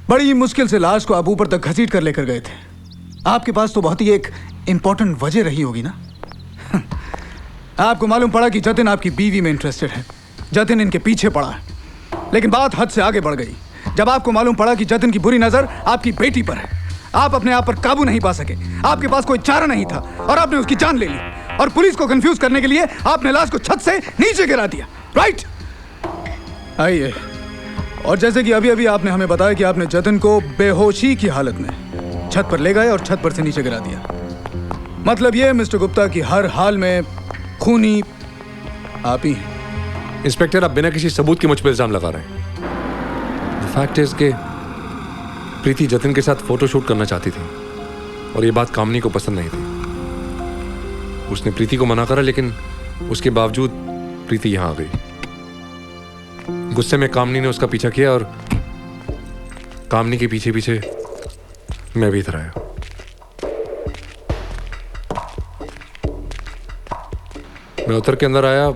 बड़ी मुश्किल से लाश को आप ऊपर तक घसीट कर लेकर गए थे। आपके पास तो बहुत ही एक इंपॉर्टेंट वजह रही होगी ना? आपको मालूम पड़ा कि जतिन आपकी बीवी में इंटरेस्टेड है। जतिन इनके पीछे पड़ा है। लेकिन बात हद से आगे बढ़ गई जब आपको मालूम पड़ा कि जतिन की बुरी नजर आपकी बेटी पर है। आप अपने आप पर काबू नहीं पा सके। आपके पास कोई चारा नहीं था और आपने उसकी जान ले ली। और पुलिस को कंफ्यूज करने के लिए आपने लाश को छत से नीचे गिरा दिया। राइट? आइए। और जैसे कि अभी अभी आपने हमें बताया कि आपने जतिन को बेहोशी की हालत में छत पर ले गए और छत पर से नीचे गिरा दिया। मतलब ये मिस्टर गुप्ता कि हर हाल में खूनी आप ही हैं। इंस्पेक्टर, आप बिना किसी सबूत के मुझ पर इल्जाम लगा रहे हैं। द फैक्ट इज कि प्रीति जतिन के साथ फोटोशूट करना चाहती थी और ये बात कामनी को पसंद नहीं थी। उसने प्रीति को मना करा, लेकिन उसके बावजूद प्रीति यहां आ गई। गुस्से में कामनी ने उसका पीछा किया और कामनी के पीछे पीछे मैं भी इधर आया। मैं उतर के अंदर आया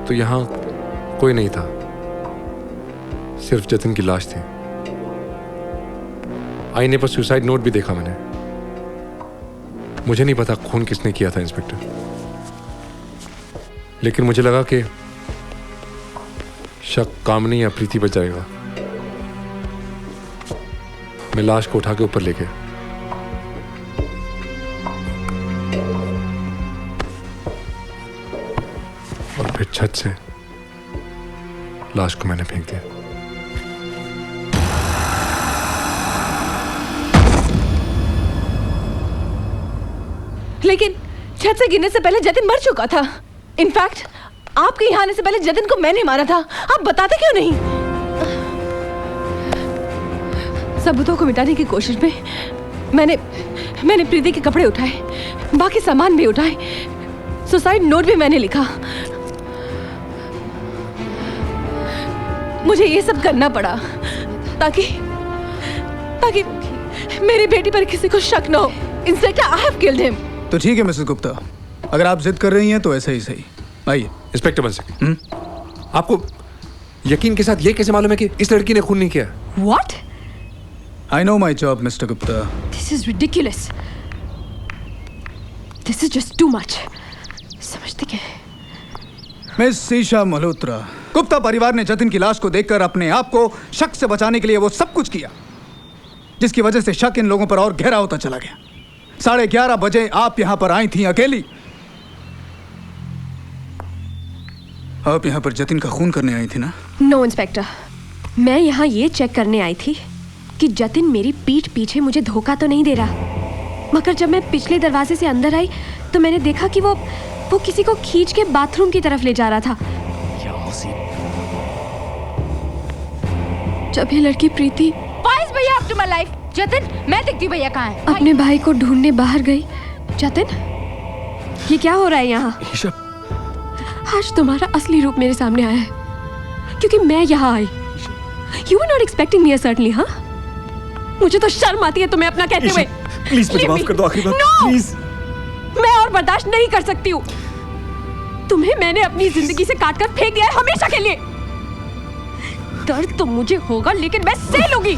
तो यहां कोई नहीं था, सिर्फ जतिन की लाश थी। आईने पर सुसाइड नोट भी देखा मैंने। मुझे नहीं पता खून किसने किया था इंस्पेक्टर, लेकिन मुझे लगा कि शक कामनी या प्रीति पर जाएगा। मैं लाश को उठा के ऊपर ले गया। और फिर छत से लाश को मैंने फेंक दिया। लेकिन छत से गिरने से पहले जतिन मर चुका था। इनफैक्ट आपके यहाँ आने से पहले जतिन को मैंने मारा था। आप बताते क्यों नहीं? सबूतों को मिटाने की कोशिश में मैंने प्रीति के कपड़े उठाए, बाकी सामान भी उठाए, सुसाइड नोट भी मैंने लिखा। मुझे ये सब करना पड़ा ताकि मेरी बेटी पर किसी को शक न हो। Inspector, I have killed him. तो ठीक है मिसेस गुप्ता, अगर आप जिद कर रही हैं तो ऐसा ही सही। आइए। इंस्पेक्टर बन सके। आपको यकीन के साथ ये कैसे मालूम है कि इस लड़की ने खून नहीं किया? What? I know my job, Mr. Gupta. This is ridiculous. This is just too much. समझते क्या है? मिस शीशा मल्होत्रा, गुप्ता परिवार ने जतिन की लाश को देखकर अपने आप को शक से बचाने के लिए वो सब कुछ किया, जिसकी वजह से शक इन लोगों पर और गहरा होता चला गया। 11:30 बजे आप यहाँ पर आई थी अकेली। आप यहाँ पर जतिन का खून करने आई थी ना? नो इंस्पेक्टर, मैं यहाँ ये चेक करने आई थी कि जतिन मेरी पीठ पीछे मुझे धोखा तो नहीं दे रहा। मगर जब मैं पिछले दरवाजे से अंदर आई तो मैंने देखा कि वो किसी को खींच के बाथरूम की तरफ ले जा रहा था। जब ये लड़की प्रीति भैया up to my life। Jatin, मैं दिखती भैया कहाँ है? अपने भाई को ढूंढने बाहर गई। जतिन, ये क्या हो रहा है यहाँ? आज तुम्हारा असली रूप मेरे सामने आया है क्योंकि मैं यहाँ आई You were not expecting me, certainly, हाँ? मुझे तो शर्म आती है तुम्हें अपना कहते हुए। प्लीज मुझे माफ कर दो आखिरी बार। No! प्लीज। मैं और बर्दाश्त नहीं कर सकती हूँ। तुम्हें मैंने अपनी जिंदगी से काट कर फेंक दिया है हमेशा के लिए। दर्द तो मुझे होगा लेकिन मैं सह लूंगी।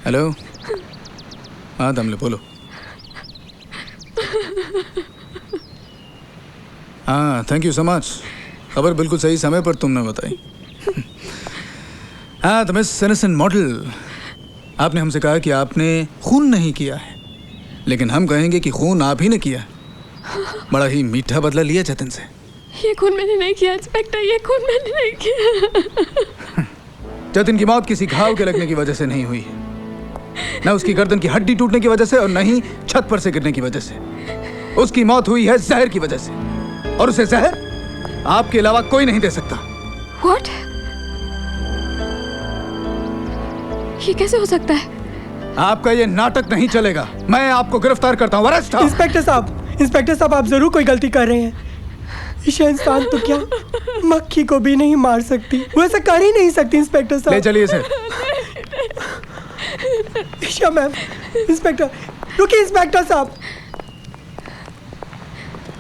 हेलो। हाँ दमले बोलो। हाँ थैंक यू सो मच। खबर बिल्कुल सही समय पर तुमने बताई। हाँ तो मिस इनोसेंट मॉडल, आपने हमसे कहा कि आपने खून नहीं किया है, लेकिन हम कहेंगे कि खून आप ही ने किया। बड़ा ही मीठा बदला लिया जतिन से। ये खून मैंने नहीं किया इंस्पेक्टर, ये खून मैंने नहीं किया। जतिन की मौत किसी घाव के लगने की वजह से नहीं हुई, न उसकी गर्दन की हड्डी टूटने की वजह से और न ही छत पर से गिरने की वजह से। उसकी मौत हुई है जहर की वजह से, और उसे जहर आपके अलावा कोई नहीं दे सकता। What? ये कैसे हो सकता है? आपका ये नाटक नहीं चलेगा। मैं आपको गिरफ्तार करता हूँ। अरेस्ट। इंस्पेक्टर साहब आप जरूर कोई गलती कर रहे हैं। ईशा इंसान तो क्या मक्खी को भी नहीं मार सकती, वो ऐसा कर ही नहीं सकती। इंस्पेक्टर साहब ले चलिए इसे। ईशा मैम। इंस्पेक्टर रुकिए। इंस्पेक्टर साहब,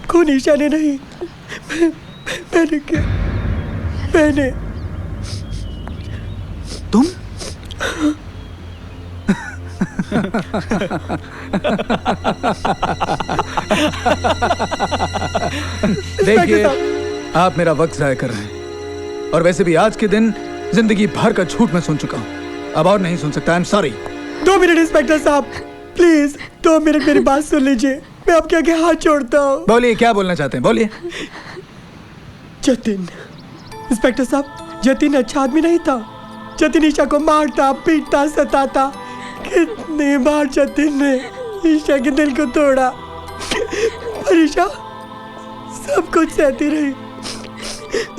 खून ईशा ने नहीं, मैंने किया। मैंने। तुम? देखिए आप मेरा वक्त जाया कर रहे हैं, और वैसे भी आज के दिन जिंदगी भर का झूठ मैं सुन चुका हूँ, अब और नहीं सुन सकता। आई एम सॉरी। 2 मिनट इंस्पेक्टर साहब, प्लीज 2 मिनट मेरी बात सुन लीजिए। मैं आपके आगे हाथ जोड़ता हूँ। बोलिए क्या बोलना चाहते हैं, बोलिए। जतिन, इंस्पेक्टर साहब जतिन अच्छा आदमी नहीं था। जतिन ईशा को मारता पीटता सताता। कितनी बार जतिन ने ईशा के दिल को तोड़ा, पर ईशा सब कुछ सहती रही।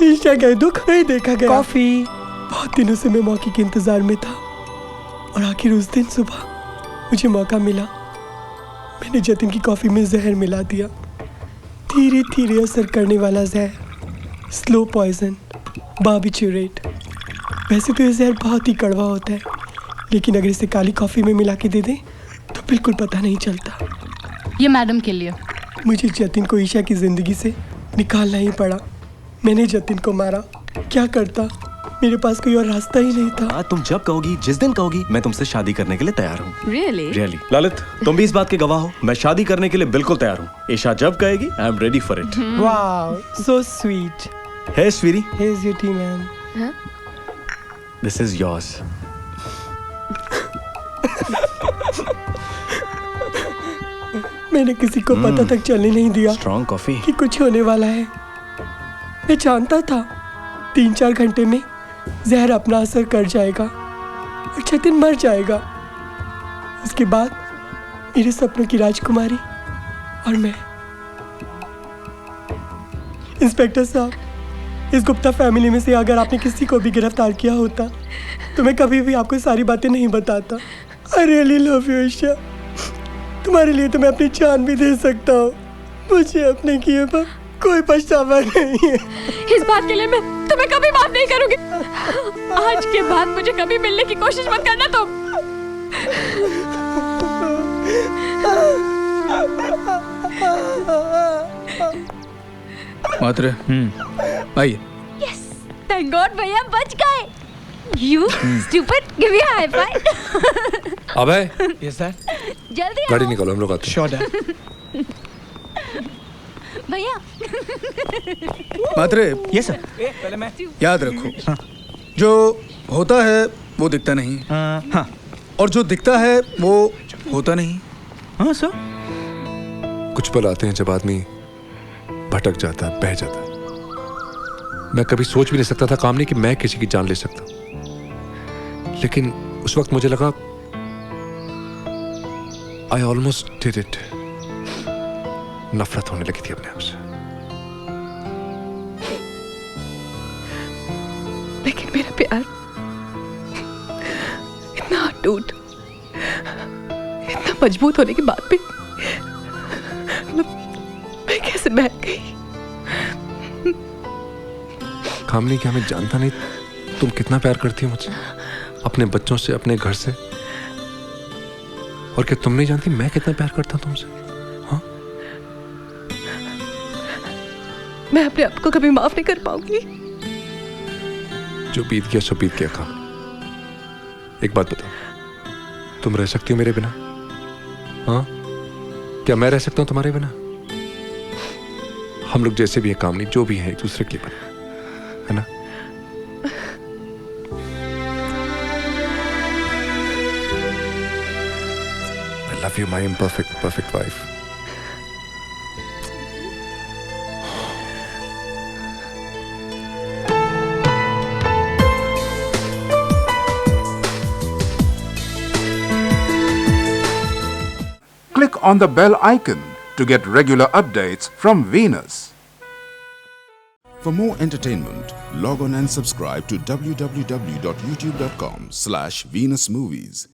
ईशा का दुख नहीं देखा गया। कॉफी, बहुत दिनों से मैं मौके के इंतजार में था, और आखिर उस दिन सुबह मुझे मौका मिला। मैंने जतिन की कॉफी में जहर मिला दिया। धीरे धीरे असर करने वाला जहर, स्लो पॉइजन, बार्बिचुरेट। वैसे तो ये जहर बहुत ही कड़वा होता है, लेकिन अगर इसे काली कॉफी में मिला के दे दें तो बिल्कुल पता नहीं चलता। ये मैडम के लिए। मुझे जतिन को ईशा की जिंदगी से निकालना ही पड़ा। मैंने जतिन को मारा। क्या करता, मेरे पास कोई और रास्ता ही नहीं था। तुम जब कहोगी, जिस दिन कहोगी, मैं तुमसे शादी करने के लिए तैयार हूँ। Really? ललित, तुम भी इस बात के गवाह हो। मैं शादी करने के लिए बिल्कुल तैयार हूँ। ईशा जब कहेगी, I am ready for it. Wow, so sweet. Hey sweety, Here's your tea, ma'am. This is yours. मैंने किसी को पता तक चलने नहीं दिया स्ट्रॉन्ग कॉफी कि कुछ होने वाला है। मैं जानता था 3-4 घंटे में जहर अपना असर कर जाएगा और जतिन मर जाएगा। उसके बाद मेरे सपनों की राजकुमारी और मैं। इंस्पेक्टर साहब, इस गुप्ता फैमिली में से अगर आपने किसी को भी गिरफ्तार किया होता तो मैं कभी भी आपको सारी बातें नहीं बताता। I really love you Isha. तुम्हारे लिए तो मैं अपनी जान भी दे सकता हूँ। मुझे अपने किए पर कोई पछतावा नहीं है। इस बात के लिए मैं तुम्हें कभी माफ नहीं करूंगी। आज के बाद मुझे कभी मिलने की कोशिश मत करना तुम। मात्रे, आइए। यस, थैंक गॉड भैया बच गए। You stupid, give me a high five. अबे यस सर, गाड़ी जल्दी आओ। निकालो, हम लोग आते हैं। Sure dad. भैया। मात्रे, यस सर। पहले मैं याद रखो, जो होता है वो दिखता नहीं। हाँ। और जो दिखता है वो होता नहीं। हाँ सर। कुछ पल आते हैं जब आदमी भटक जाता है, बह जाता है। मैं कभी सोच भी नहीं सकता था काम नहीं कि मैं किसी की जान ले सकता, लेकिन उस वक्त मुझे लगा आई ऑलमोस्ट डिड इट। नफरत होने लगी थी अपने आप से। लेकिन मेरा प्यार इतना अटूट, इतना मजबूत होने के बाद भी मैं कैसे बह गई। कामनी क्या मैं जानता नहीं तुम कितना प्यार करती हो मुझसे, अपने बच्चों से, अपने घर से? और क्या तुम नहीं जानती मैं कितना प्यार करता हूं तुमसे? हाँ? मैं अपने आप को कभी माफ नहीं कर पाऊंगी। जो बीत गया सो बीत गया काम। एक बात बताओ, तुम रह सकती हो मेरे बिना? हाँ? क्या मैं रह सकता हूं तुम्हारे बिना? हम लोग जैसे भी है कामनी, जो भी है एक दूसरे के लिए बने, है ना? I love you, my imperfect, perfect wife. Click on the bell icon to get regular updates from Venus. For more entertainment, log on and subscribe to www.youtube.com/Venus Movies.